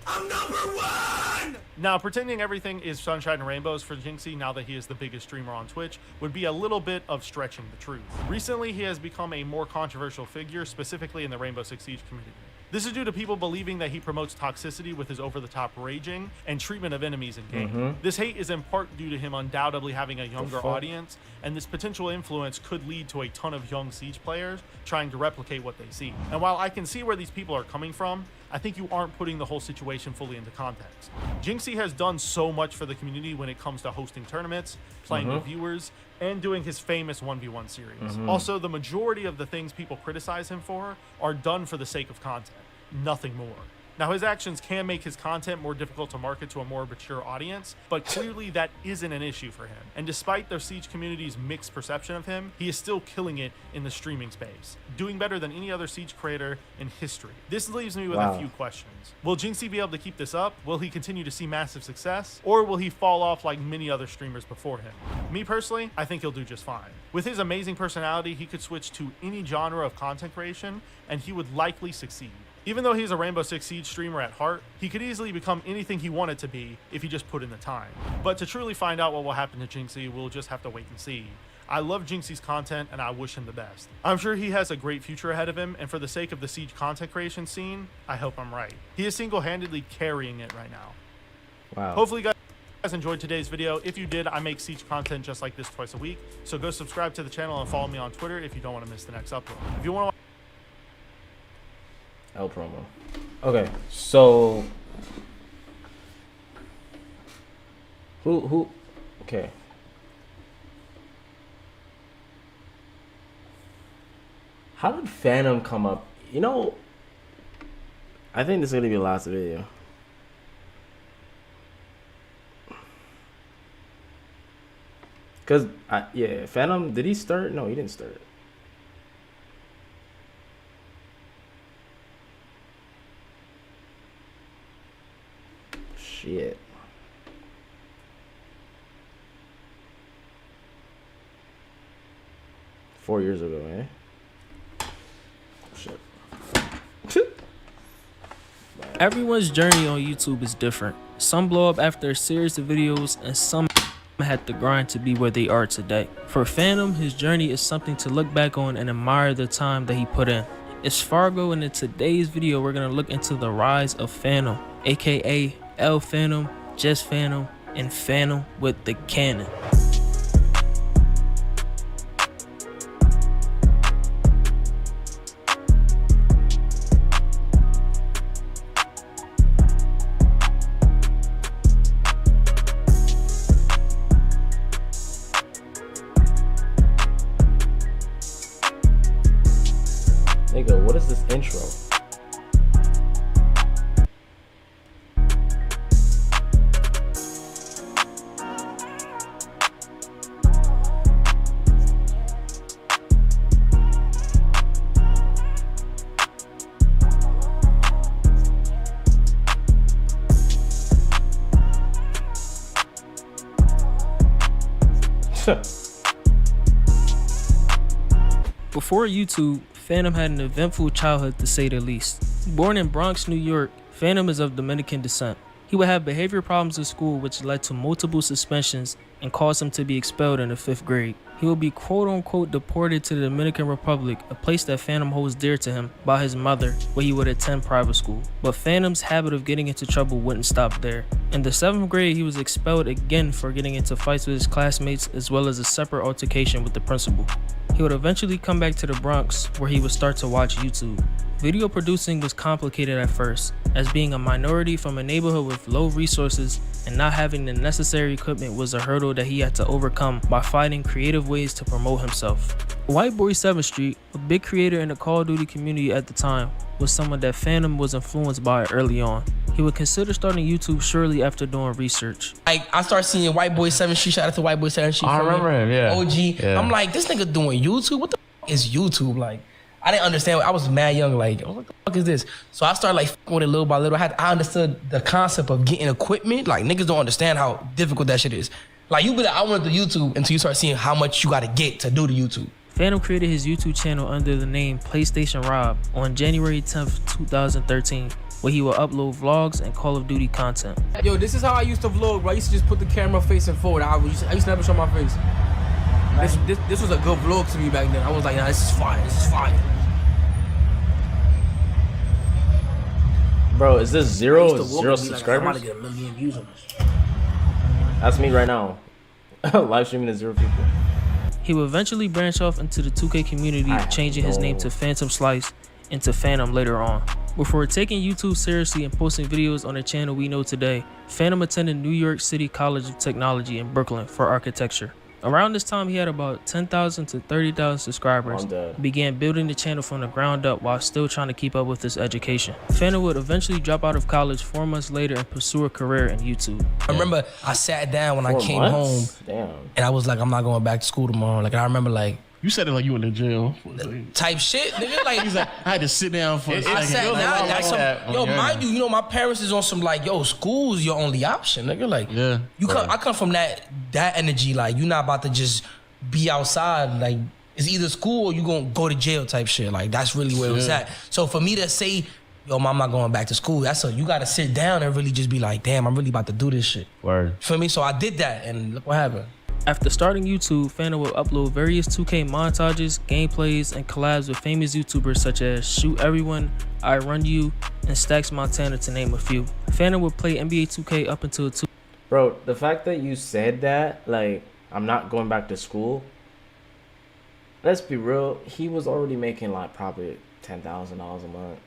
I'm #1! Now, pretending everything is sunshine and rainbows for Jynxzi now that he is the biggest streamer on Twitch would be a little bit of stretching the truth. Recently, he has become a more controversial figure, specifically in the Rainbow Six Siege community. This is due to people believing that he promotes toxicity with his over-the-top raging and treatment of enemies in game. This hate is in part due to him undoubtedly having a younger audience, and this potential influence could lead to a ton of young Siege players trying to replicate what they see. And while I can see where these people are coming from, I think you aren't putting the whole situation fully into context. Jynxzi has done so much for the community when it comes to hosting tournaments, playing with viewers, and doing his famous 1v1 series. Also, the majority of the things people criticize him for are done for the sake of content, nothing more. Now, his actions can make his content more difficult to market to a more mature audience, but clearly that isn't an issue for him. And despite the Siege community's mixed perception of him, he is still killing it in the streaming space, doing better than any other Siege creator in history. This leaves me with a few questions. Will Jynxzi be able to keep this up? Will he continue to see massive success? Or will he fall off like many other streamers before him? Me personally, I think he'll do just fine. With his amazing personality, he could switch to any genre of content creation, and he would likely succeed. Even though he's a Rainbow Six Siege streamer at heart, he could easily become anything he wanted to be if he just put in the time. But to truly find out what will happen to Jynxzi, we'll just have to wait and see. I love Jynxzi's content, and I wish him the best. I'm sure he has a great future ahead of him, and for the sake of the Siege content creation scene, I hope I'm right. He is single-handedly carrying it right now. Wow. Hopefully you guys enjoyed today's video. If you did, I make Siege content just like this twice a week, so go subscribe to the channel and follow me on Twitter if you don't want to miss the next upload. If you want to L promo. Okay, so who okay. How did Phantom come up? You know, I think this is gonna be the last video. Cause yeah, Phantom, did he start? No, he didn't start. Shit. Four years ago, eh? Shit. Everyone's journey on YouTube is different. Some blow up after a series of videos, and some had to grind to be where they are today. For Phantom, his journey is something to look back on and admire the time that he put in. It's Fargo, and in today's video, we're going to look into the rise of Phantom, aka L Phantom, Just Phantom, and Phantom with the cannon. Nigga, what is this intro? Before YouTube, Phantom had an eventful childhood to say the least. Born in Bronx, New York, Phantom is of Dominican descent. He would have behavior problems in school which led to multiple suspensions and caused him to be expelled in the 5th grade. He will be quote-unquote deported to the Dominican Republic, a place that Phantom holds dear to him, by his mother, where he would attend private school. But Phantom's habit of getting into trouble wouldn't stop there. In the 7th grade, he was expelled again for getting into fights with his classmates, as well as a separate altercation with the principal. He would eventually come back to the Bronx, where he would start to watch YouTube. Video producing was complicated at first, as being a minority from a neighborhood with low resources and not having the necessary equipment was a hurdle that he had to overcome by finding creative ways to promote himself. White Boy 7th Street, a big creator in the Call of Duty community at the time, was someone that Phantom was influenced by early on. He would consider starting YouTube shortly after doing research. Like, I started seeing White Boy 7th Street, shout out to White Boy 7th Street. I remember him, yeah. OG. Yeah. I'm like, this nigga doing YouTube? What the f is YouTube? Like, I didn't understand. I was mad young, like, what the fuck is this? So I started like f***ing with it little by little. I understood the concept of getting equipment. Like, niggas don't understand how difficult that shit is. Like, you be like, I want to do YouTube until you start seeing how much you gotta get to do the YouTube. Phantom created his YouTube channel under the name PlayStation Rob on January 10th, 2013, where he will upload vlogs and Call of Duty content. Yo, this is how I used to vlog, bro. I used to just put the camera facing forward. I used to never show my face. This was a good vlog to me back then. I was like, nah, this is fire. This is fire. Bro, is this zero Like, subscribers? I'm about to get 1 million views on this. That's me right now. Live streaming to 0 people. He would eventually branch off into the 2K community, changing his name to Phantom Slice into Phantom later on. Before taking YouTube seriously and posting videos on the channel we know today, Phantom attended New York City College of Technology in Brooklyn for architecture. Around this time, he had about 10,000 to 30,000 subscribers, began building the channel from the ground up while still trying to keep up with his education. Phantom would eventually drop out of college 4 months later and pursue a career in YouTube. I remember I sat down when I came home, and I was like, I'm not going back to school tomorrow. Like, I remember like, you said it like you went to jail. Type shit, nigga. Like, he's like, I had to sit down for a second. I sat down. Like mind you, my parents is on some like, yo, school's your only option, nigga. Like, yeah, I come from that energy. Like, you not about to just be outside. Like, it's either school or you gonna go to jail type shit. Like, that's really where it was at. So for me to say, yo, mom, I'm not going back to school, you gotta sit down and really just be like, damn, I'm really about to do this shit. Word. For me, so I did that, and look what happened. After starting YouTube, Phantom will upload various 2K montages, gameplays, and collabs with famous YouTubers such as Shoot Everyone, I Run You, and Stacks Montana to name a few. Phantom would play NBA 2K up until Bro, the fact that you said that, like, I'm not going back to school, let's be real, he was already making like probably $10,000 a month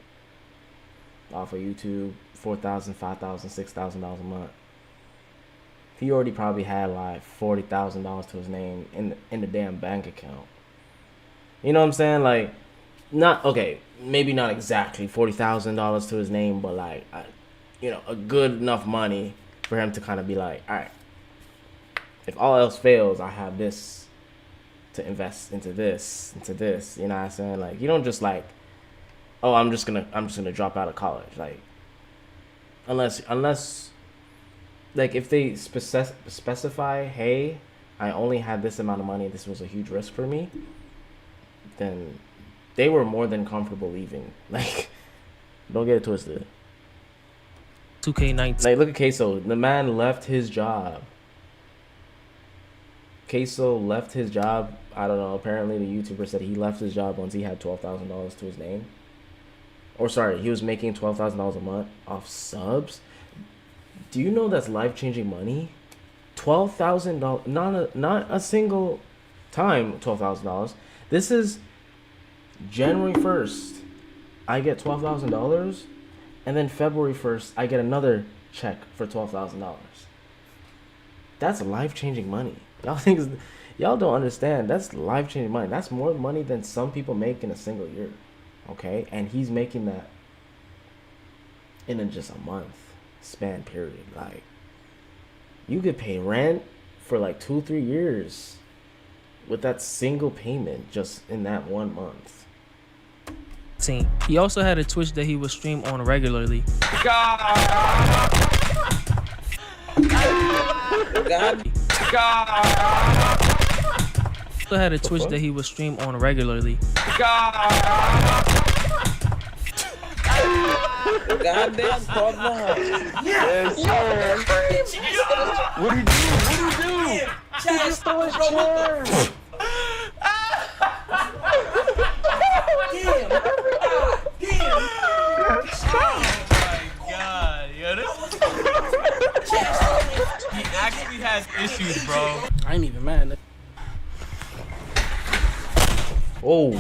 off of YouTube, $4,000, $5,000, $6,000 a month. He already probably had like $40,000 to his name in the damn bank account. You know what I'm saying? Like, maybe not exactly $40,000 to his name, but like, a good enough money for him to kind of be like, all right, if all else fails, I have this to invest into this. You know what I'm saying? Like, you don't just like, oh, I'm just gonna drop out of college. Like, unless. Like, if they specify, hey, I only had this amount of money, this was a huge risk for me, then they were more than comfortable leaving. Like, don't get it twisted. 2K19. Like, look at Queso. The man left his job. Queso left his job. I don't know. Apparently, the YouTuber said he left his job once he had $12,000 to his name. Or, sorry, he was making $12,000 a month off subs. Do you know that's life-changing money? $12,000, not a single time $12,000. This is January 1st, I get $12,000, and then February 1st, I get another check for $12,000. That's life-changing money. Y'all don't understand. That's life-changing money. That's more money than some people make in a single year. Okay? And he's making that in just a month span period. Like, you could pay rent for like 2-3 years with that single payment just in that 1 month. He also had a Twitch that he would stream on regularly. Also had a Twitch that he would stream on regularly. Goddamn, brother. Yes, sir. What do you do? Just throw his chair. Damn. God, yo, he actually has issues, bro. I ain't even mad. Oh.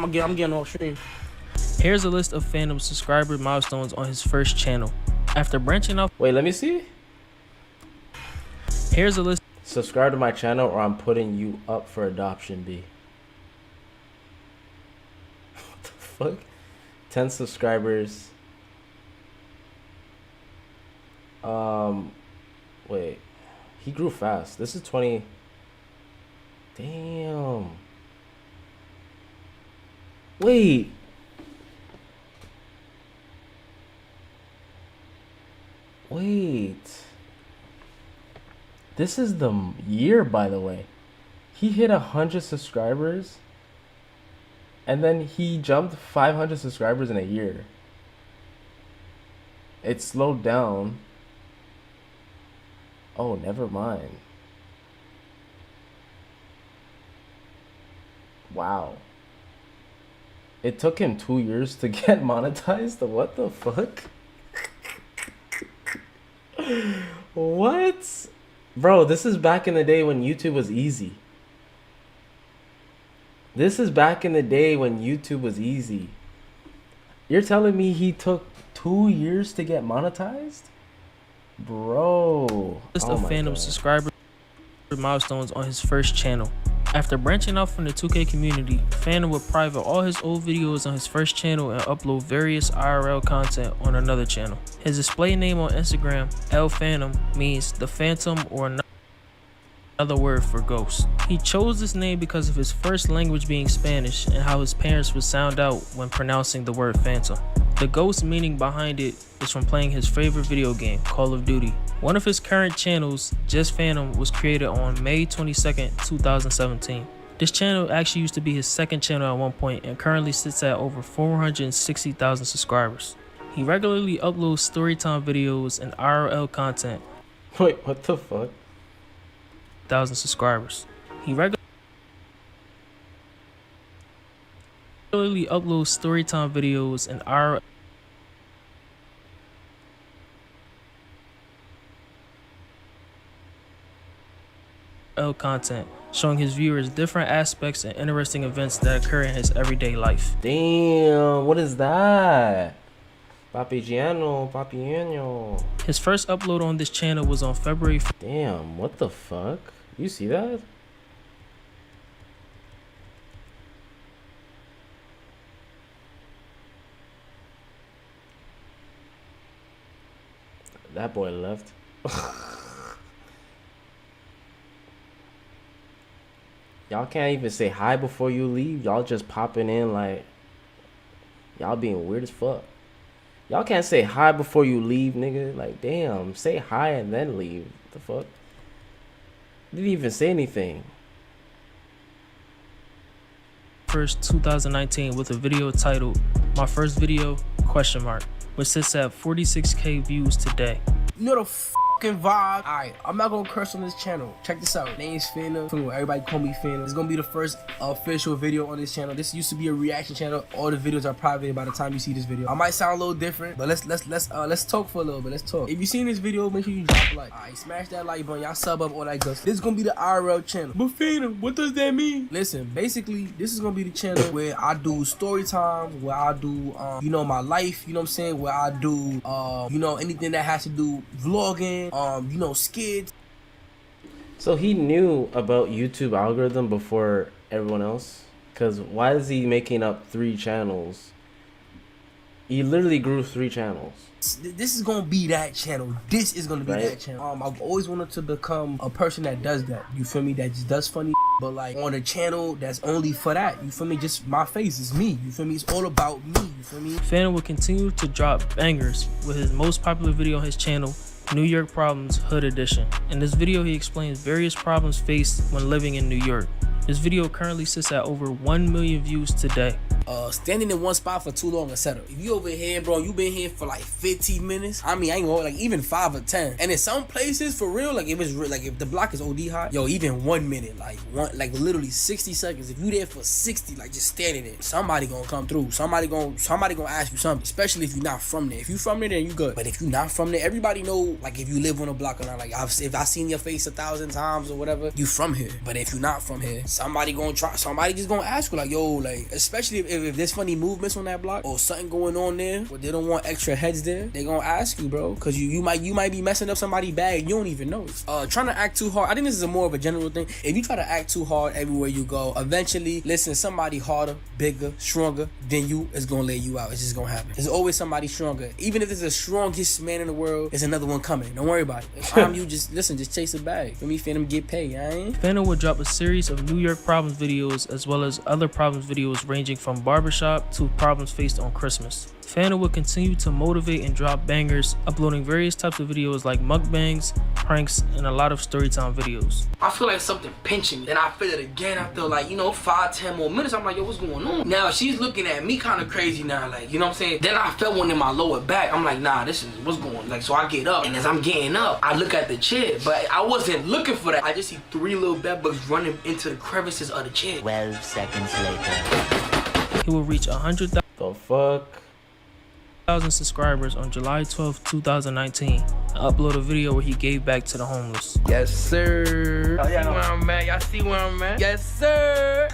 I'm getting off stream. Here's a list of Phantom subscriber milestones on his first channel. After branching off... Wait, let me see. Here's a list. Subscribe to my channel or I'm putting you up for adoption, B. What the fuck? 10 subscribers. Wait. He grew fast. This is 20. Damn. Wait. Wait. This is the year, by the way. He hit 100 subscribers. And then he jumped 500 subscribers in a year. It slowed down. Oh, never mind. Wow. It took him 2 years to get monetized? What the fuck? What? Bro, this is back in the day when YouTube was easy. This is back in the day when YouTube was easy. You're telling me he took 2 years to get monetized? Bro. List of Phantom subscriber milestones on his first channel. After branching out from the 2K community, Phantom would private all his old videos on his first channel and upload various IRL content on another channel. His display name on Instagram, El Phantom, means the Phantom or another word for ghost. He chose this name because of his first language being Spanish and how his parents would sound out when pronouncing the word Phantom. The ghost meaning behind it is from playing his favorite video game, Call of Duty. One of his current channels, Just Phantom, was created on May 22nd, 2017. This channel actually used to be his second channel at one point and currently sits at over 460,000 subscribers. He regularly uploads storytime videos and IRL content. Wait, what the fuck? 1,000 subscribers. He regularly uploads storytime videos and IRL content, showing his viewers different aspects and interesting events that occur in his everyday life. Damn, what is that? Papiano. His first upload on this channel was on February. Damn, what the fuck? You see that? That boy left. Y'all can't even say hi before you leave. Y'all just popping in like y'all being weird as fuck. Y'all can't say hi before you leave, nigga. Like, damn, say hi and then leave. What the fuck? Didn't even say anything. 1st, 2019 with a video titled My First Video, ? Which sits at 46K views today. You know the fucking vibe. Alright, I'm not gonna curse on this channel. Check this out. Name's Phantom. Everybody call me Phantom. It's gonna be the first official video on this channel. This used to be a reaction channel. All the videos are private by the time you see this video. I might sound a little different, but let's talk for a little bit. Let's talk. If you seen this video, make sure you drop a like. Alright, smash that like button. Y'all sub up, all that good stuff. This is gonna be the IRL channel. But Phantom, what does that mean? Listen, basically, this is gonna be the channel where I do story times, where I do you know, my life, you know what I'm saying, where I do you know, anything that has to do vlogging, you know, skits. So he knew about YouTube algorithm before everyone else? Because why is he making up 3 channels? He literally grew 3 channels. This is gonna be that channel. This is gonna be that channel. I've always wanted to become a person that does that. You feel me? That just does funny, but like on a channel that's only for that. You feel me? Just my face is me. You feel me? It's all about me. You feel me? Phantom will continue to drop bangers with his most popular video on his channel, New York Problems Hood Edition. In this video, he explains various problems faced when living in New York. This video currently sits at over 1 million views today. Standing in one spot for too long, etc. If you over here, bro, you been here for like 15 minutes. I mean, I ain't gonna like even 5 or 10. And in some places, for real, like if the block is OD hot, yo, even 1 minute, like literally 60 seconds. If you there for 60, like just standing there, somebody gonna come through. Somebody gonna ask you something. Especially if you're not from there. If you from there, then you good. But if you're not from there, everybody know like if you live on a block or not. Like if I seen your face 1,000 times or whatever, you from here. But if you're not from here, somebody just gonna ask you like, yo, like especially if there's funny movements on that block or something going on there where they don't want extra heads there, they gonna ask you, bro, because you might be messing up somebody's bag, you don't even know it. Trying to act too hard, I think this is more of a general thing. If you try to act too hard everywhere you go, eventually, listen, somebody harder, bigger, stronger than you is gonna lay you out. It's just gonna happen. There's always somebody stronger. Even if it's the strongest man in the world, there's another one coming. Don't worry about it. If I'm you, just listen, just chase a bag. For me, Phantom get paid, Phantom would drop a series of New York problems videos as well as other problems videos ranging from barbershop to problems faced on Christmas. Phantom would continue to motivate and drop bangers, uploading various types of videos like mukbangs, pranks, and a lot of storytime videos. I feel like something pinching me. Then I feel it again after like, 5-10 more minutes. I'm like, yo, what's going on? Now she's looking at me kind of crazy now, like, you know what I'm saying? Then I felt one in my lower back. I'm like, nah, this is what's going on. Like, so I get up, and as I'm getting up, I look at the chair, but I wasn't looking for that. I just see 3 little bedbugs running into the crevices of the chair. 12 seconds later. He will reach 100,000. The fuck? 1,000 subscribers on July 12, 2019, and upload a video where he gave back to the homeless. Yes, sir. Oh, yeah, see where I'm at? Y'all see where I'm at? Yes, sir.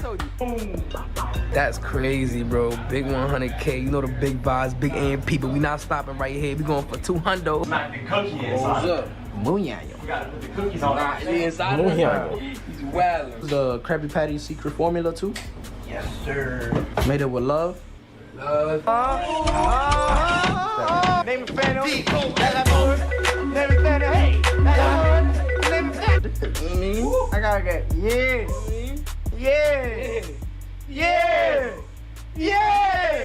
That's crazy, bro. Big 100K. You know the big vibes, big AMP, but we not stopping right here. We going for 200. Not the cookie inside. What's up? We gotta put the cookies on. The inside of it? He's wild. The Krabby Patty secret formula, too? Yes, sir. Made it with love. Name it Phantom. Name it Phantom. Hey. Name it Phantom. I gotta get yeah.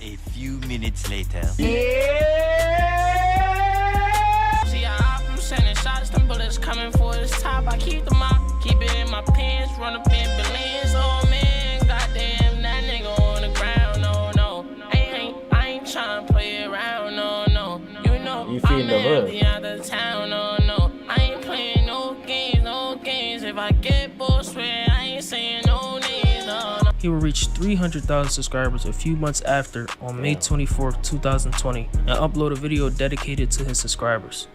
A few minutes later. Yeah. See, I'm sending shots, them bullets coming for this top. I keep them out, keep it in my pants, run up in Billings. Oh man, goddamn, that nigga on the ground. No, I ain't trying to play around. No, you know You feeding the hood. out of town. No, I ain't playing no games. If I get bored, swear I ain't saying no names. No. He will reach 300,000 subscribers a few months after on May 24, 2020, and upload a video dedicated to his subscribers.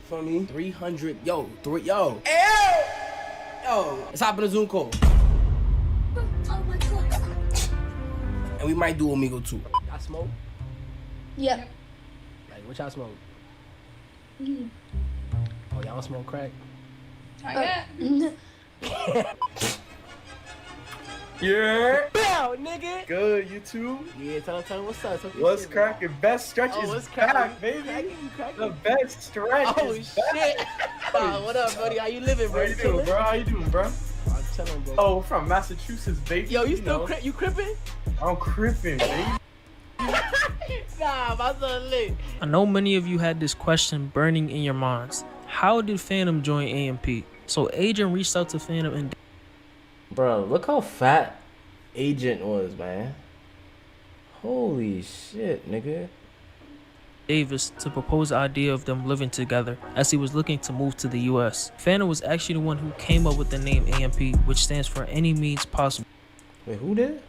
For me, 300. Yo. Let's hop in a Zoom call. And we might do Omegle too. Y'all smoke? Yeah. Like, what y'all smoke? Oh, y'all smoke crack? Yeah. Bow, nigga. Good, you too? Yeah, tell me what's up. What's cracking? Best stretch is back, baby. The best stretch is back. What up, buddy? How you living, bro? How you doing, bro? I'm chilling, bro. Oh, we're from Massachusetts, baby. Yo, you still you crippin'? I'm crippin', baby. Nah, my son lit. I know many of you had this question burning in your minds. How did Phantom join AMP? So Agent reached out to Phantom and Bro, look how fat Agent was, man. Holy shit, nigga. Davis to propose the idea of them living together as he was looking to move to the US. Phantom was actually the one who came up with the name AMP, which stands for Any Means Possible. Wait, who did?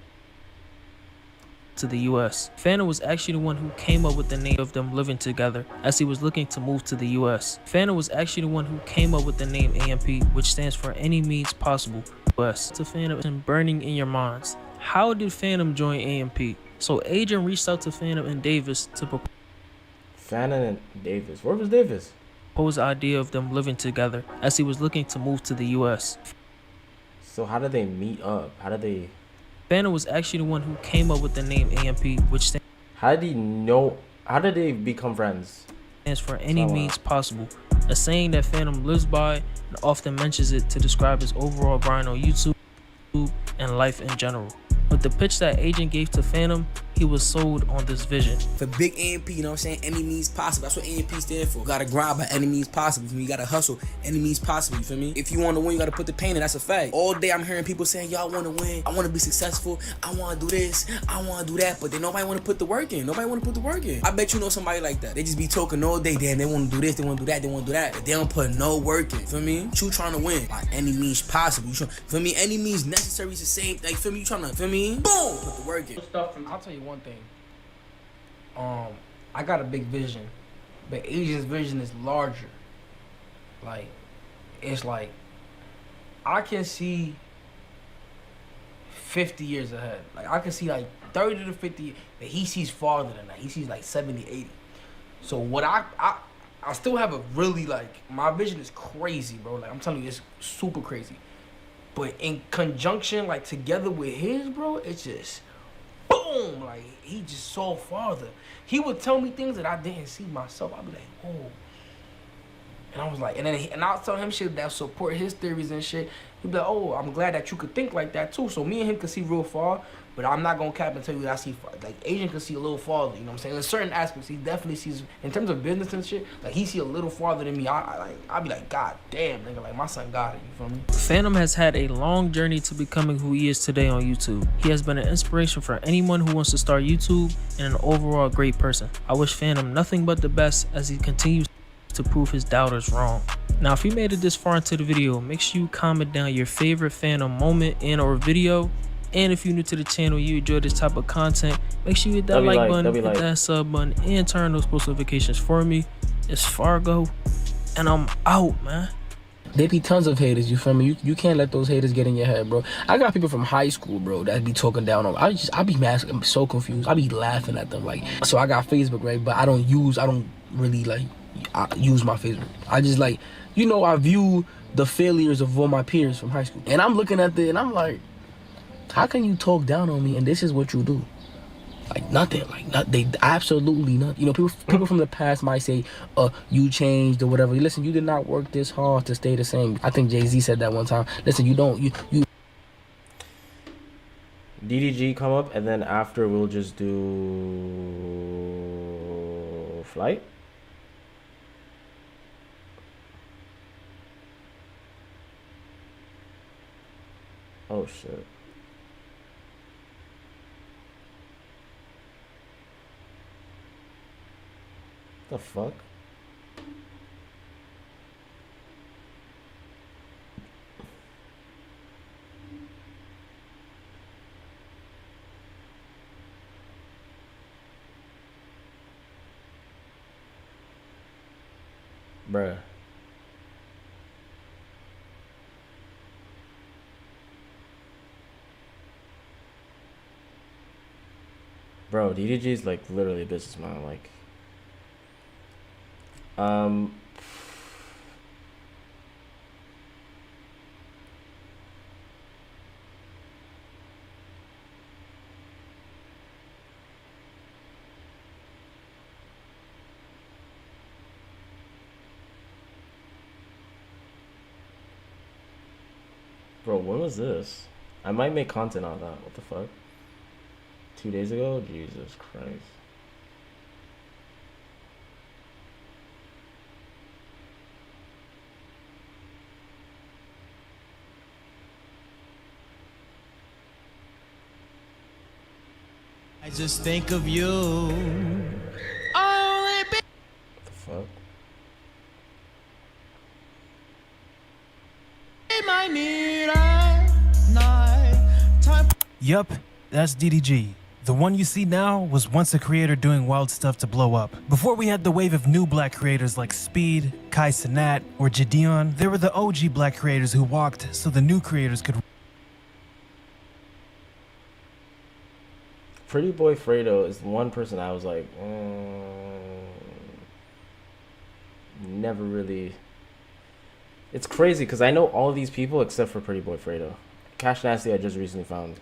To the US. Phantom was actually the one who came up with the name of them living together as he was looking to move to the US. Phantom was actually the one who came up with the name AMP, which stands for Any Means Possible. US. To Phantom and burning in your minds. How did Phantom join AMP? So Agent reached out to Phantom and Davis to propose. Phantom and Davis. Where was Davis? Propose the idea of them living together as he was looking to move to the US. So how did they meet up? How did they... Phantom was actually the one who came up with the name AMP, which How did he know? How did they become friends? Stands for Any Means Possible, a saying that Phantom lives by and often mentions it to describe his overall grind on YouTube. and life in general. With the pitch that Agent gave to Phantom, he was sold on this vision. For big AMP, you know what I'm saying? Any means possible. That's what AMP stands for. You gotta grind by any means possible. You gotta hustle any means possible. You feel me? If you want to win, you gotta put the pain in. That's a fact. All day I'm hearing people saying, y'all want to win. I want to be successful. I want to do this. I want to do that. But then nobody want to put the work in. Nobody want to put the work in. I bet you know somebody like that. They just be talking all day. Damn, they want to do this. They want to do that. They want to do that. But they don't put no work in. Feel me? You trying to win by any means possible. Feel me? Any means necessary is the same. Like, feel me? You trying to, feel me? Boom! Put the work in. I'll tell you one thing. I got a big vision, but Asian's vision is larger. Like, it's like, I can see 50 years ahead. Like, I can see like 30 to 50, but he sees farther than that. He sees like 70, 80. So what I still have a really, like, my vision is crazy, bro. Like, I'm telling you, it's super crazy. But in conjunction, like, together with his, bro, it's just boom, like, he just saw farther. He would tell me things that I didn't see myself. I'd be like, oh. And I was like, and I'll tell him shit that support his theories and shit. He'd be like, oh, I'm glad that you could think like that too. So me and him could see real far, but I'm not gonna cap and tell you that I see far. Like, Asian could see a little farther, you know what I'm saying? In certain aspects, he definitely sees, in terms of business and shit, like, he see a little farther than me. I'd be like, God damn, nigga, like, my son got it, you feel me? Phantom has had a long journey to becoming who he is today on YouTube. He has been an inspiration for anyone who wants to start YouTube and an overall great person. I wish Phantom nothing but the best as he continues to prove his doubters wrong. Now, if you made it this far into the video, make sure you comment down your favorite Phantom moment and or video. And if you're new to the channel, you enjoy this type of content, make sure you hit that like button, hit that sub button, and turn those post notifications for me. It's Fargo, and I'm out, man. There be tons of haters, you feel me? You can't let those haters get in your head, bro. I got people from high school, bro, that be talking down on me. I be mad, I'm so confused. I be laughing at them, like, so I got Facebook, right? But I don't really, like, I use my Facebook. I just, like, you know, I view the failures of all my peers from high school. And I'm looking at and I'm like, how can you talk down on me and this is what you do? Like, nothing. Like, they absolutely nothing. You know, people from the past might say, you changed or whatever. Listen, you did not work this hard to stay the same. I think Jay-Z said that one time. Listen, you DDG come up, and then after we'll just do flight. Oh shit. The fuck? Bruh. Bro, DDG is like literally a businessman, like bro, when was this? I might make content on that. What the fuck? 2 days ago? Jesus Christ. I just think of you. What the fuck? Yup, that's DDG. The one you see now was once a creator doing wild stuff to blow up. Before we had the wave of new black creators like Speed, Kai Cenat, or Gideon, there were the OG black creators who walked so the new creators could. Pretty Boy Fredo is one person I was like, never really. It's crazy because I know all of these people except for Pretty Boy Fredo. Cash Nasty I just recently found.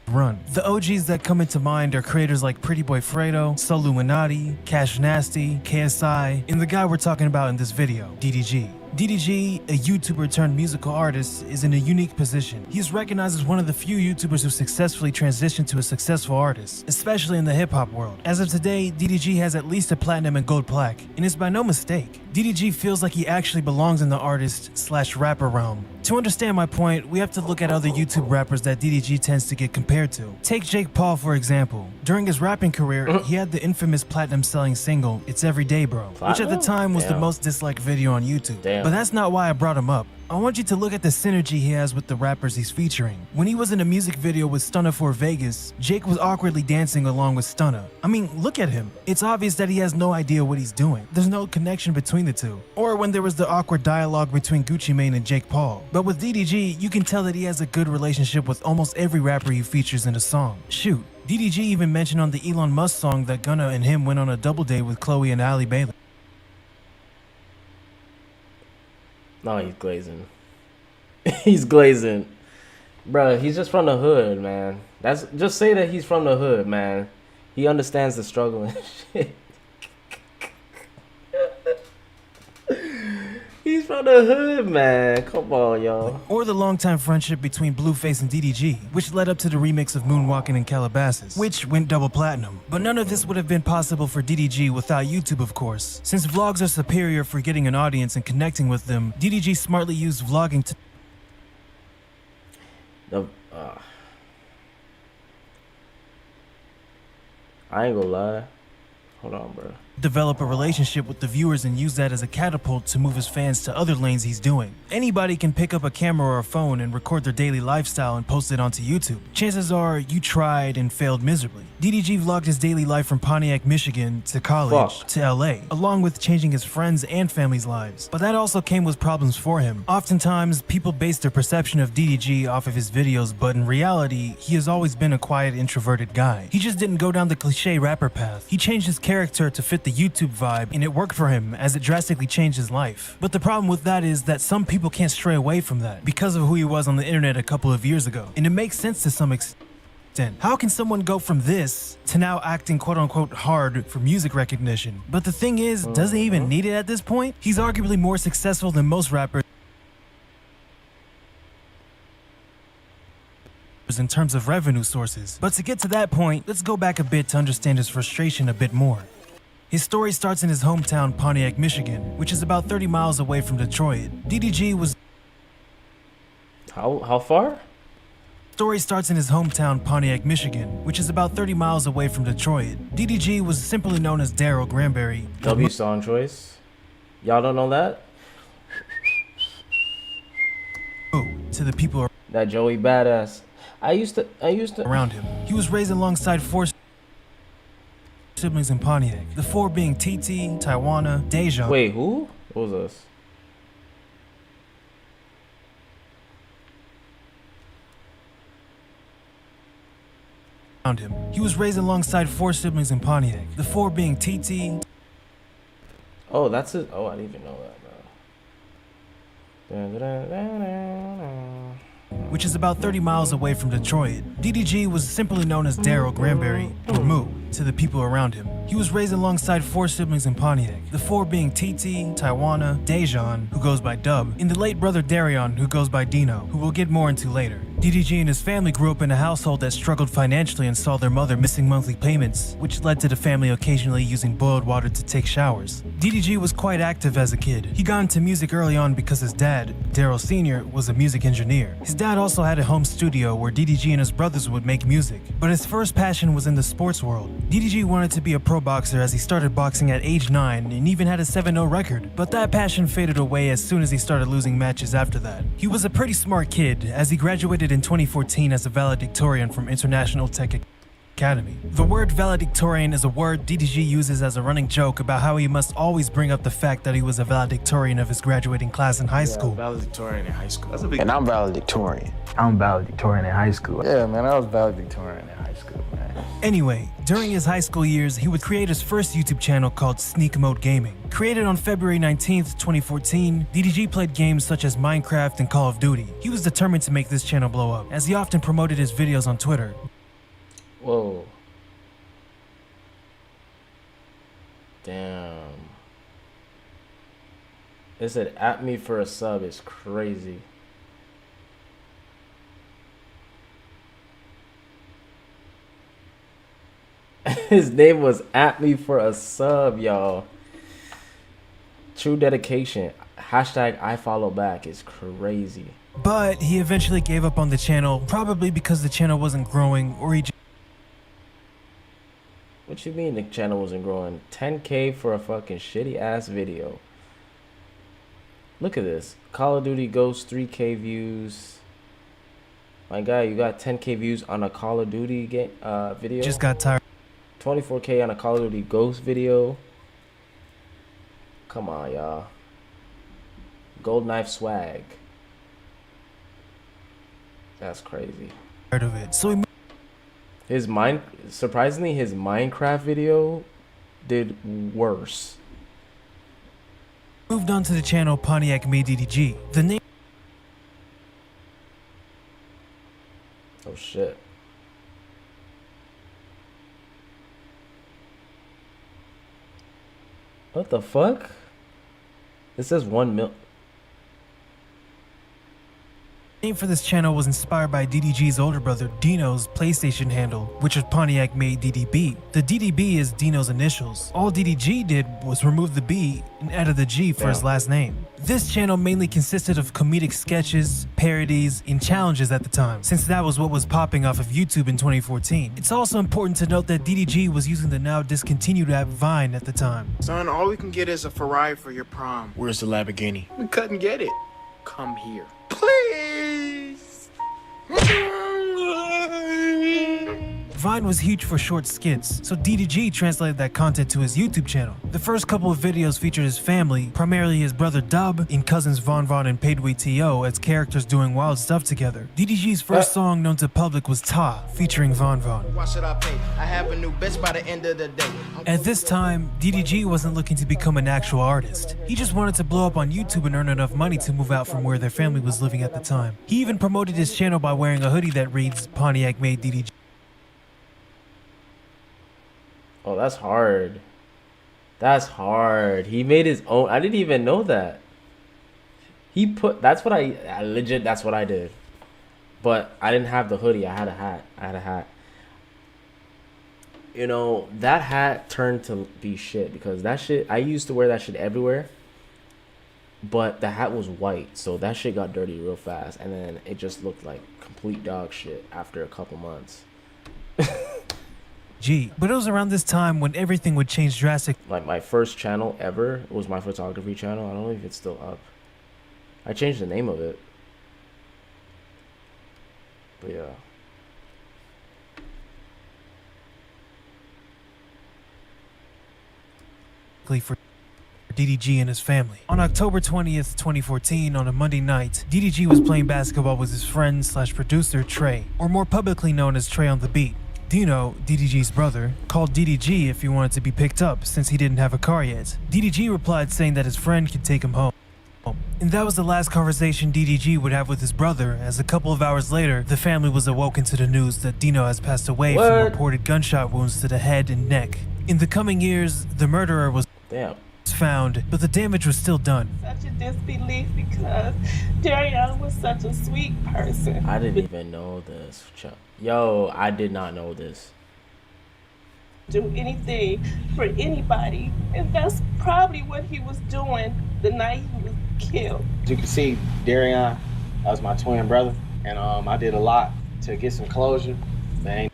Run. The OGs that come into mind are creators like Pretty Boy Fredo, Soluminati, Cash Nasty, KSI, and the guy we're talking about in this video, DDG. DDG, a YouTuber turned musical artist, is in a unique position. He is recognized as one of the few YouTubers who successfully transitioned to a successful artist, especially in the hip-hop world. As of today, DDG has at least a platinum and gold plaque, and it's by no mistake. DDG feels like he actually belongs in the artist/rapper realm. To understand my point, we have to look at other YouTube rappers that DDG tends to get compared to. Take Jake Paul, for example. During his rapping career, he had the infamous platinum-selling single, It's Everyday Bro, which at the time was the most disliked video on YouTube. But that's not why I brought him up. I want you to look at the synergy he has with the rappers he's featuring. When he was in a music video with Stunna for Vegas, Jake was awkwardly dancing along with Stunna. I mean, look at him. It's obvious that he has no idea what he's doing. There's no connection between the two. Or when there was the awkward dialogue between Gucci Mane and Jake Paul. But with DDG, you can tell that he has a good relationship with almost every rapper he features in a song. Shoot, DDG even mentioned on the Elon Musk song that Gunna and him went on a double date with Chloe and Halle Bailey. No, he's glazing. He's glazing. Bruh, he's just from the hood, man. That's just say that he's from the hood, man. He understands the struggle and shit. He's from the hood, man. Come on, y'all. Or the longtime friendship between Blueface and DDG, which led up to the remix of Moonwalkin' in Calabasas, which went double platinum. But none of this would have been possible for DDG without YouTube, of course. Since vlogs are superior for getting an audience and connecting with them, DDG smartly used vlogging to I ain't gonna lie. Hold on, bro. Develop a relationship with the viewers and use that as a catapult to move his fans to other lanes he's doing. Anybody can pick up a camera or a phone and record their daily lifestyle and post it onto YouTube. Chances are you tried and failed miserably. DDG vlogged his daily life from Pontiac, Michigan to college to LA, along with changing his friends and family's lives. But that also came with problems for him. Oftentimes, people base their perception of DDG off of his videos, but in reality, he has always been a quiet, introverted guy. He just didn't go down the cliche rapper path. He changed his character to fit the YouTube vibe, and it worked for him as it drastically changed his life. But the problem with that is that some people can't stray away from that because of who he was on the internet a couple of years ago. And it makes sense to some extent. How can someone go from this to now acting quote-unquote hard for music recognition? But the thing is, does he even need it at this point? He's arguably more successful than most rappers in terms of revenue sources. But to get to that point, let's go back a bit to understand his frustration a bit more. His story starts in his hometown, Pontiac, Michigan, which is about 30 miles away from Detroit. DDG was... How far? Story starts in his hometown, Pontiac, Michigan, which is about 30 miles away from Detroit. DDG was simply known as Daryl Granberry. W song choice. Y'all don't know that? To the people that Joey Badass. I used to around him. He was raised alongside four siblings in Pontiac. The four being TT, Taiwana, Deja. Wait, who? What was this? Him. He was raised alongside four siblings in Pontiac. The four being TT. Oh, that's it. Oh, I didn't even know that, bro. Which is about 30 miles away from Detroit. DDG was simply known as Daryl Granberry, or Moo, to the people around him. He was raised alongside four siblings in Pontiac, the four being TT, Taiwana, Dejan, who goes by Dub, and the late brother Darion, who goes by Dino, who we'll get more into later. DDG and his family grew up in a household that struggled financially and saw their mother missing monthly payments, which led to the family occasionally using boiled water to take showers. DDG was quite active as a kid. He got into music early on because his dad, Daryl Sr., was a music engineer. His dad also had a home studio where DDG and his brothers would make music, but his first passion was in the sports world. DDG wanted to be a pro boxer as he started boxing at age 9 and even had a 7-0 record, but that passion faded away as soon as he started losing matches after that. He was a pretty smart kid as he graduated in 2014 as a valedictorian from International Tech Academy. The word valedictorian is a word DDG uses as a running joke about how he must always bring up the fact that he was a valedictorian of his graduating class in high school. Valedictorian in high school. That's a big. And I'm valedictorian. I'm valedictorian in high school. Yeah, man, I was valedictorian in high school, man. Anyway, during his high school years, he would create his first YouTube channel called Sneak Mode Gaming. Created on February 19th, 2014, DDG played games such as Minecraft and Call of Duty. He was determined to make this channel blow up, as he often promoted his videos on Twitter. Whoa. Damn. It said at me for a sub is crazy. His name was at me for a sub, y'all. True dedication. Hashtag I follow back is crazy. But he eventually gave up on the channel, probably because the channel wasn't growing, or he just... What you mean the channel wasn't growing? 10K for a fucking shitty ass video. Look at this. Call of Duty Ghost 3K views. My guy, you got 10K views on a Call of Duty game video. just got tired. 24K on a Call of Duty Ghost video. Come on, y'all. Gold Knife swag. That's crazy. Of it. So surprisingly, his Minecraft video did worse. Moved on to the channel Pontiac Made DDG. The name. Oh shit. What the fuck? It says 1 mil. The name for this channel was inspired by DDG's older brother Dino's PlayStation handle, which was Pontiac Made DDB. The DDB is Dino's initials. All DDG did was remove the B and added the G for his last name. This channel mainly consisted of comedic sketches, parodies, and challenges at the time, since that was what was popping off of YouTube in 2014. It's also important to note that DDG was using the now discontinued app Vine at the time. Son, all we can get is a Ferrari for your prom. Where's the Lamborghini? We couldn't get it. Come here. Please! Vine was huge for short skits, so DDG translated that content to his YouTube channel. The first couple of videos featured his family, primarily his brother Dub and cousins Von Von and Padway T.O. as characters doing wild stuff together. DDG's first song known to public was Ta, featuring Von Von. Why should I pay? I have a new bitch by the end of the day. At this time, DDG wasn't looking to become an actual artist. He just wanted to blow up on YouTube and earn enough money to move out from where their family was living at the time. He even promoted his channel by wearing a hoodie that reads Pontiac Made DDG. Oh, that's hard. That's hard. He made his own. I didn't even know that. He put. That's what I legit. That's what I did. But I didn't have the hoodie. I had a hat. You know, that hat turned to be shit because that shit. I used to wear that shit everywhere. But the hat was white, so that shit got dirty real fast, and then it just looked like complete dog shit after a couple months. But it was around this time when everything would change drastically. Like my first channel ever was my photography channel. I don't know if it's still up. I changed the name of it. But yeah. For DDG and his family. On October 20th, 2014, on a Monday night, DDG was playing basketball with his friend / producer Trey, or more publicly known as Trey on the Beat. Dino, DDG's brother, called DDG if he wanted to be picked up since he didn't have a car yet. DDG replied saying that his friend could take him home. And that was the last conversation DDG would have with his brother, as a couple of hours later, the family was awoken to the news that Dino has passed away from reported gunshot wounds to the head and neck. In the coming years, the murderer was found, but the damage was still done. Such a disbelief because Darian was such a sweet person. I didn't even know this. Yo, I did not know this. Do anything for anybody, and that's probably what he was doing the night he was killed. As you can see, Darian, that was my twin brother, and I did a lot to get some closure. But ain't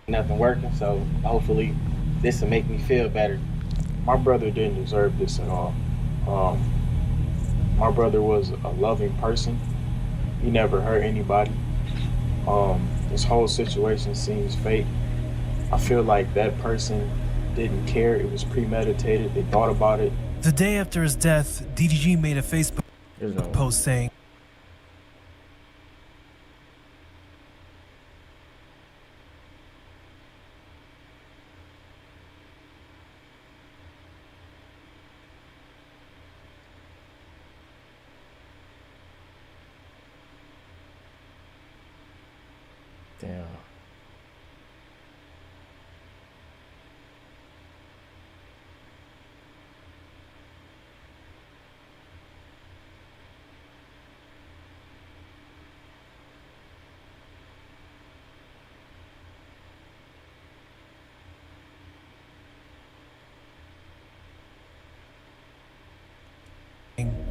nothing working, so hopefully this will make me feel better. My brother didn't deserve this at all. My brother was a loving person. He never hurt anybody. This whole situation seems fake. I feel like that person didn't care. It was premeditated. They thought about it. The day after his death, DDG made a Facebook post saying, Damn.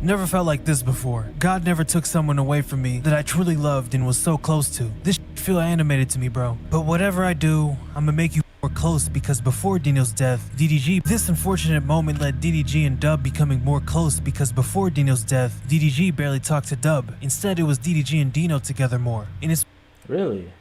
Never felt like this before. God never took someone away from me that I truly loved and was so close to. This feel animated to me, bro. But whatever I do, I'ma make you more close because before Dino's death, DDG, this unfortunate moment led DDG and Dub becoming more close because before Dino's death, DDG barely talked to Dub. Instead, it was DDG and Dino together more. And it's really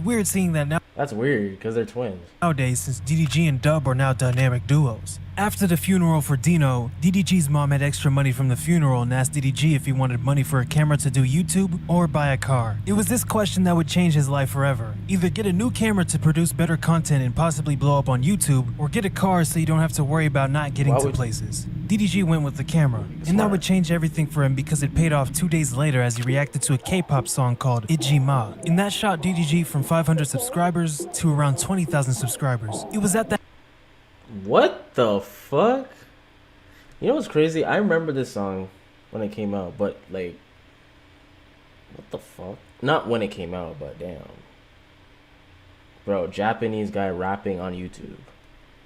weird seeing that now. That's weird because they're twins. Nowadays, since DDG and Dub are now dynamic duos. After the funeral for Dino, DDG's mom had extra money from the funeral and asked DDG if he wanted money for a camera to do YouTube or buy a car. It was this question that would change his life forever. Either get a new camera to produce better content and possibly blow up on YouTube, or get a car so you don't have to worry about not getting to places. DDG went with the camera, and that would change everything for him because it paid off 2 days later as he reacted to a K-pop song called Ijima. In that shot DDG from 500 subscribers to around 20,000 subscribers. It was at that. What the fuck? You know what's crazy? I remember this song when it came out, but like, what the fuck? Not when it came out, but damn. Bro, Japanese guy rapping on YouTube.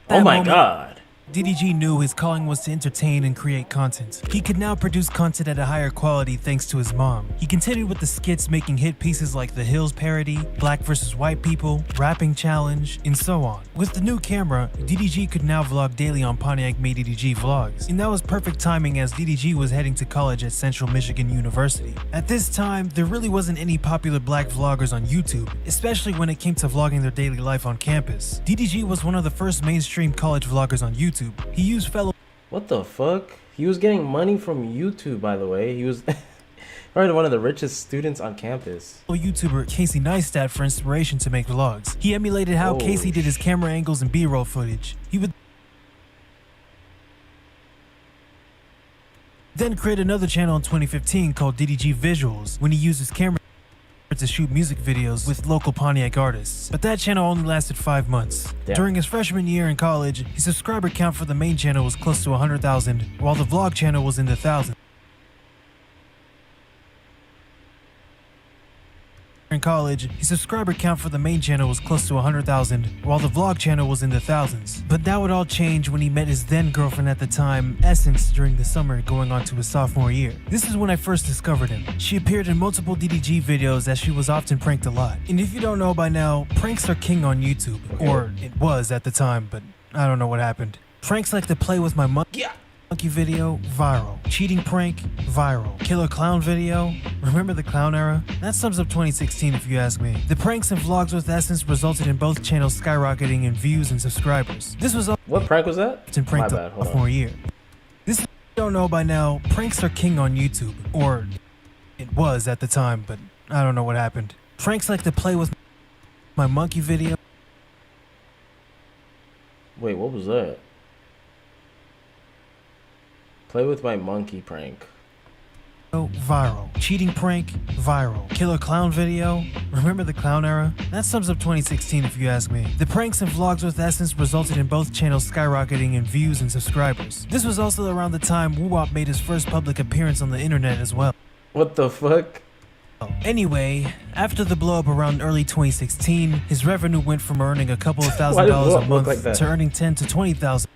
Oh my god. DDG knew his calling was to entertain and create content. He could now produce content at a higher quality thanks to his mom. He continued with the skits, making hit pieces like The Hills parody, Black vs. White People, Rapping Challenge, and so on. With the new camera, DDG could now vlog daily on Pontiac Made DDG Vlogs, and that was perfect timing as DDG was heading to college at Central Michigan University. At this time, there really wasn't any popular black vloggers on YouTube, especially when it came to vlogging their daily life on campus. DDG was one of the first mainstream college vloggers on YouTube. He used fellow. What the fuck? He was getting money from YouTube, by the way. He was probably one of the richest students on campus. YouTuber Casey Neistat for inspiration to make vlogs. He emulated how Casey did his camera angles and B-roll footage. He would then create another channel in 2015 called DDG Visuals when he used his camera to shoot music videos with local Pontiac artists. But that channel only lasted 5 months. Damn. During his freshman year in college, his subscriber count for the main channel was close to 100,000, while the vlog channel was in the thousands. In college, his subscriber count for the main channel was close to 100,000, while the vlog channel was in the thousands. But that would all change when he met his then girlfriend at the time, Essence, during the summer going on to his sophomore year. This is when I first discovered him. She appeared in multiple DDG videos as she was often pranked a lot. And if you don't know by now, pranks are king on YouTube. Or it was at the time, but I don't know what happened. Pranks like the play with my monkey video, viral. Cheating prank, viral. Killer clown video, remember the clown era? That sums up 2016 if you ask me. The pranks and vlogs with Essence resulted in both channels skyrocketing in views and subscribers. This was what prank was that? Pranked My bad, hold on. sophomore year. This if you don't know by now, pranks are king on YouTube. Or it was at the time, but I don't know what happened. Pranks like the play with my monkey video. Wait, what was that? Play with my monkey prank. Viral. Cheating prank, viral. Killer clown video, remember the clown era? That sums up 2016 if you ask me. The pranks and vlogs with Essence resulted in both channels skyrocketing in views and subscribers. This was also around the time Woo-Wop made his first public appearance on the internet as well. What the fuck? Anyway, after the blow up around early 2016, his revenue went from earning a couple of Why $1,000s does a Woo-Wop look month like that? to earning $10,000 to $20,000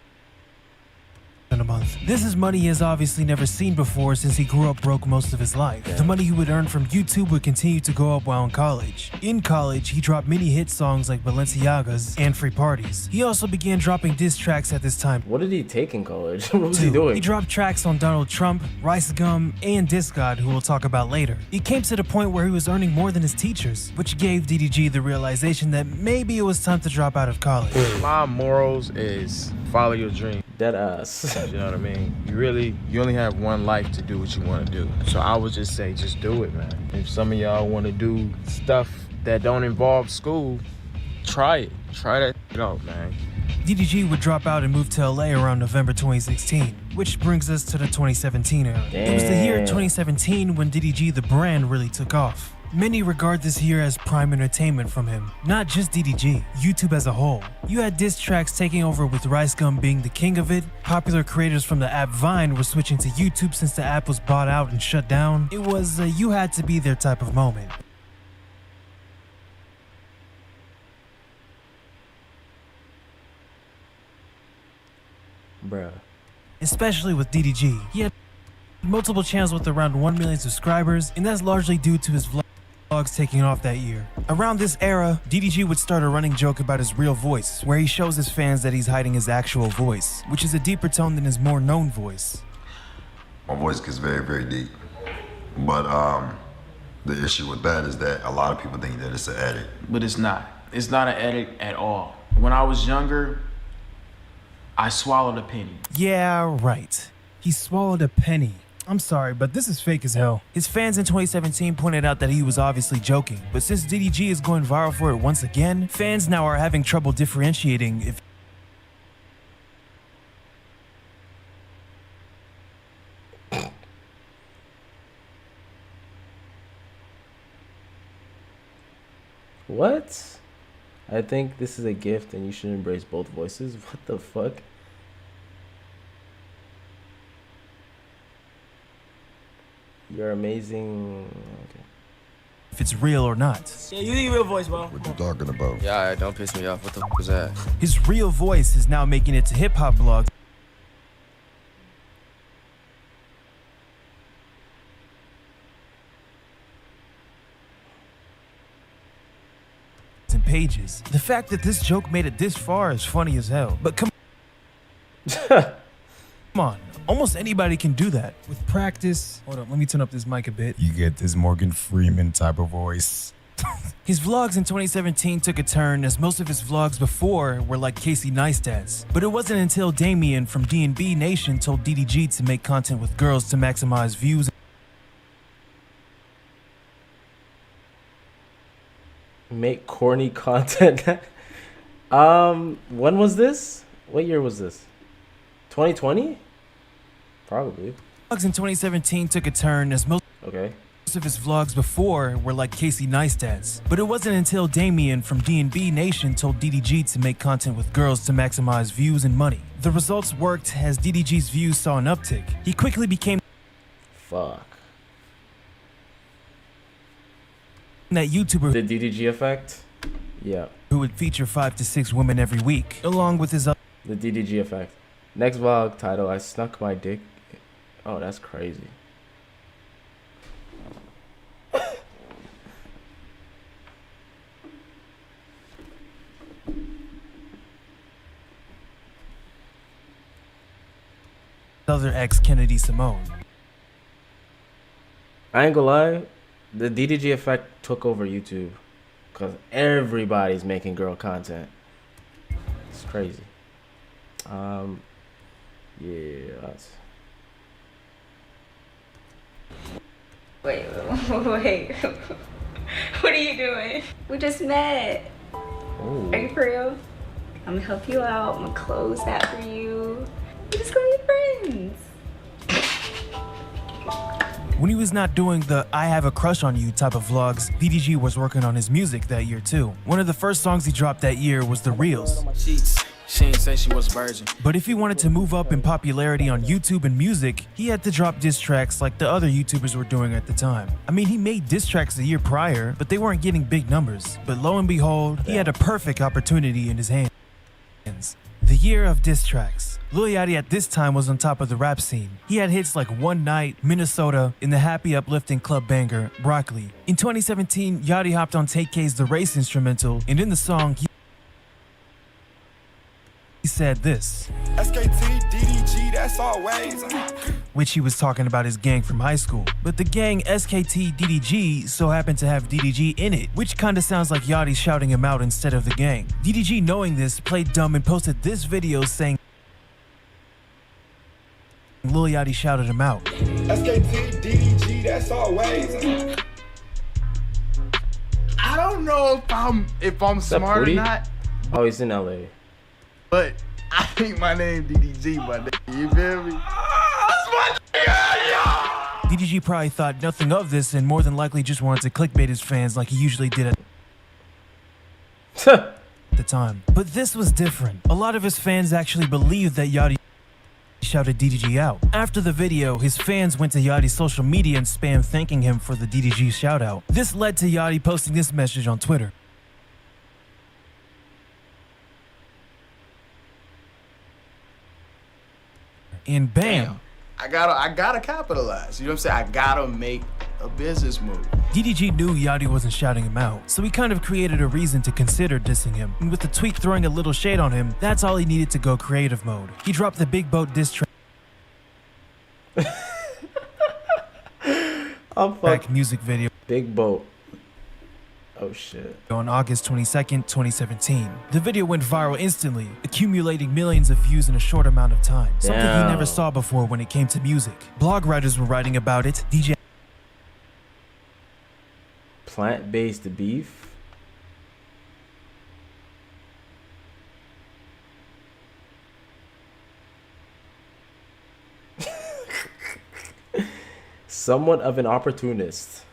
a month. This is money he has obviously never seen before since he grew up broke most of his life. The money he would earn from YouTube would continue to go up while in college. In college, he dropped many hit songs like Balenciaga's and Free Parties. He also began dropping diss tracks at this time. What did he take in college? What was he doing? He dropped tracks on Donald Trump, Rice Gum, and Disc God, who we'll talk about later. It came to the point where he was earning more than his teachers, which gave DDG the realization that maybe it was time to drop out of college. My morals is follow your dream. Dead ass. You know what I mean? You only have one life to do what you want to do. So I would just say, just do it, man. If some of y'all want to do stuff that don't involve school, try it. Try that out, man. DDG would drop out and move to LA around November 2016, which brings us to the 2017 era. It was the year 2017 when DDG the brand really took off. Many regard this year as prime entertainment from him. Not just DDG, YouTube as a whole. You had diss tracks taking over with Rice Gum being the king of it. Popular creators from the app Vine were switching to YouTube since the app was bought out and shut down. It was a you had to be there type of moment. Bruh. Especially with DDG. He had multiple channels with around 1 million subscribers, and that's largely due to his vlogs taking off that year. Around this era, DDG would start a running joke about his real voice, where he shows his fans that he's hiding his actual voice, which is a deeper tone than his more known voice. My voice gets very, very deep. But the issue with that is that a lot of people think that it's an edit. But it's not. It's not an edit at all. When I was younger, I swallowed a penny. Yeah, right. He swallowed a penny. I'm sorry, but this is fake as hell. His fans in 2017 pointed out that he was obviously joking, but since DDG is going viral for it once again, fans now are having trouble differentiating if What? I think this is a gift and you should embrace both voices. What the fuck? You're amazing. Okay. if it's real or not. Yeah, you need a real voice, bro. What you talking about? Yeah, don't piss me off. What the f is that? His real voice is now making it to hip-hop blogs and pages. The fact that this joke made it this far is funny as hell. But come on, almost anybody can do that. With practice, hold on, let me turn up this mic a bit. You get this Morgan Freeman type of voice. His vlogs in 2017 took a turn as most of his vlogs before were like Casey Neistat's. But it wasn't until Damien from D&B Nation told DDG to make content with girls to maximize views. Make corny content. When was this? What year was this? 2020? Probably. Vlogs in 2017 took a turn as most of his vlogs before were like Casey Neistat's. But it wasn't until Damien from D&B Nation told DDG to make content with girls to maximize views and money. The results worked as DDG's views saw an uptick. He quickly became Fuck. that YouTuber, The DDG effect? Yeah. who would feature 5 to 6 women every week, along with his The DDG effect. Next vlog title, I snuck my dick. Oh, that's crazy. other ex Kennedy Simone. I ain't gonna lie, the DDG effect took over YouTube because everybody's making girl content. It's crazy. Yeah, that's... Wait. What are you doing? We just met. Ooh. Are you for real? I'm gonna help you out. I'm gonna close that for you. We're just gonna be friends. When he was not doing the I have a crush on you type of vlogs, DDG was working on his music that year too. One of the first songs he dropped that year was The Reels. She didn't say she was a virgin. But if he wanted to move up in popularity on YouTube and music, he had to drop diss tracks like the other YouTubers were doing at the time. I mean, he made diss tracks the year prior, but they weren't getting big numbers. But lo and behold, he had a perfect opportunity in his hands. The year of diss tracks. Lil Yachty at this time was on top of the rap scene. He had hits like One Night, Minnesota, and the happy uplifting club banger, Broccoli. In 2017, Yachty hopped on Tay-K's The Race instrumental, and in the song, he said this, SKT, DDG, that's always. which he was talking about his gang from high school. But the gang SKT DDG so happened to have DDG in it, which kinda sounds like Yachty shouting him out instead of the gang. DDG, knowing this, played dumb and posted this video saying Lil Yachty shouted him out. SKT, DDG, that's always. I don't know if I'm smart or not. Oh, he's in LA. but I think my name DDG, my nigga. You feel me? That's my nigga, DDG probably thought nothing of this and more than likely just wanted to clickbait his fans like he usually did at the time. But this was different. A lot of his fans actually believed that Yachty shouted DDG out. After the video, his fans went to Yachty's social media and spammed thanking him for the DDG shout out. This led to Yachty posting this message on Twitter. And bam! I gotta capitalize. You know what I'm saying? I gotta make a business move. DDG knew Yachty wasn't shouting him out, so he kind of created a reason to consider dissing him. And with the tweet throwing a little shade on him, that's all he needed to go creative mode. He dropped the Big Boat diss track music video. Big Boat. Oh shit. On August 22nd, 2017. The video went viral instantly, accumulating millions of views in a short amount of time. Something he never saw before when it came to music. Blog writers were writing about it. DJ Plant-based beef. Somewhat of an opportunist.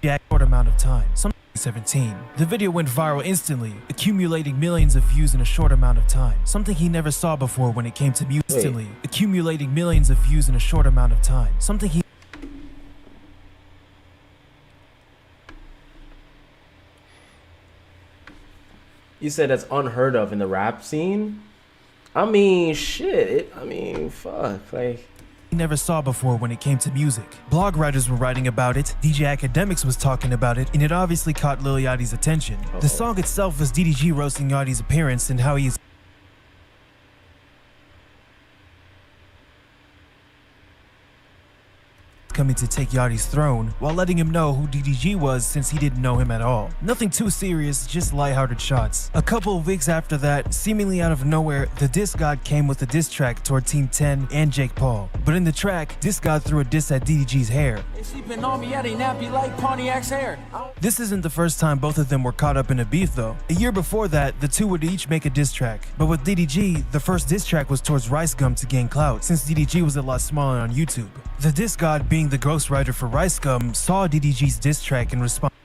Short amount of time. 2017. The video went viral instantly, accumulating millions of views in a short amount of time. Something he never saw before when it came to music. Instantly, accumulating millions of views in a short amount of time. Something he You said that's unheard of in the rap scene? I mean, shit. Fuck. Like, he never saw before when it came to music. Blog writers were writing about it, DJ Academics was talking about it, and it obviously caught Lil Yachty's attention. The song itself was DDG roasting Yachty's appearance and how he is coming to take Yachty's throne, while letting him know who DDG was since he didn't know him at all. Nothing too serious, just lighthearted shots. A couple of weeks after that, seemingly out of nowhere, the Diss God came with a diss track toward Team 10 and Jake Paul. But in the track, Diss God threw a diss at DDG's hair. This isn't the first time both of them were caught up in a beef though. A year before that, the two would each make a diss track. But with DDG, the first diss track was towards Rice Gum to gain clout, since DDG was a lot smaller on YouTube. The Diss God, being the ghostwriter for Rice Gum, saw DDG's diss track and responded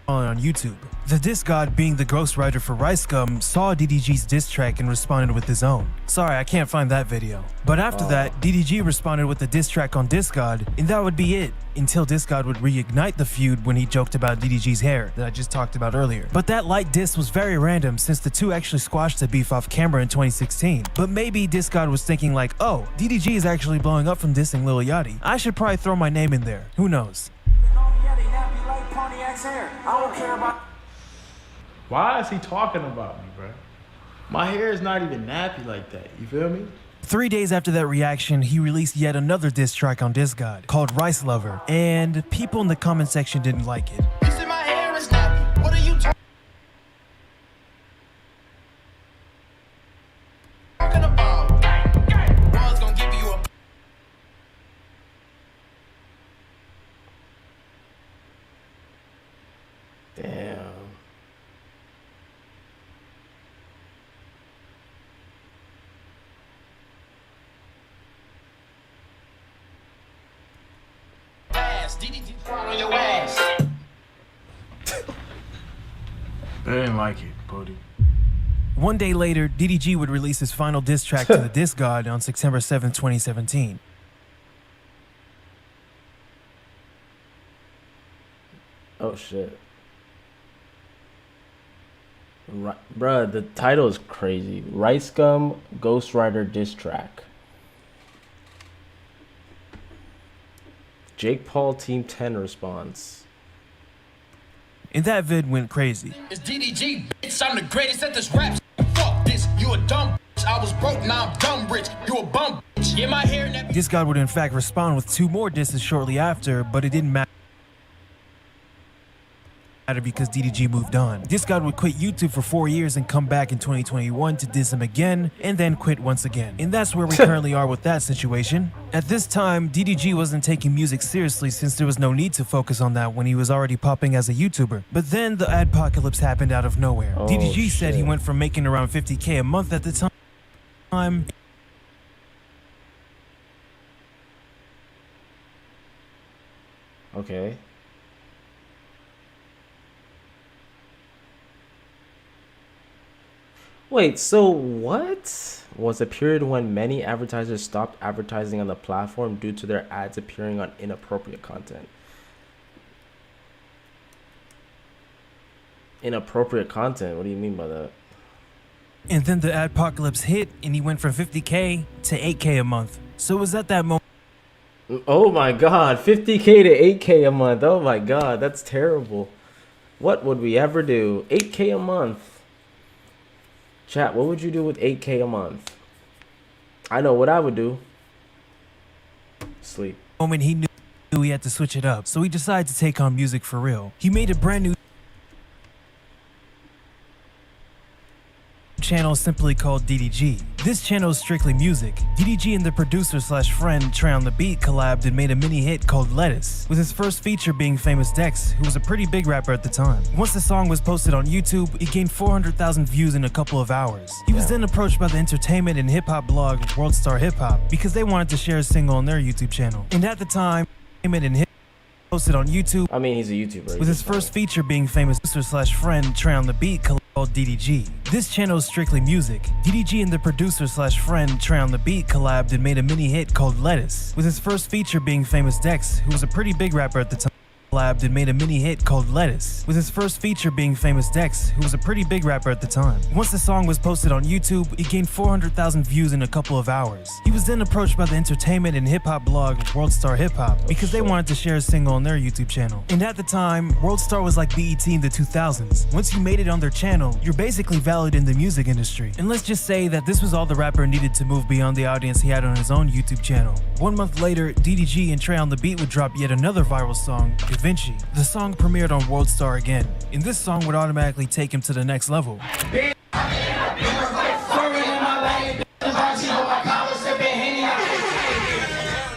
on YouTube. The Diss God, being the ghostwriter for Rice Gum, saw DDG's diss track and responded with his own. Sorry, I can't find that video. But after that, DDG responded with the diss track on Diss God, and that would be it, until Diss God would reignite the feud when he joked about DDG's hair that I just talked about earlier. But that light diss was very random since the two actually squashed the beef off camera in 2016. But maybe Diss God was thinking like, oh, DDG is actually blowing up from dissing Lil Yachty. I should probably throw my name in there. Who knows? Why is he talking about me, bro? My hair is not even nappy like that. You feel me? 3 days after that reaction, he released yet another diss track on Diss God called Rice Lover, and people in the comment section didn't like it. You said my hair is nappy. What are you talking about? Ball's gonna give you a damn. DDG on your ass. They didn't like it, buddy. One day later, DDG would release his final diss track to the Diss God on September 7, 2017. Oh shit. Bruh, the title is crazy. Rice Gum Ghostwriter diss track. Jake Paul Team 10 response. And that vid went crazy. It's DDG, bitch. I'm the greatest at this rap. Fuck this. You a dumb bitch. I was broke, now I'm dumb rich. You a bum bitch. Get my hair in that. Diss God would in fact respond with 2 more disses shortly after, but it didn't matter. because DDG moved on. This God would quit YouTube for 4 years and come back in 2021 to diss him again, and then quit once again. And that's where we currently are with that situation. At this time, DDG wasn't taking music seriously since there was no need to focus on that when he was already popping as a YouTuber. But then the adpocalypse happened out of nowhere. DDG said he went from making around 50K a month at the time. Okay. Wait, so what? Was a period when many advertisers stopped advertising on the platform due to their ads appearing on inappropriate content. Inappropriate content? What do you mean by that? And then the adpocalypse hit and he went from 50K to 8K a month. So it was at that moment. Oh my god, 50K to 8K a month. Oh my god, that's terrible. What would we ever do? 8K a month. Chat, what would you do with 8K a month? I know what I would do. Sleep. Moment he knew he had to switch it up, so he decided to take on music for real. He made a brand new channel simply called DDG. This channel is strictly music. DDG and the producer slash friend Trey on the Beat collabed and made a mini hit called Lettuce, with his first feature being Famous Dex, who was a pretty big rapper at the time. Once the song was posted on YouTube, it gained 400,000 views in a couple of hours. He was then approached by the entertainment and hip-hop blog World Star Hip Hop because they wanted to share a single on their YouTube channel. And at the time, entertainment and hip posted on YouTube. I mean, he's a YouTuber. With his first feature being Famous slash friend Trey on the Beat called DDG. This channel is strictly music. DDG and the producer slash friend Trey on the Beat collabed and made a mini hit called Lettuce, with his first feature being Famous Dex, who was a pretty big rapper at the time. Collabed and made a mini hit called Lettuce, with his first feature being Famous Dex, who was a pretty big rapper at the time. Once the song was posted on YouTube, it gained 400,000 views in a couple of hours. He was then approached by the entertainment and hip-hop blog World Star Hip Hop because they wanted to share a single on their YouTube channel. And at the time, World Star was like BET in the 2000s. Once you made it on their channel, you're basically valid in the music industry. And let's just say that this was all the rapper needed to move beyond the audience he had on his own YouTube channel. 1 month later, DDG and Trey on the Beat would drop yet another viral song, Vinci. The song premiered on World Star again, and this song would automatically take him to the next level.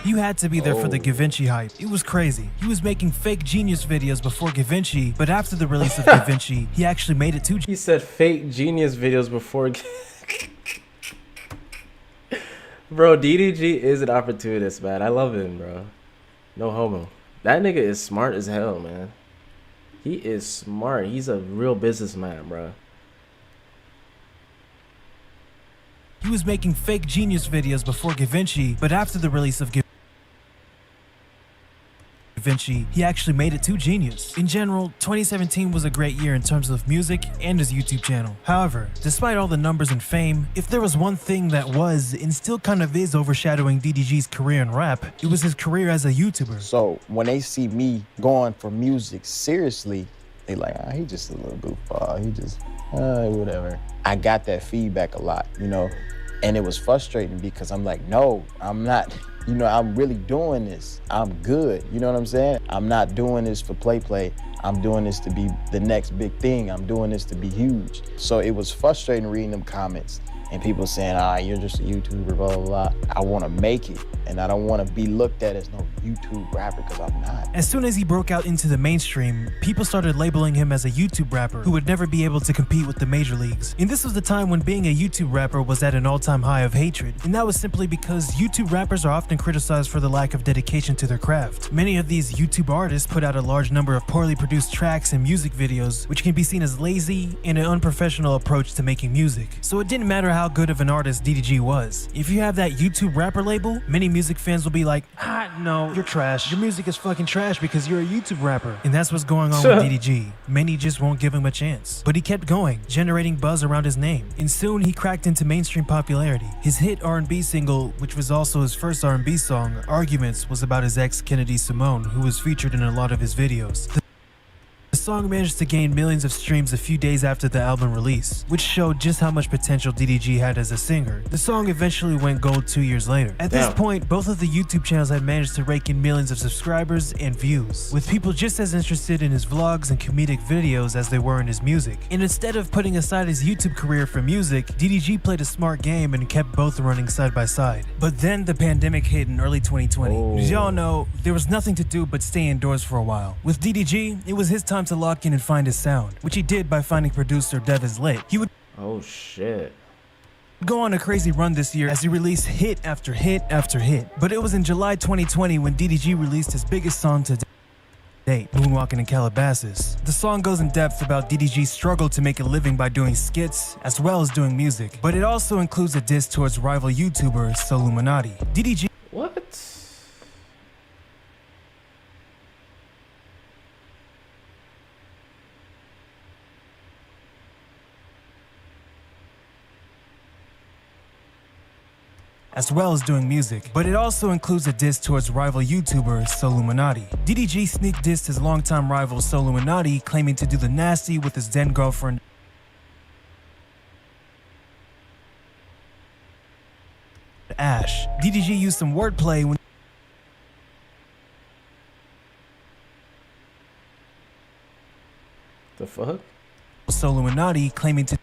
You had to be there for the Givenchy hype. It was crazy. He was making fake Genius videos before Givenchy, but after the release of Givenchy, he actually made it to. He said fake Genius videos before. Bro, DDG is an opportunist, man. I love him, bro. No homo. That nigga is smart as hell, man. He is smart. He's a real businessman, bro. He was making fake Genius videos before Givenchy, but after the release of Givenchy, he actually made it to Genius. In general, 2017 was a great year in terms of music and his YouTube channel. However, despite all the numbers and fame, if there was one thing that was, and still kind of is, overshadowing DDG's career in rap, it was his career as a YouTuber. So when they see me going for music seriously, they like, he just a little goofball. He just, whatever. I got that feedback a lot, you know, and it was frustrating because I'm like, no, I'm not. You know, I'm really doing this. I'm good. You know what I'm saying? I'm not doing this for play. I'm doing this to be the next big thing. I'm doing this to be huge. So it was frustrating reading them comments and people saying, you're just a YouTuber, blah, blah, blah. I want to make it, and I don't want to be looked at as no YouTube rapper because I'm not. As soon as he broke out into the mainstream, people started labeling him as a YouTube rapper who would never be able to compete with the major leagues. And this was the time when being a YouTube rapper was at an all-time high of hatred. And that was simply because YouTube rappers are often criticized for the lack of dedication to their craft. Many of these YouTube artists put out a large number of poorly produced tracks and music videos, which can be seen as lazy and an unprofessional approach to making music. So it didn't matter how good of an artist DDG was. If you have that YouTube rapper label, many music fans will be like, no, you're trash. Your music is fucking trash because you're a YouTube rapper. And that's what's going on with DDG. Many just won't give him a chance. But he kept going, generating buzz around his name. And soon he cracked into mainstream popularity. His hit R&B single, which was also his first R&B song, Arguments, was about his ex Kennedy Simone, who was featured in a lot of his videos. The song managed to gain millions of streams a few days after the album release, which showed just how much potential DDG had as a singer. The song eventually went gold 2 years later. At this point, both of the YouTube channels had managed to rake in millions of subscribers and views, with people just as interested in his vlogs and comedic videos as they were in his music. And instead of putting aside his YouTube career for music, DDG played a smart game and kept both running side by side. But then the pandemic hit in early 2020. As y'all know, there was nothing to do but stay indoors for a while. With DDG, it was his time to lock in and find his sound, which he did by finding producer Deviz Lit. He would go on a crazy run this year as he released hit after hit after hit. But it was in July 2020 when DDG released his biggest song to date, Moonwalking in Calabasas. The song goes in depth about DDG's struggle to make a living by doing skits as well as doing music, but it also includes a diss towards rival YouTuber Soluminati. DDG as well as doing music, but it also includes a diss towards rival YouTuber Soluminati. DDG sneak dissed his longtime rival Soluminati, claiming to do the nasty with his then girlfriend Ash. DDG used some wordplay when the fuck? Soluminati claiming to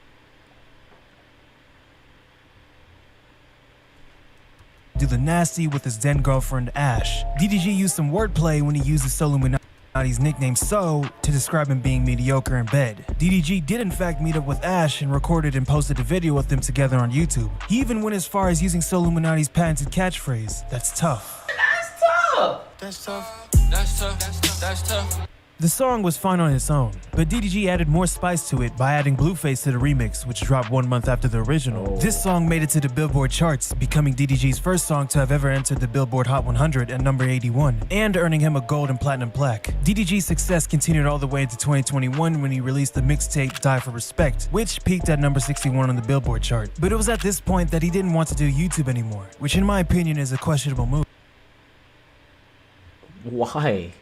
do the nasty with his then girlfriend Ash. DDG used some wordplay when he used the Soluminati's nickname So to describe him being mediocre in bed. DDG did in fact meet up with Ash and recorded and posted a video with them together on YouTube. He even went as far as using Soluminati's patented catchphrase, "That's tough." That's tough. That's tough. That's tough. That's tough. The song was fine on its own, but DDG added more spice to it by adding Blueface to the remix, which dropped 1 month after the original. This song made it to the Billboard charts, becoming DDG's first song to have ever entered the Billboard Hot 100 at number 81, and earning him a gold and platinum plaque. DDG's success continued all the way into 2021 when he released the mixtape Die for Respect, which peaked at number 61 on the Billboard chart. But it was at this point that he didn't want to do YouTube anymore, which in my opinion is a questionable move. Why?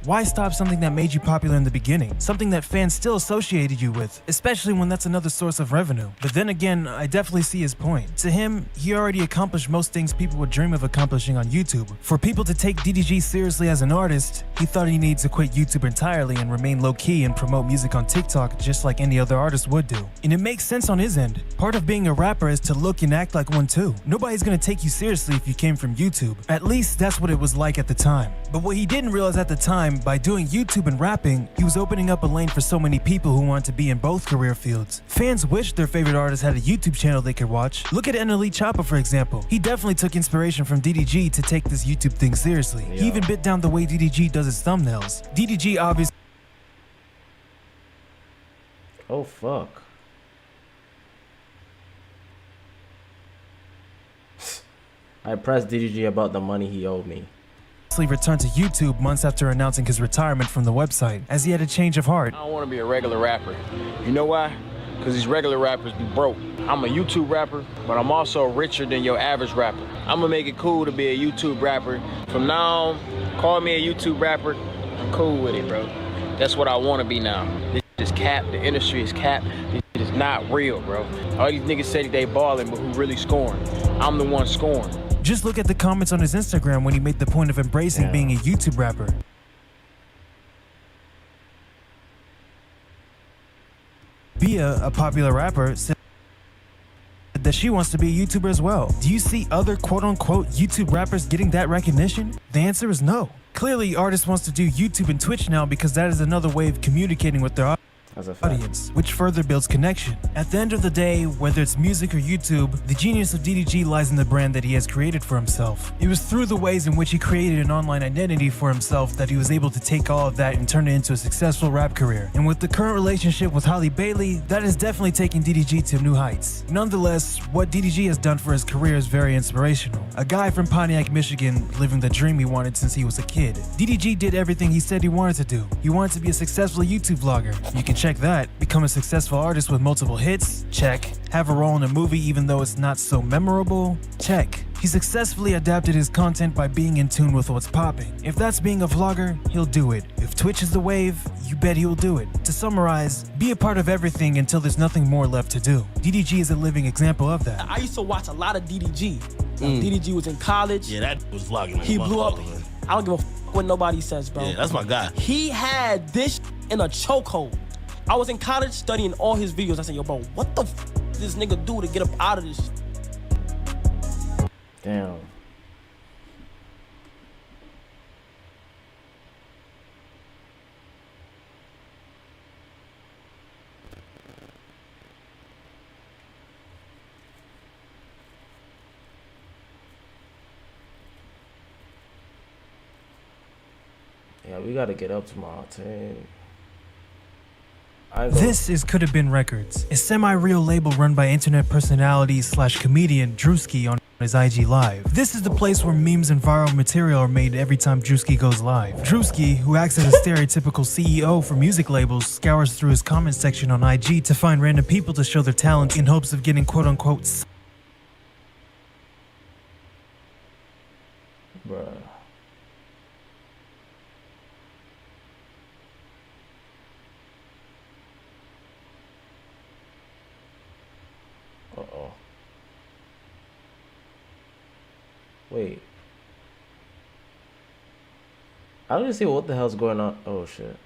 Why stop something that made you popular in the beginning? Something that fans still associated you with, especially when that's another source of revenue. But then again, I definitely see his point. To him, he already accomplished most things people would dream of accomplishing on YouTube. For people to take DDG seriously as an artist, he thought he needed to quit YouTube entirely and remain low-key and promote music on TikTok just like any other artist would do. And it makes sense on his end. Part of being a rapper is to look and act like one too. Nobody's gonna take you seriously if you came from YouTube. At least that's what it was like at the time. But what he didn't realize at the time, by doing YouTube and rapping, he was opening up a lane for so many people who want to be in both career fields. Fans wish their favorite artist had a YouTube channel they could watch. Look at NLE Choppa, for example. He definitely took inspiration from DDG to take this YouTube thing seriously. He even bit down the way DDG does his thumbnails. DDG obviously... Oh, fuck. I pressed DDG about the money he owed me. returned to YouTube months after announcing his retirement from the website, as he had a change of heart. I don't want to be a regular rapper. You know why? Because these regular rappers be broke. I'm a YouTube rapper, but I'm also richer than your average rapper. I'm gonna make it cool to be a YouTube rapper. From now on, call me a YouTube rapper. I'm cool with it, bro. That's what I want to be now. This is cap. The industry is cap. This is not real, bro. All these niggas say they balling, but who really scoring? I'm the one scoring. Just look at the comments on his Instagram when he made the point of embracing being a YouTube rapper. Bia, a popular rapper, said that she wants to be a YouTuber as well. Do you see other quote-unquote YouTube rappers getting that recognition? The answer is no. Clearly, artists wants to do YouTube and Twitch now because that is another way of communicating with their audience, which further builds connection. At the end of the day, whether it's music or YouTube, the genius of DDG lies in the brand that he has created for himself. It was through the ways in which he created an online identity for himself that he was able to take all of that and turn it into a successful rap career. And with the current relationship with Halle Bailey, that is definitely taking DDG to new heights. Nonetheless, what DDG has done for his career is very inspirational. A guy from Pontiac, Michigan, living the dream he wanted since he was a kid. DDG did everything he said he wanted to do. He wanted to be a successful YouTube vlogger. You can check that. Become a successful artist with multiple hits? Check. Have a role in a movie even though it's not so memorable? Check. He successfully adapted his content by being in tune with what's popping. If that's being a vlogger, he'll do it. If Twitch is the wave, you bet he'll do it. To summarize, be a part of everything until there's nothing more left to do. DDG is a living example of that. I used to watch a lot of DDG. DDG was in college. Yeah, that was vlogging. He blew up. I don't give a f what nobody says, bro. Yeah, that's my guy. He had this in a chokehold. I was in college studying all his videos. I said, yo, bro, what the f did this nigga do to get up out of this? Damn. Yeah, we gotta get up tomorrow, too. This is Could Have Been Records, a semi-real label run by internet personality / comedian Drewski on his IG Live. This is the place where memes and viral material are made every time Drewski goes live. Drewski, who acts as a stereotypical CEO for music labels, scours through his comment section on IG to find random people to show their talent in hopes of getting quote-unquote bruh. Uh-oh. Wait. I don't even see what the hell's going on. Oh, shit.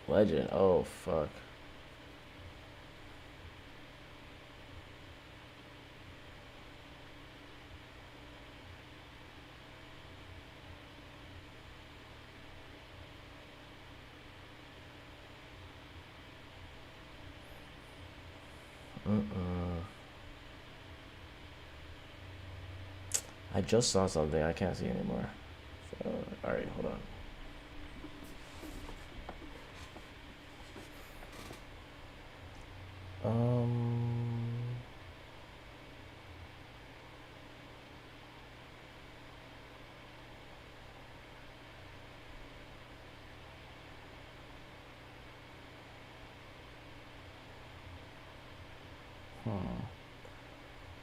Legend. Oh, fuck. I just saw something I can't see anymore. So, alright, hold on.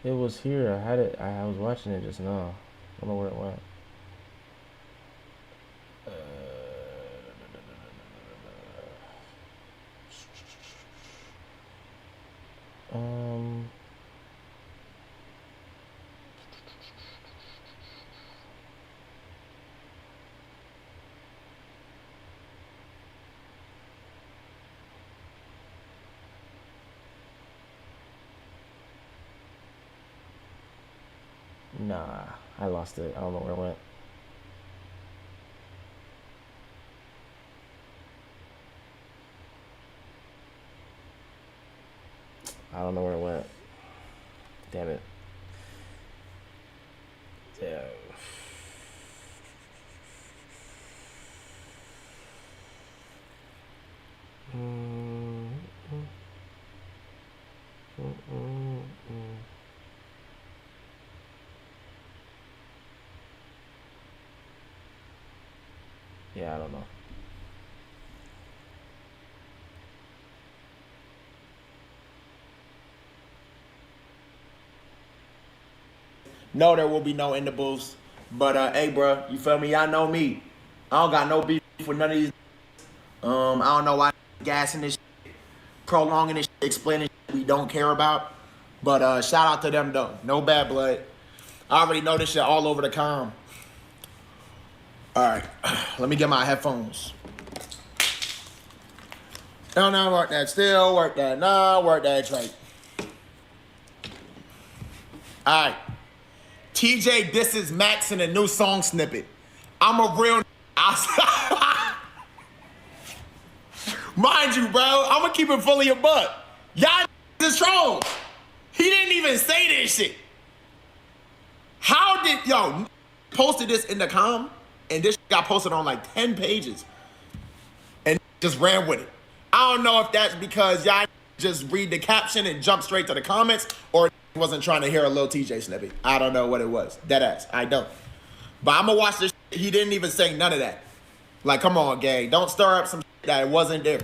It was here. I had it. I was watching it just now. I don't know where it went. Nah, I lost it. I don't know where it went. I don't know where it went. Damn it. Yeah. Yeah, I don't know. No, there will be no in the booths. But hey, bro, you feel me? Y'all know me. I don't got no beef with none of these. I don't know why gassing this shit, prolonging this shit, explaining shit we don't care about. But shout out to them though. No bad blood. I already know this shit all over the com. All right, let me get my headphones. No, work that. Still work that. No, work that. Right. All right. TJ, this is Max in a new song snippet. I'm a real. Mind you, bro, I'm gonna keep it fully a buck. Y'all is trolls. He didn't even say this shit. How did yo posted this in the com? And this got posted on like 10 pages. And just ran with it. I don't know if that's because y'all just read the caption and jump straight to the comments, or wasn't trying to hear a little TJ snippet. I don't know what it was. Deadass. I don't. But I'm gonna watch this shit. He didn't even say none of that. Like, come on, gang. Don't stir up some shit that wasn't there.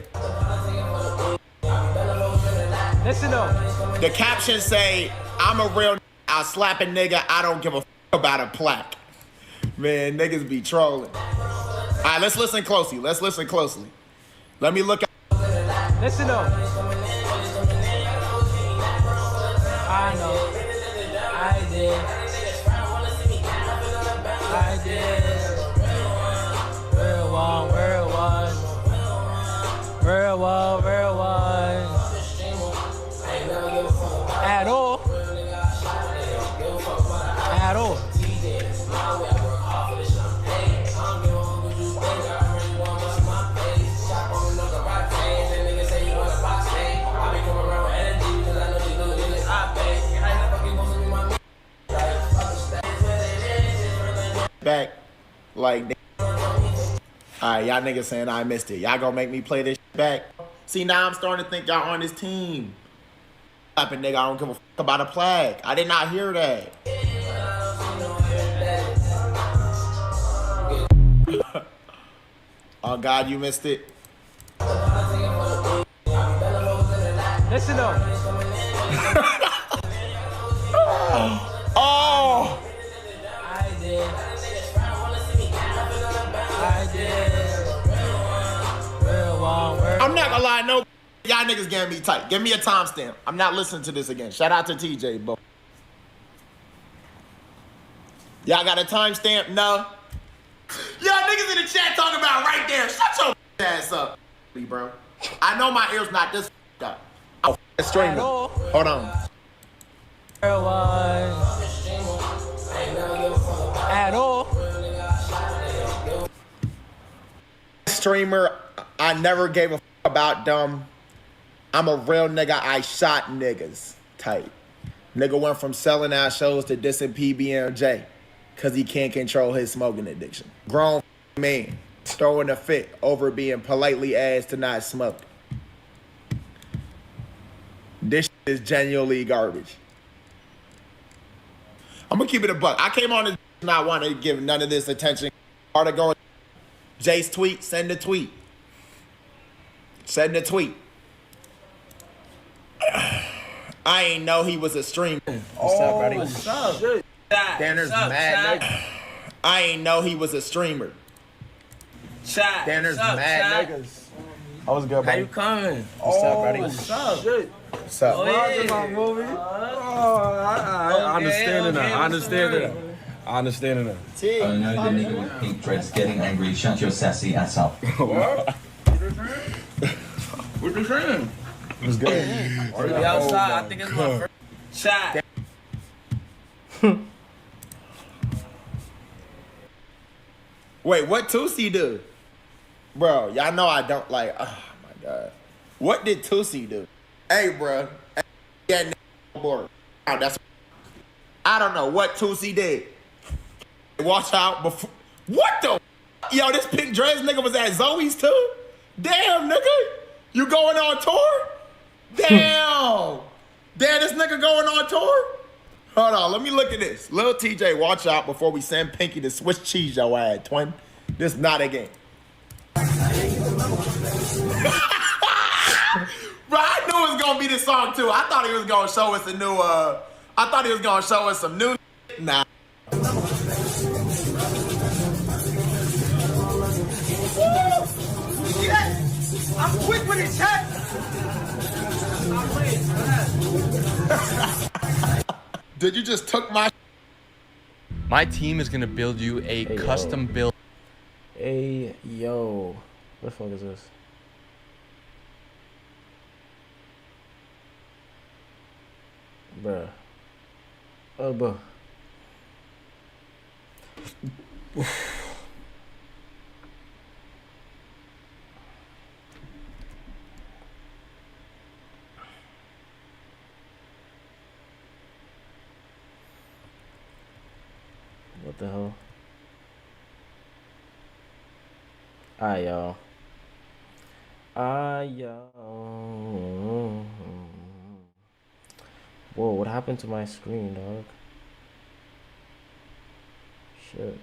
Listen up. The captions say, I'm a real I'll slap a nigga, I don't give a about a plaque. Man, niggas be trolling. All right, let's listen closely. Let me look at. Listen up. I know. I did. Real one. At all. Back, like, alright, y'all niggas saying I missed it. Y'all gonna make me play this back? See, now I'm starting to think y'all on this team. Slapping nigga, I don't give a about a flag. I did not hear that. Oh God, you missed it. Listen up. Oh! I'm not gonna lie, no, y'all niggas getting me tight. Give me a timestamp. I'm not listening to this again. Shout out to TJ, bro. Y'all got a timestamp? No. Y'all niggas in the chat talking about right there. Shut your ass up, bro. I know my ear's not this up. I'm streaming. Hold on. At all. Streamer, I never gave a about them. I'm a real nigga, I shot niggas. Tight. Nigga went from selling out shows to dissing PBMJ because he can't control his smoking addiction. Grown man throwing a fit over being politely asked to not smoke. This shit is genuinely garbage. I'm gonna keep it a buck. I came on this not want to give none of this attention. Part of going Jay's tweet, send the tweet. Send the tweet. I ain't know he was a streamer. What's up, buddy? What's up? Danner's mad niggas. I ain't know he was a streamer. Danner's mad niggas. I was good, buddy. How you coming? What's up, buddy? What's up? What's up? Oh, yeah. I understand it now. I understand it now. I understand it now. I know the nigga with pink dreads getting angry. Shut your sassy ass up. What you saying? It was good. Are you outside? I think it's my first shot. Wait, what Tusi do? Bro, y'all know I don't like, oh my God. What did Tusi do? Hey, bro. Yeah, board. That's, I don't know what Tusi did. Watch out before. What the? Yo, this pink dress nigga was at Zoe's too? Damn, nigga. You going on tour? Damn. Damn, this nigga going on tour? Hold on, let me look at this. Lil TJ, watch out before we send Pinky to Swiss cheese your ass, twin. This not a game. Bro, I knew it was gonna be this song too. I thought he was gonna show us a new, I thought he was gonna show us some new. Nah. I'm quick with his chat. Did you just took my? My team is gonna build you a custom build. Hey, yo. What the fuck is this? Bruh. Oh, bruh. What the hell? Yo. Yo. Whoa, what happened to my screen, dog? Shit.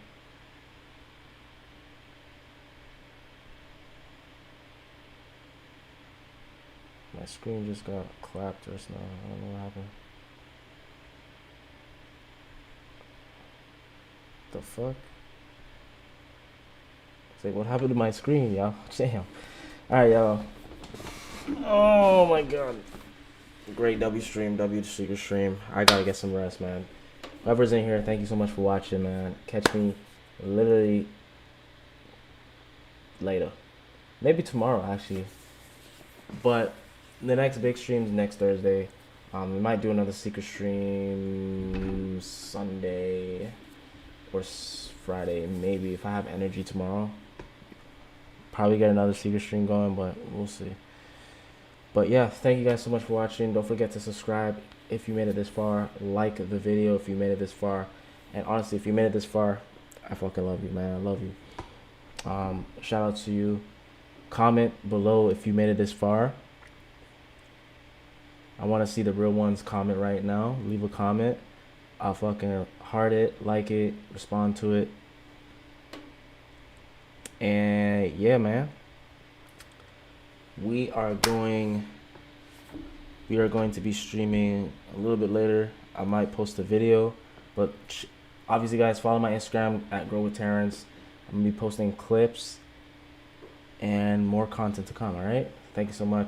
My screen just got clapped just now. I don't know what happened. The fuck? It's like, what happened to my screen, y'all? Damn. Alright, y'all. Oh my god. Great W stream, W secret stream. I gotta get some rest, man. Whoever's in here, thank you so much for watching, man. Catch me literally later. Maybe tomorrow, actually. But the next big stream is next Thursday. We might do another secret stream Sunday or Friday, maybe, if I have energy tomorrow. Probably get another secret stream going, but we'll see. But yeah, thank you guys so much for watching. Don't forget to subscribe if you made it this far. Like the video if you made it this far. And honestly, if you made it this far, I fucking love you, man. I love you. Shout out to you. Comment below if you made it this far. I want to see the real ones comment right now. Leave a comment. I'll fucking heart it, like it, respond to it. And yeah, man. We are going to be streaming a little bit later. I might post a video, but obviously, guys, follow my Instagram at Grow with Terrence. I'm gonna be posting clips and more content to come. All right. Thank you so much.